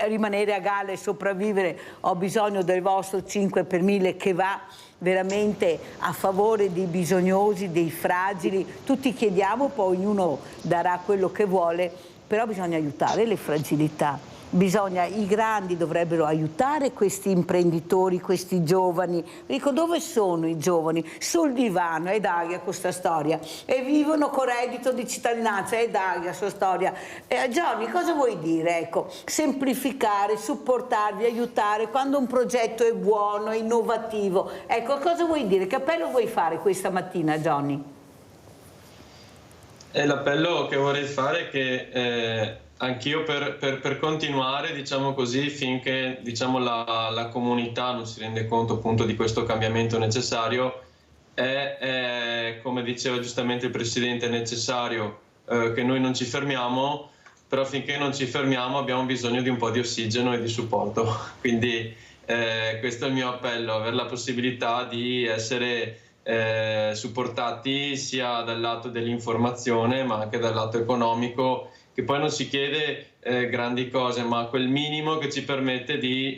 B: rimanere a galla e sopravvivere ho bisogno del vostro 5 per 1000 che va veramente a favore dei bisognosi, dei fragili. Tutti chiediamo, poi ognuno darà quello che vuole, però bisogna aiutare le fragilità. I grandi dovrebbero aiutare questi imprenditori, questi giovani. Dico, dove sono i giovani? Sul divano, è d'aria questa storia. E vivono con reddito di cittadinanza, è d'aria questa storia. Gianni, cosa vuoi dire? Ecco, semplificare, supportarvi, aiutare quando un progetto è buono, è innovativo. Ecco, cosa vuoi dire? Che appello vuoi fare questa mattina, Johnny?
J: L'appello che vorrei fare è che anch'io per continuare, diciamo così, finché diciamo, la comunità non si rende conto appunto di questo cambiamento necessario, è come diceva giustamente il Presidente, è necessario che noi non ci fermiamo, però finché non ci fermiamo abbiamo bisogno di un po' di ossigeno e di supporto. Quindi questo è il mio appello, avere la possibilità di essere supportati sia dal lato dell'informazione ma anche dal lato economico, che poi non si chiede grandi cose, ma quel minimo che ci permette di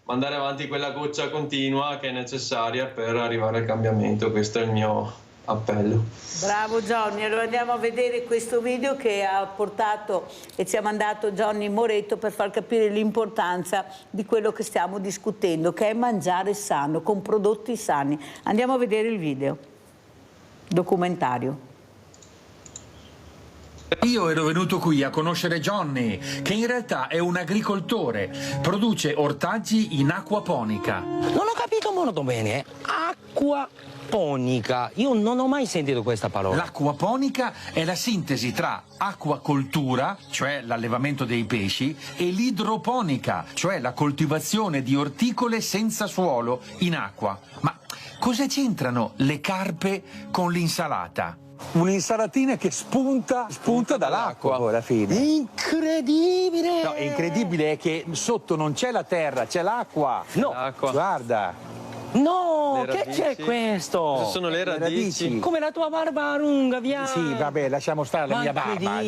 J: mandare avanti quella goccia continua che è necessaria per arrivare al cambiamento. Questo è il mio appello.
B: Bravo Johnny, allora andiamo a vedere questo video che ha portato e ci ha mandato Johnny Moretto per far capire l'importanza di quello che stiamo discutendo, che è mangiare sano, con prodotti sani. Andiamo a vedere il video documentario.
L: Io ero venuto qui a conoscere Johnny, che in realtà è un agricoltore, produce ortaggi in acquaponica.
M: Non ho capito molto bene. L'acquaponica, io non ho mai sentito questa parola.
L: L'acquaponica è la sintesi tra acquacoltura, cioè l'allevamento dei pesci, e l'idroponica, cioè la coltivazione di orticole senza suolo in acqua. Ma cosa c'entrano le carpe con l'insalata?
N: Un'insalatina che spunta dall'acqua poi alla fine.
M: Incredibile!
N: No, incredibile è che sotto non c'è la terra, c'è l'acqua.
M: No,
N: guarda.
M: No, che c'è questo?
O: Queste sono le radici.
M: Come la tua barba lunga, via.
N: Sì, vabbè, lasciamo stare la mia barba.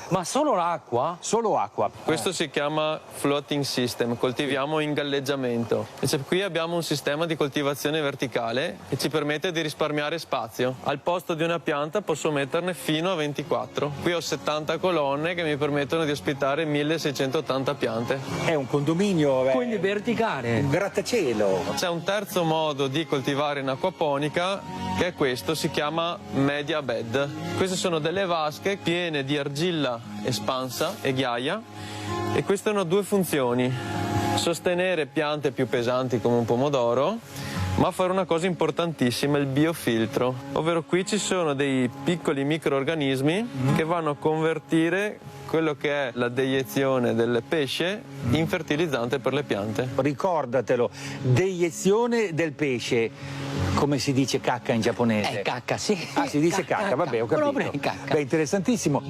M: Ma solo l'acqua?
N: Solo acqua.
O: Questo si chiama floating system, coltiviamo in galleggiamento. Invece qui abbiamo un sistema di coltivazione verticale che ci permette di risparmiare spazio. Al posto di una pianta posso metterne fino a 24. Qui ho 70 colonne che mi permettono di ospitare 1680 piante.
N: È un condominio.
M: Quindi verticale.
N: Un grattacielo.
O: C'è un terzo modo di coltivare in acquaponica che è questo, si chiama media bed. Queste sono delle vasche piene di argilla espansa e ghiaia e queste hanno due funzioni: sostenere piante più pesanti come un pomodoro, ma fare una cosa importantissima, il biofiltro, ovvero qui ci sono dei piccoli microorganismi che vanno a convertire quello che è la deiezione del pesce in fertilizzante per le piante.
N: Ricordatelo, deiezione del pesce. Come si dice cacca in giapponese?
M: Cacca, sì.
N: Ah, si dice cacca, vabbè, ho capito. Beh, interessantissimo.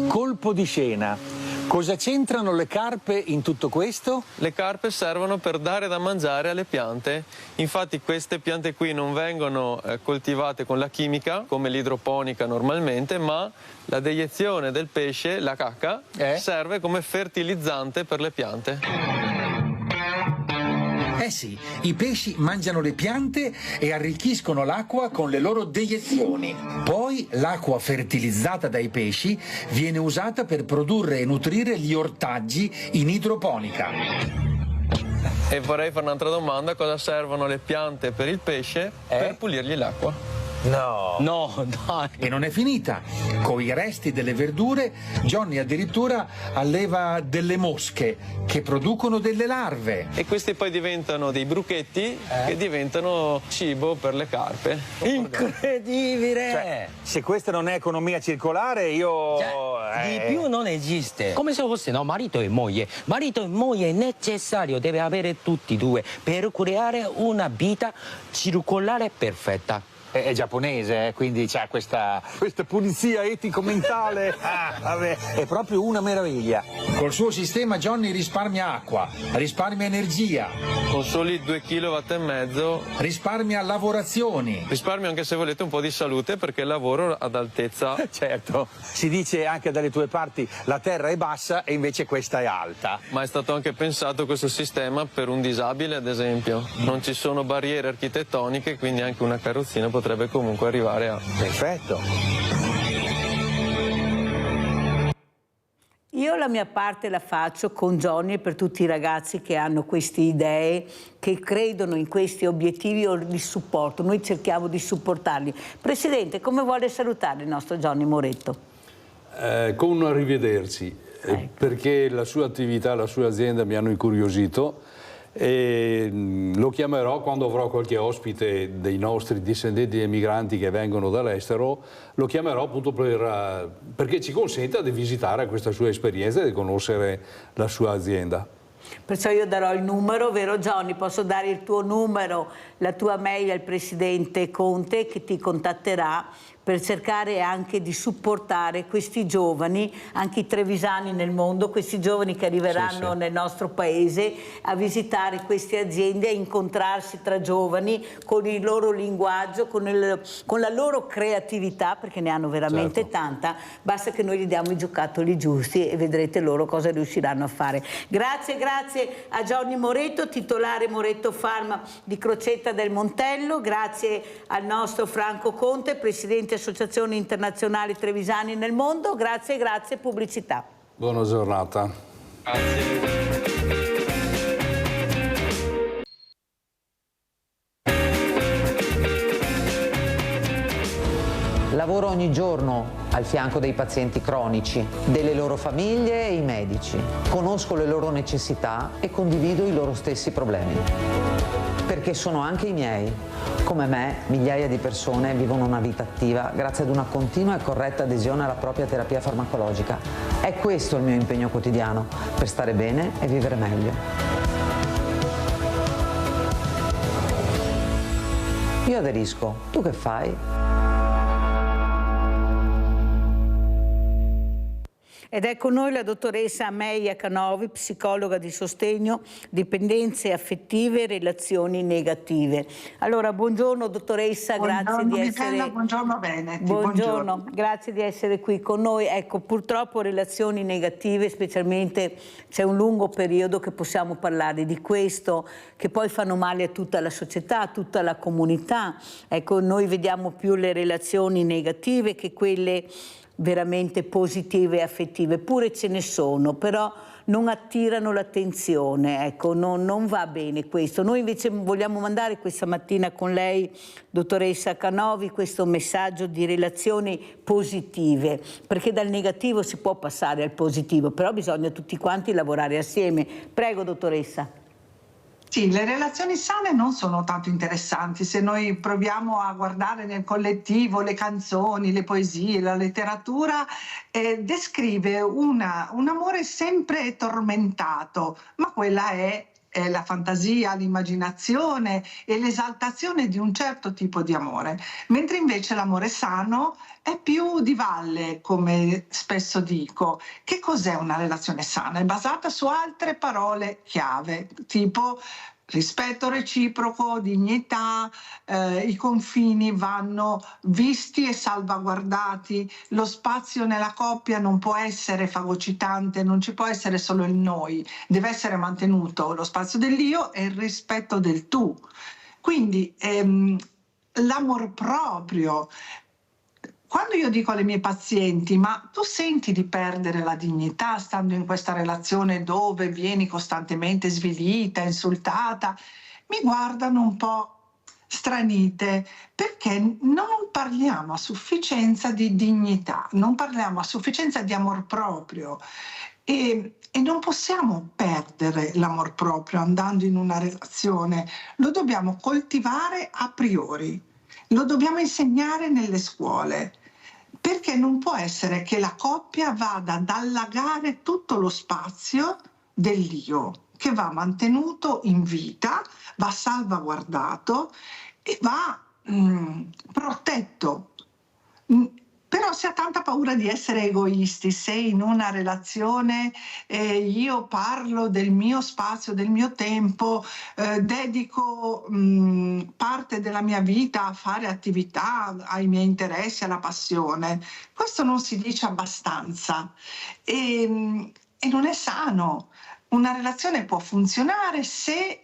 N: Colpo di scena. Cosa c'entrano le carpe in tutto questo?
O: Le carpe servono per dare da mangiare alle piante. Infatti queste piante qui non vengono coltivate con la chimica, come l'idroponica normalmente, ma la deiezione del pesce, la cacca, serve come fertilizzante per le piante.
L: Eh sì, i pesci mangiano le piante e arricchiscono l'acqua con le loro deiezioni. Poi l'acqua fertilizzata dai pesci viene usata per produrre e nutrire gli ortaggi in idroponica.
O: E vorrei fare un'altra domanda: cosa servono le piante per il pesce? Per pulirgli l'acqua.
L: No, dai. E non è finita. Con i resti delle verdure, Johnny addirittura alleva delle mosche che producono delle larve.
O: E questi poi diventano dei bruchetti che diventano cibo per le carpe.
M: Incredibile!
N: Cioè, se questa non è economia circolare, io...
M: Di più non esiste. Come se fosse marito e moglie. Marito e moglie è necessario, deve avere tutti e due per creare una vita circolare perfetta.
N: È giapponese, quindi c'ha questa pulizia etico-mentale. Vabbè, è proprio una meraviglia.
L: Col suo sistema Johnny risparmia acqua, risparmia energia.
O: Con soli 2,5 kW
L: risparmia lavorazioni.
O: Risparmio anche, se volete, un po' di salute, perché lavoro ad altezza.
N: Certo, si dice anche dalle tue parti la terra è bassa e invece questa è alta.
O: Ma è stato anche pensato questo sistema per un disabile, ad esempio. Non ci sono barriere architettoniche, quindi anche una carrozzina potrebbe comunque arrivare a...
N: Perfetto.
B: Io la mia parte la faccio con Johnny e per tutti i ragazzi che hanno queste idee, che credono in questi obiettivi o di supporto. Noi cerchiamo di supportarli. Presidente, come vuole salutare il nostro Johnny Moretto?
K: Con un arrivederci, perché la sua attività, la sua azienda mi hanno incuriosito. E lo chiamerò quando avrò qualche ospite dei nostri discendenti emigranti che vengono dall'estero, lo chiamerò appunto perché ci consenta di visitare questa sua esperienza e di conoscere la sua azienda.
B: Perciò io darò il numero, vero Johnny? Posso dare il tuo numero, la tua mail al Presidente Conte, che ti contatterà per cercare anche di supportare questi giovani, anche i trevisani nel mondo, questi giovani che arriveranno nel nostro paese a visitare queste aziende, a incontrarsi tra giovani con il loro linguaggio, con la loro creatività, perché ne hanno veramente tanta. Basta che noi gli diamo i giocattoli giusti e vedrete loro cosa riusciranno a fare. Grazie a Johnny Moretto, titolare Moretto Farm di Crocetta del Montello. Grazie al nostro Franco Conte, Presidente Associazioni Internazionali Trevisani nel Mondo. Grazie, pubblicità.
K: Buona giornata.
U: Lavoro ogni giorno al fianco dei pazienti cronici, delle loro famiglie e i medici. Conosco le loro necessità e condivido i loro stessi problemi. Perché sono anche i miei. Come me, migliaia di persone vivono una vita attiva grazie ad una continua e corretta adesione alla propria terapia farmacologica. È questo il mio impegno quotidiano, per stare bene e vivere meglio. Io aderisco. Tu che fai?
B: Ed è con noi la dottoressa Amelia Canovi, psicologa di sostegno, dipendenze affettive e relazioni negative. Allora, buongiorno dottoressa, grazie di essere...
V: Michela, buongiorno Veneti.
B: Buongiorno, grazie di essere qui con noi. Ecco, purtroppo relazioni negative, specialmente c'è un lungo periodo che possiamo parlare di questo, che poi fanno male a tutta la società, a tutta la comunità. Ecco, noi vediamo più le relazioni negative che quelle veramente positive e affettive, eppure ce ne sono, però non attirano l'attenzione, ecco, non va bene questo. Noi invece vogliamo mandare questa mattina con lei, dottoressa Canovi, questo messaggio di relazioni positive, perché dal negativo si può passare al positivo, però bisogna tutti quanti lavorare assieme. Prego, dottoressa.
V: Sì, le relazioni sane non sono tanto interessanti se noi proviamo a guardare nel collettivo le canzoni, le poesie, la letteratura, descrive un amore sempre tormentato, ma quella è la fantasia, l'immaginazione e l'esaltazione di un certo tipo di amore, mentre invece l'amore sano è più di valle, come spesso dico. Che cos'è una relazione sana? È basata su altre parole chiave, tipo rispetto reciproco, dignità, i confini vanno visti e salvaguardati, lo spazio nella coppia non può essere fagocitante, non ci può essere solo il noi, deve essere mantenuto lo spazio dell'io e il rispetto del tu. Quindi l'amor proprio. Quando io dico alle mie pazienti, ma tu senti di perdere la dignità stando in questa relazione dove vieni costantemente svilita, insultata, mi guardano un po' stranite, perché non parliamo a sufficienza di dignità, non parliamo a sufficienza di amor proprio e non possiamo perdere l'amor proprio andando in una relazione, lo dobbiamo coltivare a priori. Lo dobbiamo insegnare nelle scuole, perché non può essere che la coppia vada ad allagare tutto lo spazio dell'io, che va mantenuto in vita, va salvaguardato e va protetto. Però si ha tanta paura di essere egoisti se in una relazione io parlo del mio spazio, del mio tempo, dedico parte della mia vita a fare attività, ai miei interessi, alla passione. Questo non si dice abbastanza e non è sano. Una relazione può funzionare se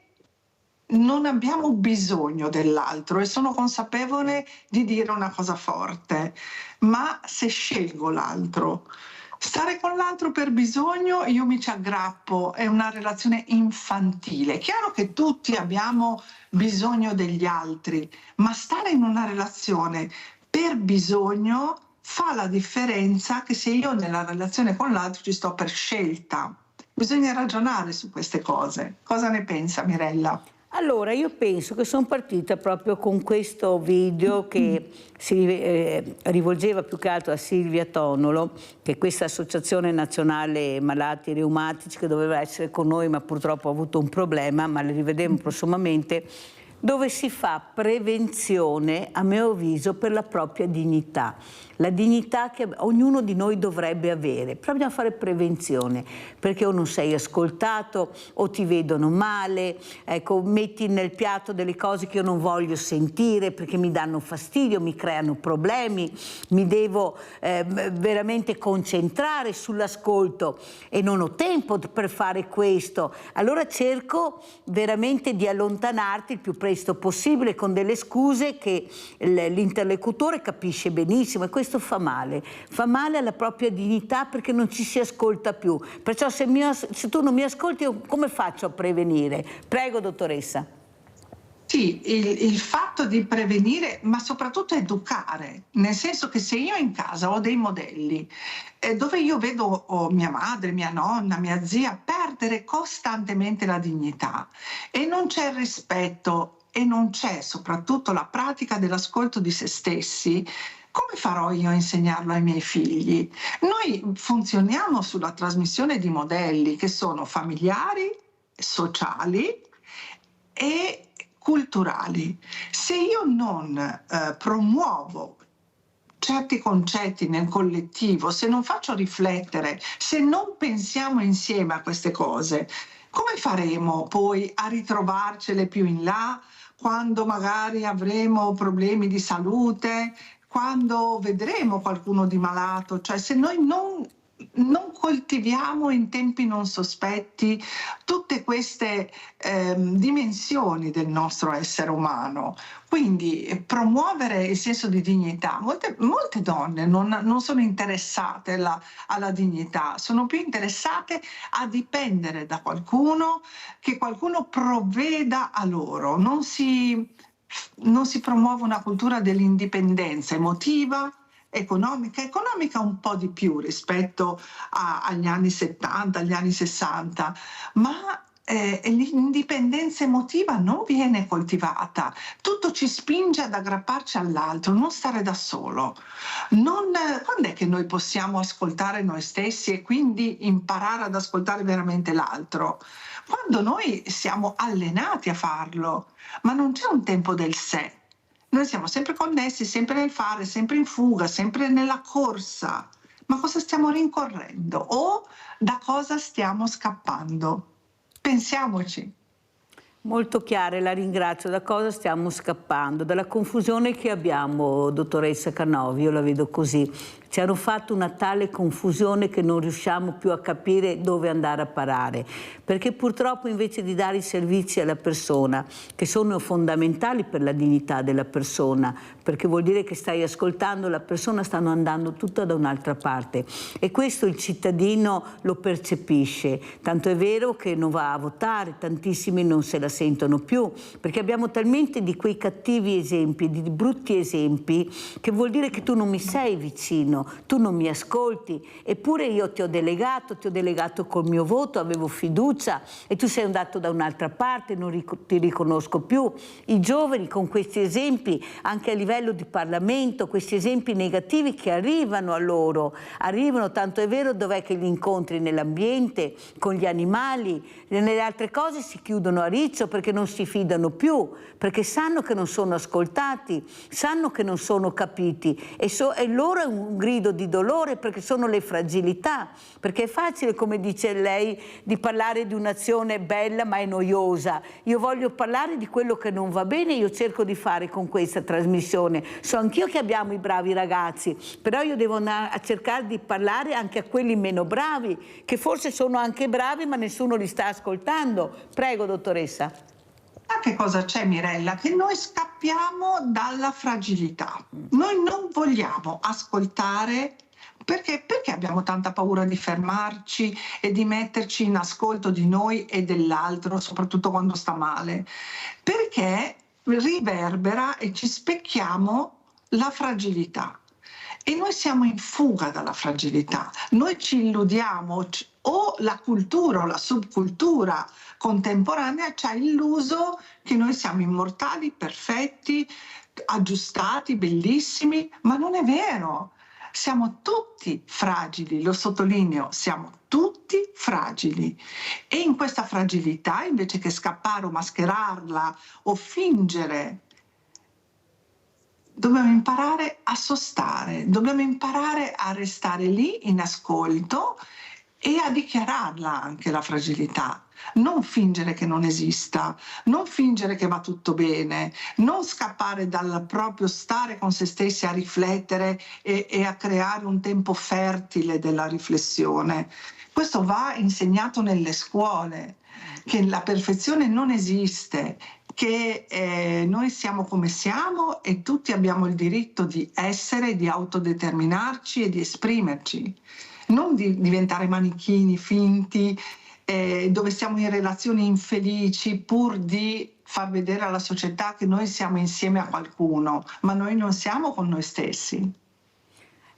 V: non abbiamo bisogno dell'altro e sono consapevole di dire una cosa forte, ma se scelgo l'altro, stare con l'altro per bisogno, io mi ci aggrappo, è una relazione infantile. È chiaro che tutti abbiamo bisogno degli altri, ma stare in una relazione per bisogno fa la differenza che se io nella relazione con l'altro ci sto per scelta. Bisogna ragionare su queste cose. Cosa ne pensa Mirella?
B: Allora, io penso che sono partita proprio con questo video che si rivolgeva più che altro a Silvia Tonolo, che è questa associazione nazionale malati reumatici che doveva essere con noi ma purtroppo ha avuto un problema, ma le rivedremo prossimamente, dove si fa prevenzione, a mio avviso, per la propria dignità. La dignità che ognuno di noi dovrebbe avere, però bisogna fare prevenzione, perché o non sei ascoltato o ti vedono male, ecco, metti nel piatto delle cose che io non voglio sentire perché mi danno fastidio, mi creano problemi, mi devo veramente concentrare sull'ascolto e non ho tempo per fare questo. Allora cerco veramente di allontanarti il più presto possibile con delle scuse che l'interlocutore capisce benissimo e questo fa male alla propria dignità perché non ci si ascolta più. Perciò se tu non mi ascolti, io come faccio a prevenire? Prego, dottoressa.
V: Sì, il fatto di prevenire, ma soprattutto educare, nel senso che se io in casa ho dei modelli dove io vedo mia madre, mia nonna, mia zia perdere costantemente la dignità e non c'è il rispetto e non c'è soprattutto la pratica dell'ascolto di se stessi, come farò io a insegnarlo ai miei figli? Noi funzioniamo sulla trasmissione di modelli che sono familiari, sociali e culturali. Se io non promuovo certi concetti nel collettivo, se non faccio riflettere, se non pensiamo insieme a queste cose, come faremo poi a ritrovarcele più in là, quando magari avremo problemi di salute, quando vedremo qualcuno di malato? Cioè, se noi non coltiviamo in tempi non sospetti tutte queste dimensioni del nostro essere umano, quindi promuovere il senso di dignità. Molte donne non sono interessate alla dignità, sono più interessate a dipendere da qualcuno, che qualcuno provveda a loro. Non si promuove una cultura dell'indipendenza emotiva, economica un po' di più rispetto agli anni 70, agli anni 60, ma l'indipendenza emotiva non viene coltivata. Tutto ci spinge ad aggrapparci all'altro, non stare da solo. Quando è che noi possiamo ascoltare noi stessi e quindi imparare ad ascoltare veramente l'altro? Quando noi siamo allenati a farlo, ma non c'è un tempo del sé. Noi siamo sempre connessi, sempre nel fare, sempre in fuga, sempre nella corsa. Ma cosa stiamo rincorrendo? O da cosa stiamo scappando? Pensiamoci.
B: Molto chiare, la ringrazio. Da cosa stiamo scappando? Dalla confusione che abbiamo, dottoressa Canovi, io la vedo così. Ci hanno fatto una tale confusione che non riusciamo più a capire dove andare a parare, perché purtroppo invece di dare i servizi alla persona, che sono fondamentali per la dignità della persona, perché vuol dire che stai ascoltando la persona, stanno andando tutta da un'altra parte, e questo il cittadino lo percepisce, tanto è vero che non va a votare, tantissimi non se la sentono più, perché abbiamo talmente di quei cattivi esempi, di brutti esempi, che vuol dire che tu non mi sei vicino, tu non mi ascolti, eppure io ti ho delegato col mio voto, avevo fiducia e tu sei andato da un'altra parte, non ti riconosco più. I giovani con questi esempi, anche a livello di Parlamento, questi esempi negativi che arrivano a loro, arrivano, tanto è vero, dov'è che li incontri nell'ambiente, con gli animali, nelle altre cose si chiudono a riccio perché non si fidano più, perché sanno che non sono ascoltati, sanno che non sono capiti e loro è un grido di dolore, perché sono le fragilità, perché è facile, come dice lei, di parlare di un'azione bella ma è noiosa. Io voglio parlare di quello che non va bene, io cerco di fare con questa trasmissione. So anch'io che abbiamo i bravi ragazzi, però io devo andare a cercare di parlare anche a quelli meno bravi, che forse sono anche bravi ma nessuno li sta ascoltando. Prego, dottoressa.
V: Che cosa c'è, Mirella? Che noi scappiamo dalla fragilità. Noi non vogliamo ascoltare perché abbiamo tanta paura di fermarci e di metterci in ascolto di noi e dell'altro, soprattutto quando sta male. Perché riverbera e ci specchiamo la fragilità. E noi siamo in fuga dalla fragilità. Noi ci illudiamo, o la cultura o la subcultura contemporanea ci ha illuso che noi siamo immortali, perfetti, aggiustati, bellissimi, ma non è vero. Siamo tutti fragili, lo sottolineo, siamo tutti fragili. E in questa fragilità, invece che scappare o mascherarla o fingere, dobbiamo imparare a sostare, dobbiamo imparare a restare lì in ascolto e a dichiararla anche la fragilità. Non fingere che non esista, non fingere che va tutto bene, non scappare dal proprio stare con se stessi a riflettere e a creare un tempo fertile della riflessione. Questo va insegnato nelle scuole, che la perfezione non esiste, che noi siamo come siamo e tutti abbiamo il diritto di essere, di autodeterminarci e di esprimerci, non di diventare manichini finti, dove siamo in relazioni infelici pur di far vedere alla società che noi siamo insieme a qualcuno, ma noi non siamo con noi stessi.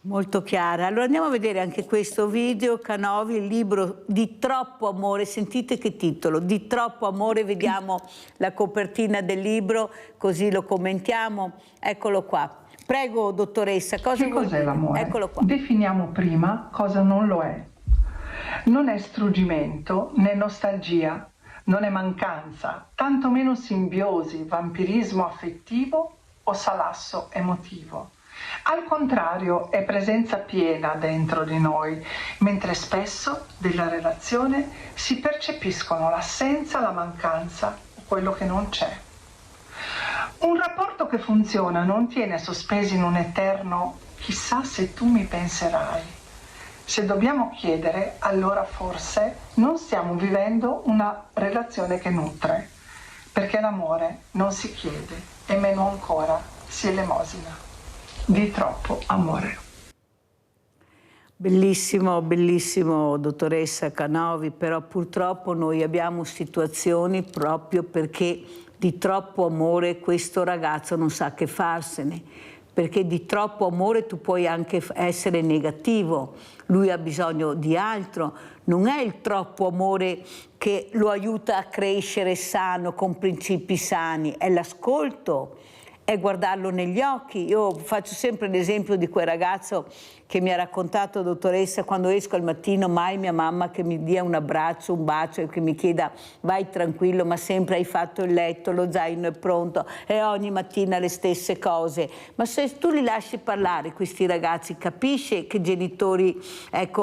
B: Molto chiara. Allora andiamo a vedere anche questo video. Canovi, il libro Di troppo amore, sentite che titolo, Di troppo amore, vediamo la copertina del libro così lo commentiamo. Eccolo qua. Prego dottoressa,
A: che cos'è l'amore?
B: Eccolo qua.
A: Definiamo prima cosa non lo è. Non è struggimento né nostalgia, non è mancanza, tantomeno simbiosi, vampirismo affettivo o salasso emotivo. Al contrario, è presenza piena dentro di noi, mentre spesso della relazione si percepiscono l'assenza, la mancanza o quello che non c'è. Un rapporto che funziona non tiene sospesi in un eterno chissà se tu mi penserai. Se dobbiamo chiedere, allora forse non stiamo vivendo una relazione che nutre, perché l'amore non si chiede e meno ancora si elemosina. Di troppo amore.
B: Bellissimo, bellissimo dottoressa Canovi, però purtroppo noi abbiamo situazioni proprio perché di troppo amore questo ragazzo non sa che farsene, perché di troppo amore tu puoi anche essere negativo, lui ha bisogno di altro, non è il troppo amore che lo aiuta a crescere sano, con principi sani, è l'ascolto, è guardarlo negli occhi. Io faccio sempre l'esempio di quel ragazzo che mi ha raccontato, dottoressa, quando esco al mattino mai mia mamma che mi dia un abbraccio, un bacio e che mi chieda vai tranquillo, ma sempre hai fatto il letto, lo zaino è pronto, e ogni mattina le stesse cose. Ma se tu li lasci parlare questi ragazzi, capisci che genitori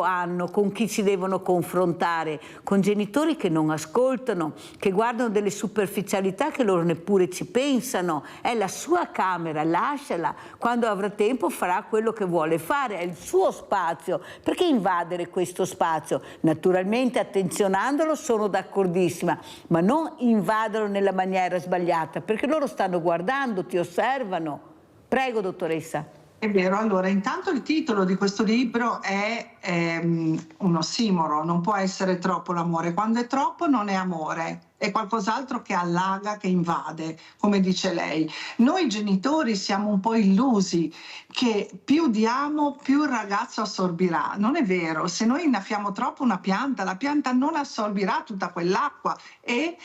B: hanno, con chi si devono confrontare, con genitori che non ascoltano, che guardano delle superficialità che loro neppure ci pensano. È la sua camera, lasciala, quando avrà tempo farà quello che vuole fare, è il suo spazio, perché invadere questo spazio? Naturalmente attenzionandolo sono d'accordissima, ma non invaderlo nella maniera sbagliata, perché loro stanno guardando, ti osservano. Prego dottoressa.
V: È vero, allora intanto il titolo di questo libro è un ossimoro, non può essere troppo l'amore, quando è troppo non è amore, è qualcos'altro che allaga, che invade, come dice lei. Noi genitori siamo un po' illusi che più diamo più il ragazzo assorbirà, non è vero, se noi innaffiamo troppo una pianta, la pianta non assorbirà tutta quell'acqua e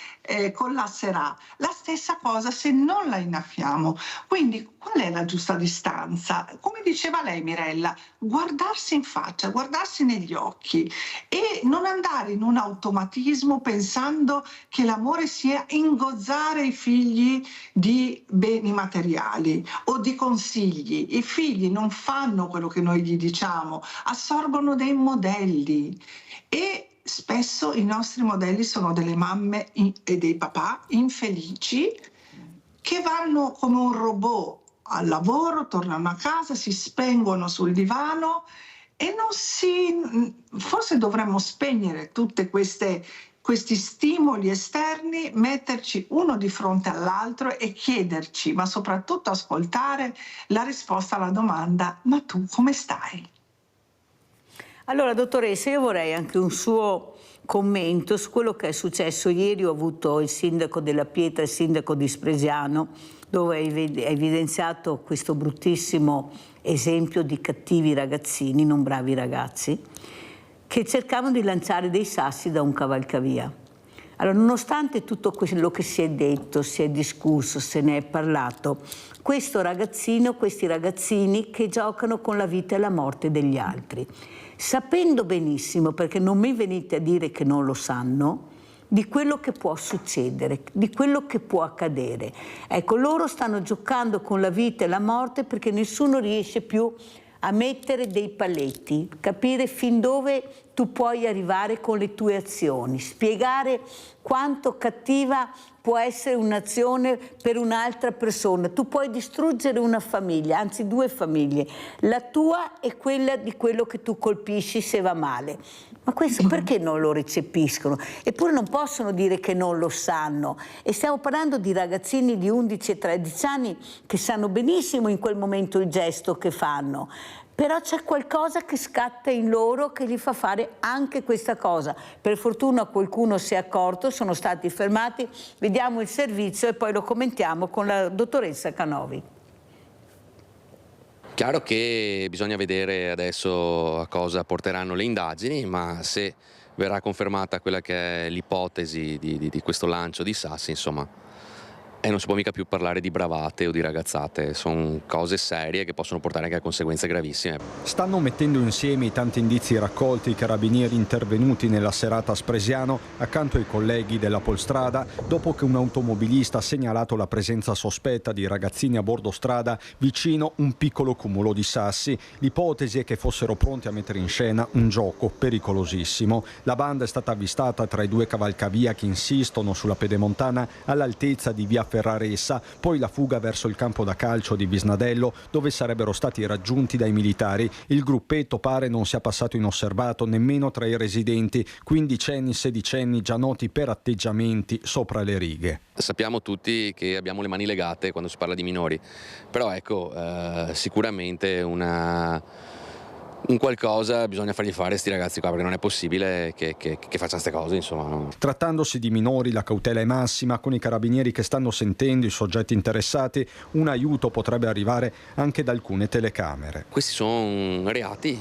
V: collasserà. La stessa cosa se non la innaffiamo, quindi qual è la giusta distanza? Come diceva lei Mirella, guardarsi in faccia, guardarsi negli occhi e non andare in un automatismo pensando che l'amore sia ingozzare i figli di beni materiali o di consigli. I figli non fanno quello che noi gli diciamo, assorbono dei modelli e spesso i nostri modelli sono delle mamme e dei papà infelici che vanno come un robot al lavoro, tornano a casa, si spengono sul divano e forse dovremmo spegnere tutte questi stimoli esterni, metterci uno di fronte all'altro e chiederci, ma soprattutto ascoltare la risposta alla domanda: ma tu come stai?
B: Allora dottoressa, io vorrei anche un suo commento su quello che è successo ieri. Ho avuto il sindaco della Pietra, il sindaco di Spresiano, dove ha evidenziato questo bruttissimo esempio di cattivi ragazzini, non bravi ragazzi, che cercavano di lanciare dei sassi da un cavalcavia. Allora, nonostante tutto quello che si è detto, si è discusso, se ne è parlato, questi ragazzini che giocano con la vita e la morte degli altri, sapendo benissimo, perché non mi venite a dire che non lo sanno, di quello che può succedere, di quello che può accadere. Ecco, loro stanno giocando con la vita e la morte perché nessuno riesce più a mettere dei paletti, capire fin dove tu puoi arrivare con le tue azioni, spiegare quanto cattiva può essere un'azione per un'altra persona. Tu puoi distruggere una famiglia, anzi 2 famiglie, la tua e quella di quello che tu colpisci se va male. Ma questo perché non lo recepiscono? Eppure non possono dire che non lo sanno. E stiamo parlando di ragazzini di 11 e 13 anni che sanno benissimo in quel momento il gesto che fanno. però c'è qualcosa che scatta in loro che gli fa fare anche questa cosa. Per fortuna qualcuno si è accorto, sono stati fermati, vediamo il servizio e poi lo commentiamo con la dottoressa Canovi.
D: Chiaro che bisogna vedere adesso a cosa porteranno le indagini, ma se verrà confermata quella che è l'ipotesi di questo lancio di sassi, insomma, non si può mica più parlare di bravate o di ragazzate, sono cose serie che possono portare anche a conseguenze gravissime.
E: Stanno mettendo insieme i tanti indizi raccolti i carabinieri intervenuti nella serata a Spresiano accanto ai colleghi della Polstrada dopo che un automobilista ha segnalato la presenza sospetta di ragazzini a bordo strada vicino un piccolo cumulo di sassi. L'ipotesi è che fossero pronti a mettere in scena un gioco pericolosissimo. La banda è stata avvistata tra i due cavalcavia che insistono sulla pedemontana all'altezza di via Ferraressa, poi la fuga verso il campo da calcio di Visnadello dove sarebbero stati raggiunti dai militari. Il gruppetto pare non sia passato inosservato nemmeno tra i residenti, quindicenni, sedicenni già noti per atteggiamenti sopra le righe.
D: Sappiamo tutti che abbiamo le mani legate quando si parla di minori, però ecco, sicuramente un qualcosa bisogna fargli fare a questi ragazzi qua, perché non è possibile che facciano queste cose, insomma.
E: Trattandosi di minori la cautela è massima, con i carabinieri che stanno sentendo i soggetti interessati un aiuto potrebbe arrivare anche da alcune telecamere.
D: Questi sono reati,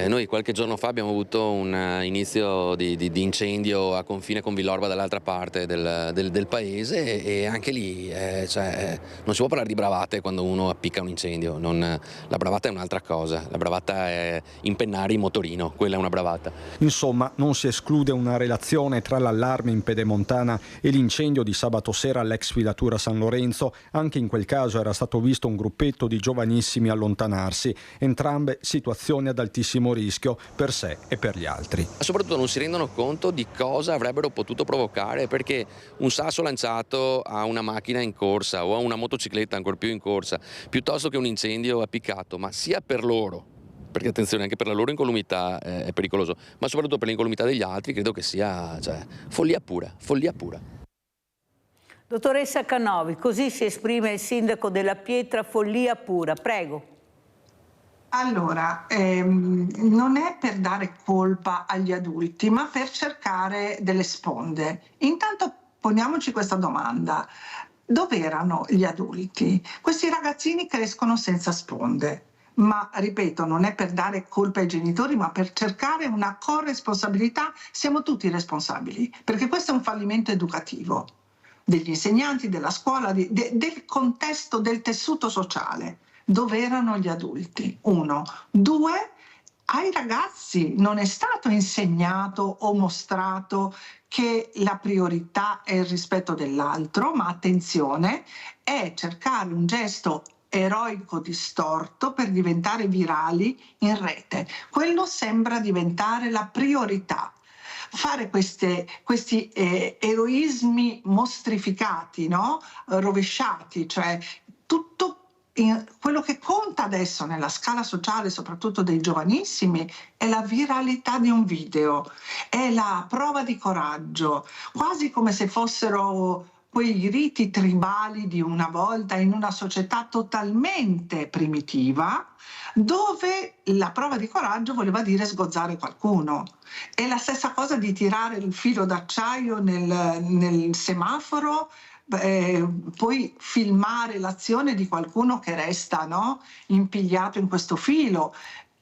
D: noi qualche giorno fa abbiamo avuto un inizio di incendio a confine con Villorba dall'altra parte del paese e anche lì non si può parlare di bravate quando uno appicca un incendio, la bravata è un'altra cosa, la bravata è impennare il motorino, quella è una bravata.
E: Insomma, non si esclude una relazione tra l'allarme in pedemontana e l'incendio di sabato sera all'ex filatura San Lorenzo. Anche in quel caso era stato visto un gruppetto di giovanissimi allontanarsi, entrambe situazioni ad altissimo rischio per sé e per gli altri.
D: Ma soprattutto non si rendono conto di cosa avrebbero potuto provocare, perché un sasso lanciato a una macchina in corsa o a una motocicletta ancor più in corsa, piuttosto che un incendio appiccato, ma sia per loro, perché attenzione, anche per la loro incolumità è pericoloso, ma soprattutto per l'incolumità degli altri credo che sia follia pura, follia pura.
B: Dottoressa Canovi, così si esprime il sindaco della Pietra, follia pura, prego.
V: Allora, non è per dare colpa agli adulti, ma per cercare delle sponde. Intanto poniamoci questa domanda: dove erano gli adulti? Questi ragazzini crescono senza sponde. Ma ripeto, non è per dare colpa ai genitori, ma per cercare una corresponsabilità. Siamo tutti responsabili, perché questo è un fallimento educativo degli insegnanti, della scuola, del contesto, del tessuto sociale. Dove erano gli adulti? 1. 2. Ai ragazzi non è stato insegnato o mostrato che la priorità è il rispetto dell'altro, ma attenzione, è cercare un gesto eroico distorto per diventare virali in rete. Quello sembra diventare la priorità. Fare questi eroismi mostrificati, no? Rovesciati, cioè tutto quello che conta adesso nella scala sociale, soprattutto dei giovanissimi, è la viralità di un video, è la prova di coraggio, quasi come se fossero quei riti tribali di una volta in una società totalmente primitiva, dove la prova di coraggio voleva dire sgozzare qualcuno. È la stessa cosa di tirare il filo d'acciaio nel semaforo, poi filmare l'azione di qualcuno che resta, no, impigliato in questo filo.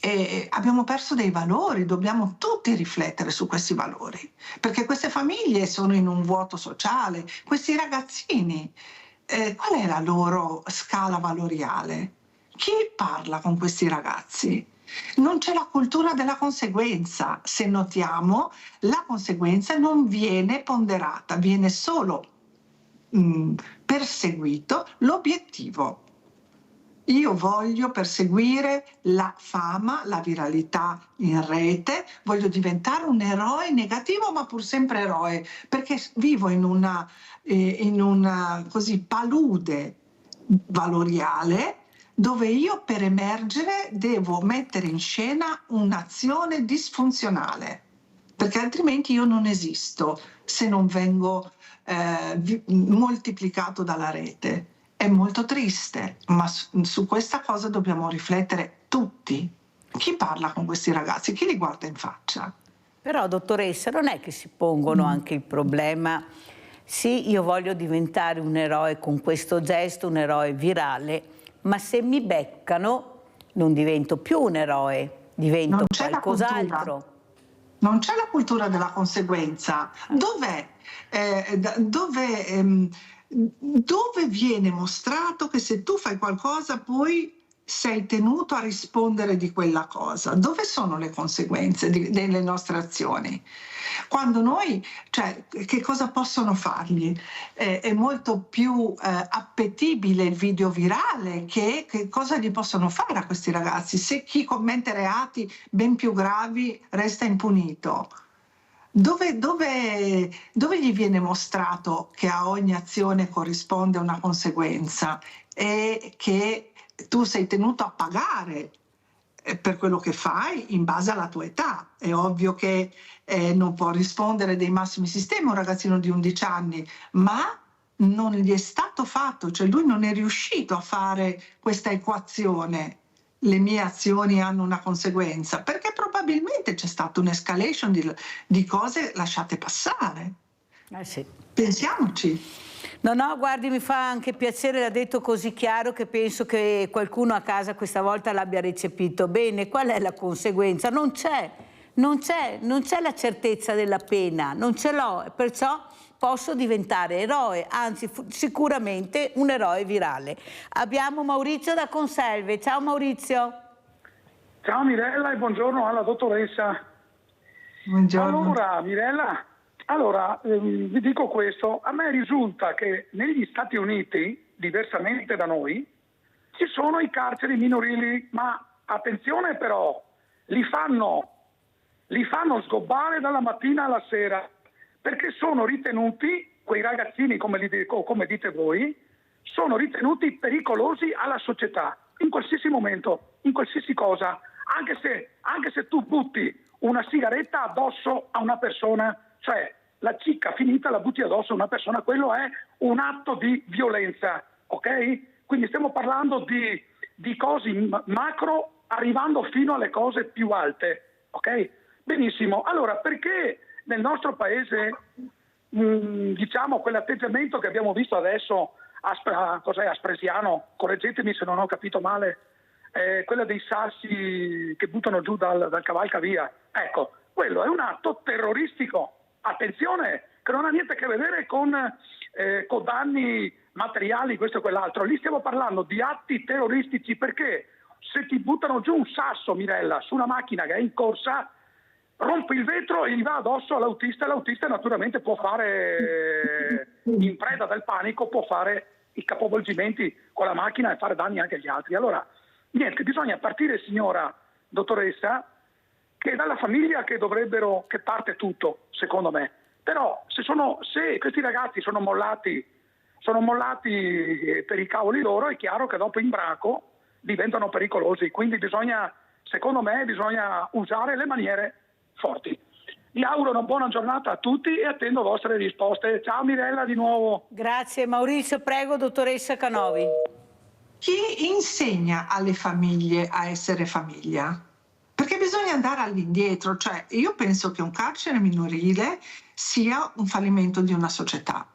V: E abbiamo perso dei valori, dobbiamo tutti riflettere su questi valori, perché queste famiglie sono in un vuoto sociale, questi ragazzini, qual è la loro scala valoriale? Chi parla con questi ragazzi? Non c'è la cultura della conseguenza. Se notiamo, la conseguenza non viene ponderata, viene solo perseguito l'obiettivo. Io voglio perseguire la fama, la viralità in rete, voglio diventare un eroe negativo, ma pur sempre eroe, perché vivo in una così palude valoriale, dove io per emergere devo mettere in scena un'azione disfunzionale, perché altrimenti io non esisto se non vengo moltiplicato dalla rete. È molto triste, ma su questa cosa dobbiamo riflettere tutti. Chi parla con questi ragazzi? Chi li guarda in faccia?
B: Però, dottoressa, non è che si pongono anche il problema: sì, io voglio diventare un eroe con questo gesto, un eroe virale, ma se mi beccano non divento più un eroe, divento qualcos'altro.
V: Non c'è la cultura della conseguenza. Dove viene mostrato che se tu fai qualcosa poi sei tenuto a rispondere di quella cosa? Dove sono le conseguenze delle nostre azioni? Quando noi, cioè, che cosa possono fargli? È molto più appetibile il video virale che cosa gli possono fare a questi ragazzi se chi commette reati ben più gravi resta impunito. Dove gli viene mostrato che a ogni azione corrisponde una conseguenza e che tu sei tenuto a pagare per quello che fai in base alla tua età? È ovvio che non può rispondere dei massimi sistemi un ragazzino di 11 anni, ma non gli è stato fatto, cioè lui non è riuscito a fare questa equazione. Le mie azioni hanno una conseguenza, perché probabilmente c'è stata un'escalation di cose lasciate passare.
B: Sì.
V: Pensiamoci.
B: No, guardi, mi fa anche piacere, l'ha detto così chiaro che penso che qualcuno a casa questa volta l'abbia recepito bene. Qual è la conseguenza? Non c'è la certezza della pena, non ce l'ho, e perciò posso diventare eroe, anzi sicuramente un eroe virale. Abbiamo Maurizio da Conselve. Ciao Maurizio.
C: Ciao Mirella e buongiorno alla dottoressa.
V: Buongiorno.
C: Allora Mirella, vi dico questo: a me risulta che negli Stati Uniti, diversamente da noi, ci sono i carceri minorili, ma attenzione però, li fanno sgobbare dalla mattina alla sera, perché sono ritenuti, quei ragazzini come dite voi, sono ritenuti pericolosi alla società, in qualsiasi momento, in qualsiasi cosa, anche se tu butti una sigaretta addosso a una persona, cioè la cicca finita la butti addosso a una persona, quello è un atto di violenza, ok? Quindi stiamo parlando di cose macro arrivando fino alle cose più alte, ok? Benissimo, allora perché nel nostro paese diciamo quell'atteggiamento che abbiamo visto adesso a Spresiano, correggetemi se non ho capito male, quella dei sassi che buttano giù dal cavalcavia, ecco, quello è un atto terroristico, attenzione, che non ha niente a che vedere con danni materiali, questo e quell'altro, lì stiamo parlando di atti terroristici, perché se ti buttano giù un sasso, Mirella, su una macchina che è in corsa, rompe il vetro e gli va addosso all'autista, l'autista naturalmente può fare, in preda del panico, può fare i capovolgimenti con la macchina e fare danni anche agli altri. Allora, niente, bisogna partire, signora dottoressa, che è dalla famiglia che parte tutto, secondo me. Però se questi ragazzi sono mollati per i cavoli loro, è chiaro che dopo in branco diventano pericolosi, quindi secondo me bisogna usare le maniere forti. Vi auguro una buona giornata a tutti e attendo vostre risposte. Ciao Mirella di nuovo.
B: Grazie Maurizio, prego dottoressa Canovi.
V: Chi insegna alle famiglie a essere famiglia? Perché bisogna andare all'indietro, cioè io penso che un carcere minorile sia un fallimento di una società,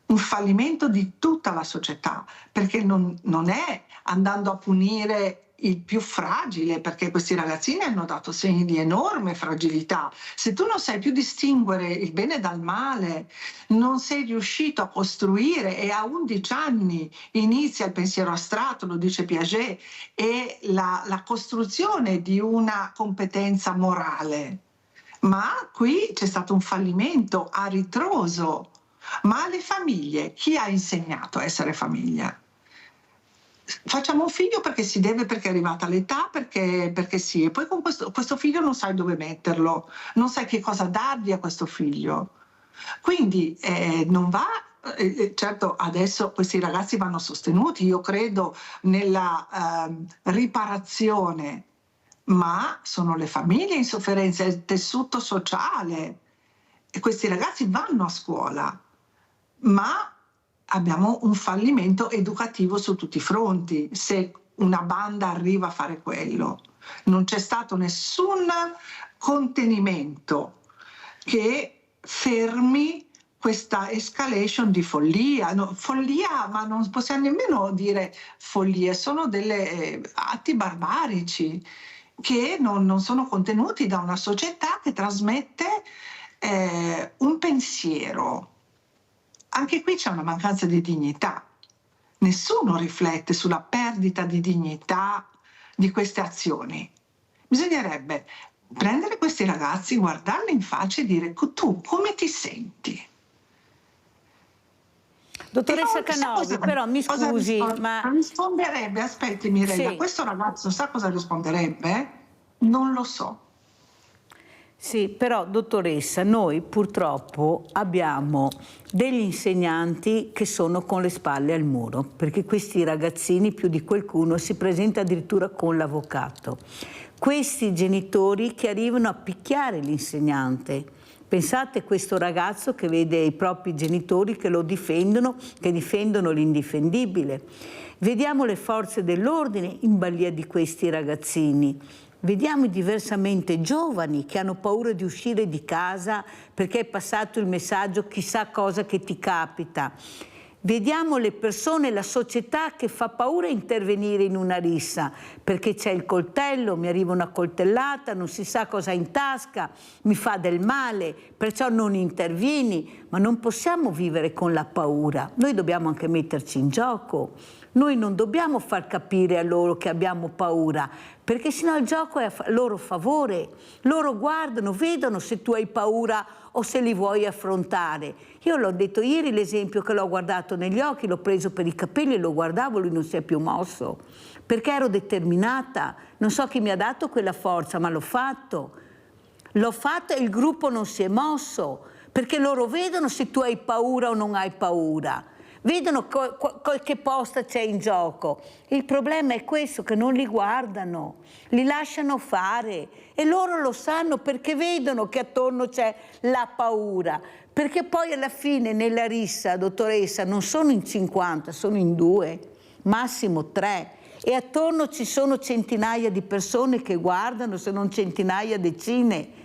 V: un fallimento di tutta la società, perché non è andando a punire il più fragile, perché questi ragazzini hanno dato segni di enorme fragilità. Se tu non sai più distinguere il bene dal male, non sei riuscito a costruire, e a 11 anni inizia il pensiero astratto, lo dice Piaget, e la costruzione di una competenza morale. Ma qui c'è stato un fallimento a ritroso. Ma alle famiglie, chi ha insegnato a essere famiglia? Facciamo un figlio perché si deve, perché è arrivata l'età, perché sì, e poi con questo figlio non sai dove metterlo, non sai che cosa dargli a questo figlio. Quindi non va, certo adesso questi ragazzi vanno sostenuti, io credo nella riparazione, ma sono le famiglie in sofferenza, è il tessuto sociale, e questi ragazzi vanno a scuola, ma abbiamo un fallimento educativo su tutti i fronti. Se una banda arriva a fare quello. Non c'è stato nessun contenimento che fermi questa escalation di follia. No, follia, ma non possiamo nemmeno dire follie, sono delle atti barbarici che non sono contenuti da una società che trasmette un pensiero. Anche qui c'è una mancanza di dignità. Nessuno riflette sulla perdita di dignità di queste azioni. Bisognerebbe prendere questi ragazzi, guardarli in faccia e dire: tu come ti senti?
B: Dottoressa Canovi, però mi scusi, ma
V: risponderebbe, aspetti Mirella,
B: sì.
V: Questo ragazzo sa cosa risponderebbe? Non lo so.
B: Sì, però dottoressa, noi purtroppo abbiamo degli insegnanti che sono con le spalle al muro, perché questi ragazzini, più di qualcuno, si presenta addirittura con l'avvocato. Questi genitori che arrivano a picchiare l'insegnante. Pensate a questo ragazzo che vede i propri genitori che lo difendono, che difendono l'indifendibile. Vediamo le forze dell'ordine in balia di questi ragazzini. Vediamo i diversamente giovani che hanno paura di uscire di casa perché è passato il messaggio chissà cosa che ti capita. Vediamo le persone, la società che fa paura a intervenire in una rissa perché c'è il coltello, mi arriva una coltellata, non si sa cosa ha in tasca, mi fa del male, perciò non intervieni. Ma non possiamo vivere con la paura, noi dobbiamo anche metterci in gioco. Noi non dobbiamo far capire a loro che abbiamo paura, perché sennò il gioco è a loro favore. Loro guardano, vedono se tu hai paura o se li vuoi affrontare. Io l'ho detto ieri, l'esempio che l'ho guardato negli occhi, l'ho preso per i capelli e lo guardavo, lui non si è più mosso, perché ero determinata. Non so chi mi ha dato quella forza, ma l'ho fatto. L'ho fatto e il gruppo non si è mosso, perché loro vedono se tu hai paura o non hai paura. Vedono che posta c'è in gioco. Il problema è questo, che non li guardano, li lasciano fare e loro lo sanno perché vedono che attorno c'è la paura. Perché poi alla fine nella rissa, dottoressa, non sono in 50, sono in 2, massimo 3. E attorno ci sono centinaia di persone che guardano, se non centinaia, decine.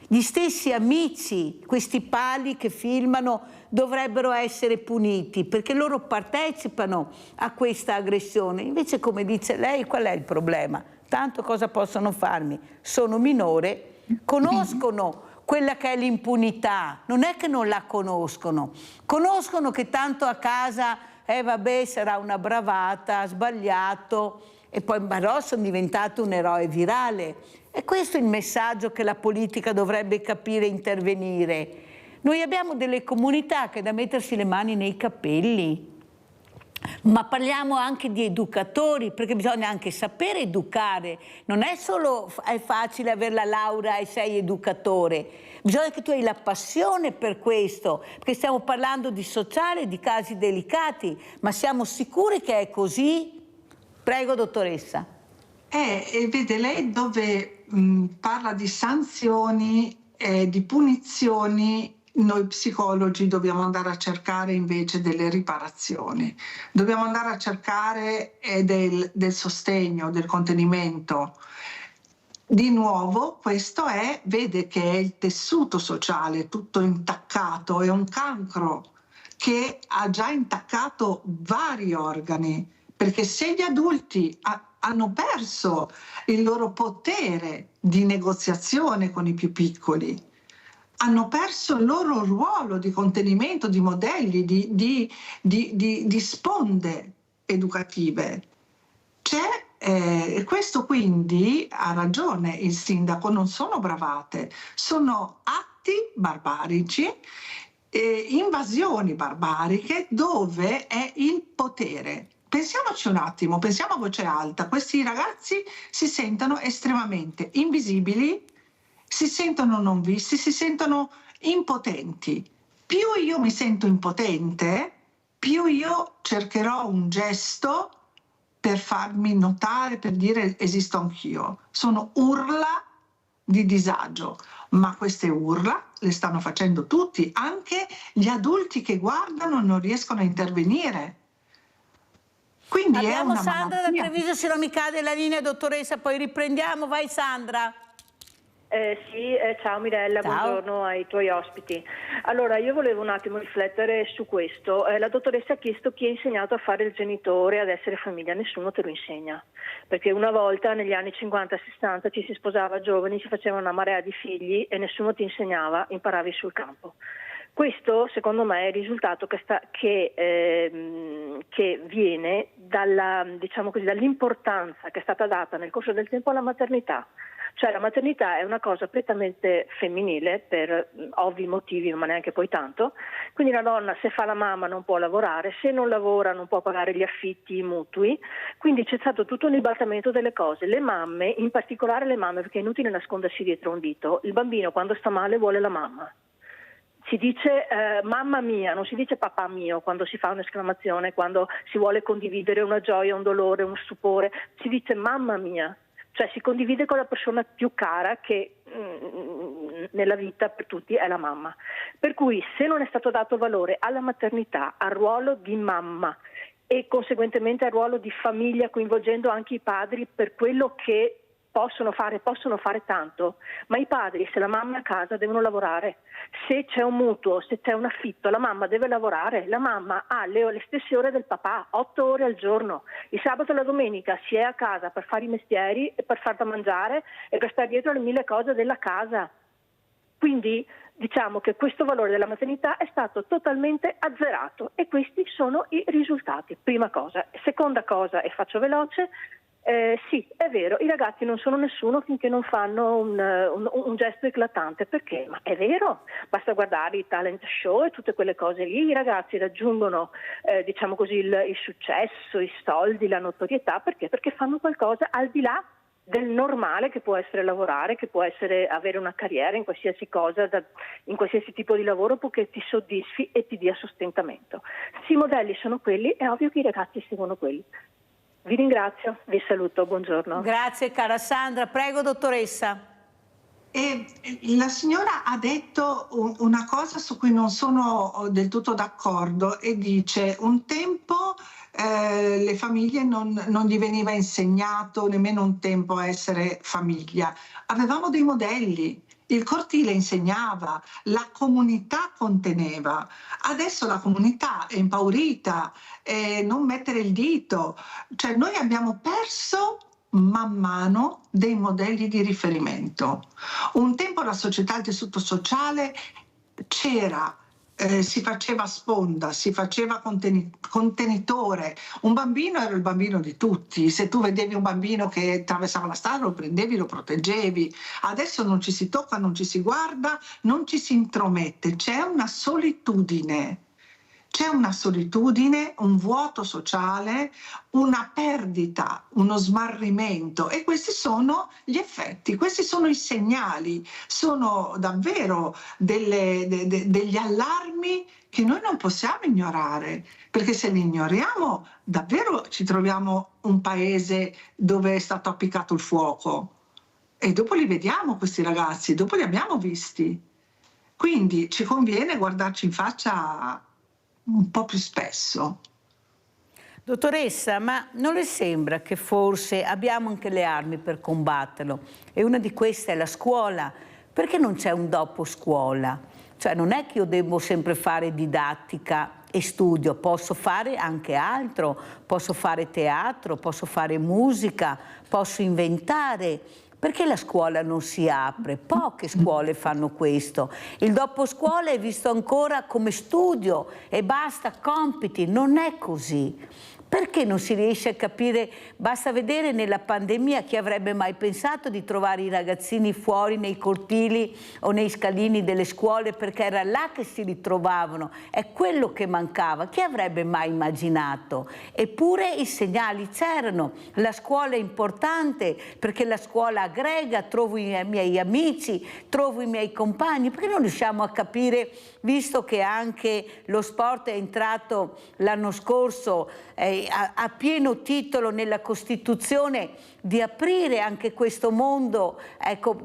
B: Gli stessi amici, questi pali che filmano, dovrebbero essere puniti perché loro partecipano a questa aggressione. Invece, come dice lei, qual è il problema? Tanto cosa possono farmi? Sono minore, conoscono quella che è l'impunità, non è che non la conoscono, conoscono che tanto a casa, vabbè, sarà una bravata, ha sbagliato, e poi però sono diventato un eroe virale. E questo è il messaggio che la politica dovrebbe capire e intervenire. Noi abbiamo delle comunità che è da mettersi le mani nei capelli, ma parliamo anche di educatori, perché bisogna anche sapere educare. Non è solo facile avere la laurea e sei educatore, bisogna che tu hai la passione per questo, perché stiamo parlando di sociale, di casi delicati, ma siamo sicuri che è così? Prego, dottoressa.
V: E vede, lei dove parla di sanzioni e di punizioni, noi psicologi dobbiamo andare a cercare invece delle riparazioni, dobbiamo andare a cercare del sostegno, del contenimento. Di nuovo questo vede che è il tessuto sociale tutto intaccato, è un cancro che ha già intaccato vari organi, perché se gli adulti hanno perso il loro potere di negoziazione con i più piccoli, hanno perso il loro ruolo di contenimento, di modelli, di sponde educative. Questo quindi ha ragione il sindaco, non sono bravate, sono atti barbarici, invasioni barbariche dove è il potere. Pensiamoci un attimo, pensiamo a voce alta, questi ragazzi si sentono estremamente invisibili, si sentono non visti, si sentono impotenti. Più io mi sento impotente, più io cercherò un gesto per farmi notare, per dire esisto anch'io. Sono urla di disagio, ma queste urla le stanno facendo tutti, anche gli adulti che guardano non riescono a intervenire. Quindi
B: abbiamo
V: è una
B: Sandra da
V: malattia.
B: Treviso, se non mi cade la linea, dottoressa, poi riprendiamo. Vai Sandra.
G: Sì, ciao Mirella, buongiorno ai tuoi ospiti. Allora, io volevo un attimo riflettere su questo. La dottoressa ha chiesto chi ha insegnato a fare il genitore, ad essere famiglia. Nessuno te lo insegna, perché una volta negli anni 50-60 ci si sposava giovani, si faceva una marea di figli e nessuno ti insegnava, imparavi sul campo. Questo secondo me è il risultato che viene dall'importanza che è stata data nel corso del tempo alla maternità. Cioè la maternità è una cosa prettamente femminile per ovvi motivi, ma neanche poi tanto. Quindi la donna, se fa la mamma, non può lavorare, se non lavora non può pagare gli affitti, i mutui. Quindi c'è stato tutto un ribaltamento delle cose. Le mamme, in particolare le mamme, perché è inutile nascondersi dietro un dito, il bambino quando sta male vuole la mamma. Si dice mamma mia, non si dice papà mio quando si fa un'esclamazione, quando si vuole condividere una gioia, un dolore, un stupore, si dice mamma mia. Cioè si condivide con la persona più cara che nella vita per tutti è la mamma. Per cui se non è stato dato valore alla maternità, al ruolo di mamma e conseguentemente al ruolo di famiglia, coinvolgendo anche i padri per quello che possono fare tanto, ma i padri, se la mamma è a casa, devono lavorare. Se c'è un mutuo, se c'è un affitto, la mamma deve lavorare. La mamma ha le stesse ore del papà, 8 ore al giorno. Il sabato e la domenica si è a casa per fare i mestieri e per far da mangiare e per stare dietro alle 1000 cose della casa. Quindi diciamo che questo valore della maternità è stato totalmente azzerato e questi sono i risultati. Prima cosa. Seconda cosa, e faccio veloce, sì, è vero, i ragazzi non sono nessuno finché non fanno un gesto eclatante. Perché? Ma è vero, basta guardare i talent show e tutte quelle cose lì, i ragazzi raggiungono diciamo così il successo, i soldi, la notorietà, perché? Perché fanno qualcosa al di là del normale, che può essere lavorare, che può essere avere una carriera in qualsiasi cosa, in qualsiasi tipo di lavoro, purché ti soddisfi e ti dia sostentamento. Se i modelli sono quelli, è ovvio che i ragazzi seguono quelli. Vi ringrazio, vi saluto, buongiorno.
B: Grazie cara Sandra, prego dottoressa.
V: La signora ha detto una cosa su cui non sono del tutto d'accordo e dice un tempo le famiglie non gli veniva insegnato nemmeno un tempo a essere famiglia. Avevamo dei modelli. Il cortile insegnava, la comunità conteneva. Adesso la comunità è impaurita, non mettere il dito. Cioè noi abbiamo perso man mano dei modelli di riferimento. Un tempo la società, il tessuto sociale c'era, si faceva sponda, si faceva contenitore. Un bambino era il bambino di tutti. Se tu vedevi un bambino che attraversava la strada, lo prendevi, lo proteggevi. Adesso non ci si tocca, non ci si guarda, non ci si intromette. C'è una solitudine. C'è una solitudine, un vuoto sociale, una perdita, uno smarrimento, e questi sono gli effetti, questi sono i segnali, sono davvero degli allarmi che noi non possiamo ignorare, perché se li ignoriamo davvero ci troviamo un paese dove è stato appiccato il fuoco e dopo li vediamo questi ragazzi, dopo li abbiamo visti. Quindi ci conviene guardarci in faccia un po' più spesso.
B: Dottoressa, ma non le sembra che forse abbiamo anche le armi per combatterlo? E una di queste è la scuola. Perché non c'è un dopo scuola? Cioè non è che io devo sempre fare didattica e studio, posso fare anche altro, posso fare teatro, posso fare musica, posso inventare. Perché la scuola non si apre? Poche scuole fanno questo. Il dopo scuola è visto ancora come studio e basta, compiti. Non è così. Perché non si riesce a capire? Basta vedere nella pandemia, chi avrebbe mai pensato di trovare i ragazzini fuori nei cortili o nei scalini delle scuole, perché era là che si ritrovavano. È quello che mancava. Chi avrebbe mai immaginato? Eppure i segnali c'erano. La scuola è importante perché la scuola aggrega, trovo i miei amici, trovo i miei compagni. Perché non riusciamo a capire, visto che anche lo sport è entrato l'anno scorso a pieno titolo nella Costituzione, di aprire anche questo mondo, ecco,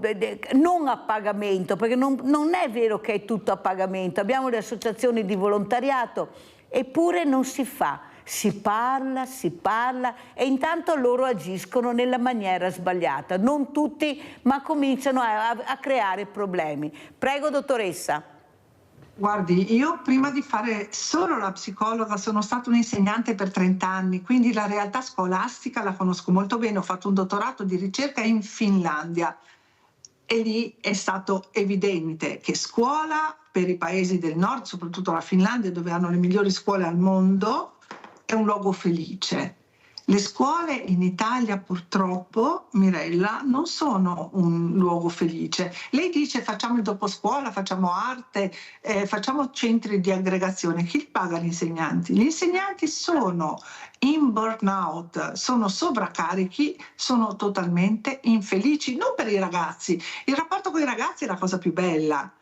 B: non a pagamento, perché non è vero che è tutto a pagamento, abbiamo le associazioni di volontariato, eppure non si fa. si parla e intanto loro agiscono nella maniera sbagliata. Non tutti, ma cominciano a creare problemi. Prego, dottoressa.
V: Guardi, io prima di fare solo la psicologa sono stata un'insegnante per 30 anni, quindi la realtà scolastica la conosco molto bene. Ho fatto un dottorato di ricerca in Finlandia e lì è stato evidente che scuola per i paesi del nord, soprattutto la Finlandia, dove hanno le migliori scuole al mondo, è un luogo felice. Le scuole in Italia purtroppo, Mirella, non sono un luogo felice. Lei dice facciamo il doposcuola, facciamo arte, facciamo centri di aggregazione. Chi paga gli insegnanti? Gli insegnanti sono in burnout, sono sovraccarichi, sono totalmente infelici, non per i ragazzi. Il rapporto con i ragazzi è la cosa più bella,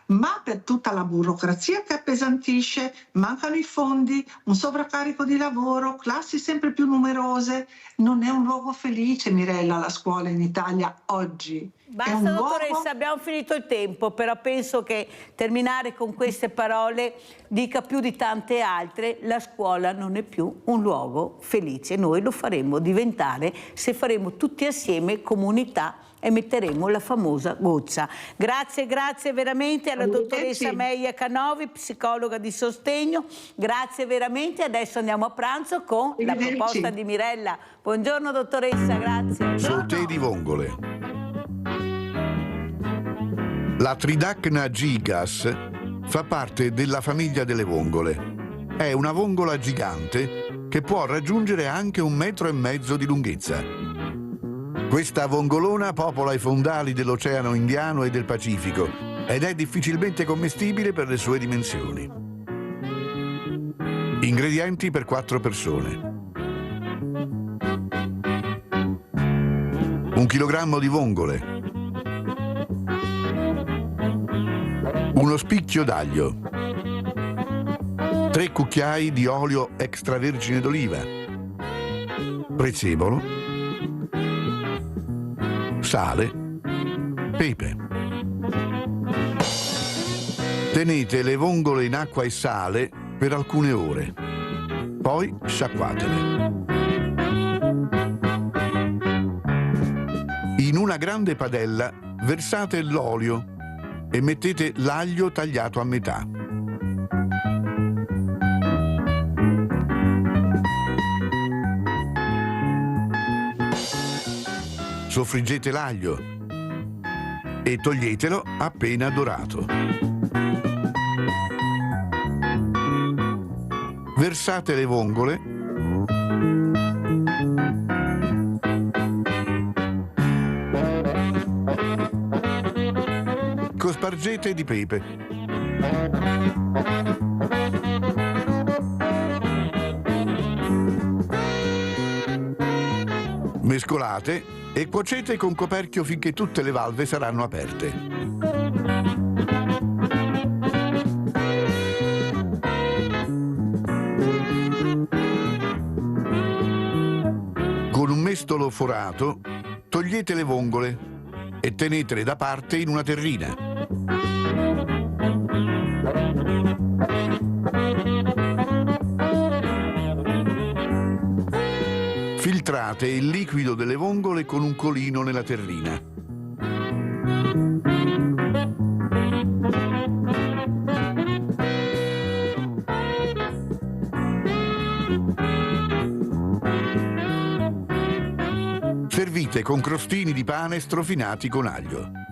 V: ma per tutta la burocrazia che appesantisce, mancano i fondi, un sovraccarico di lavoro, classi sempre più numerose. Non è un luogo felice, Mirella, la scuola in Italia oggi.
B: Basta, dottoressa, abbiamo finito il tempo, però penso che terminare con queste parole dica più di tante altre: la scuola non è più un luogo felice. Noi lo faremo diventare se faremo tutti assieme comunità e metteremo la famosa goccia. Grazie veramente alla dottoressa Meia Canovi, psicologa di sostegno. Grazie veramente. Adesso andiamo a pranzo con la proposta di Mirella. Buongiorno dottoressa, grazie.
H: Sauté di vongole. La Tridacna gigas fa parte della famiglia delle vongole. È una vongola gigante che può raggiungere anche 1,5 metri di lunghezza. Questa vongolona popola i fondali dell'Oceano Indiano e del Pacifico ed è difficilmente commestibile per le sue dimensioni. Ingredienti per 4 persone. 1 chilogrammo di vongole. 1 spicchio d'aglio. 3 cucchiai di olio extravergine d'oliva. Prezzemolo. Sale, pepe. Tenete le vongole in acqua e sale per alcune ore, poi sciacquatele. In una grande padella versate l'olio e mettete l'aglio tagliato a metà. Soffriggete l'aglio e toglietelo appena dorato. Versate le vongole cospargete di pepe. Mescolate e cuocete con coperchio finché tutte le valve saranno aperte. Con un mestolo forato togliete le vongole e tenetele da parte in una terrina. Filtrate il liquido delle vongole con un colino nella terrina. Servite con crostini di pane strofinati con aglio.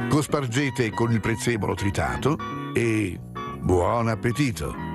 H: Cospargete con il prezzemolo tritato e buon appetito!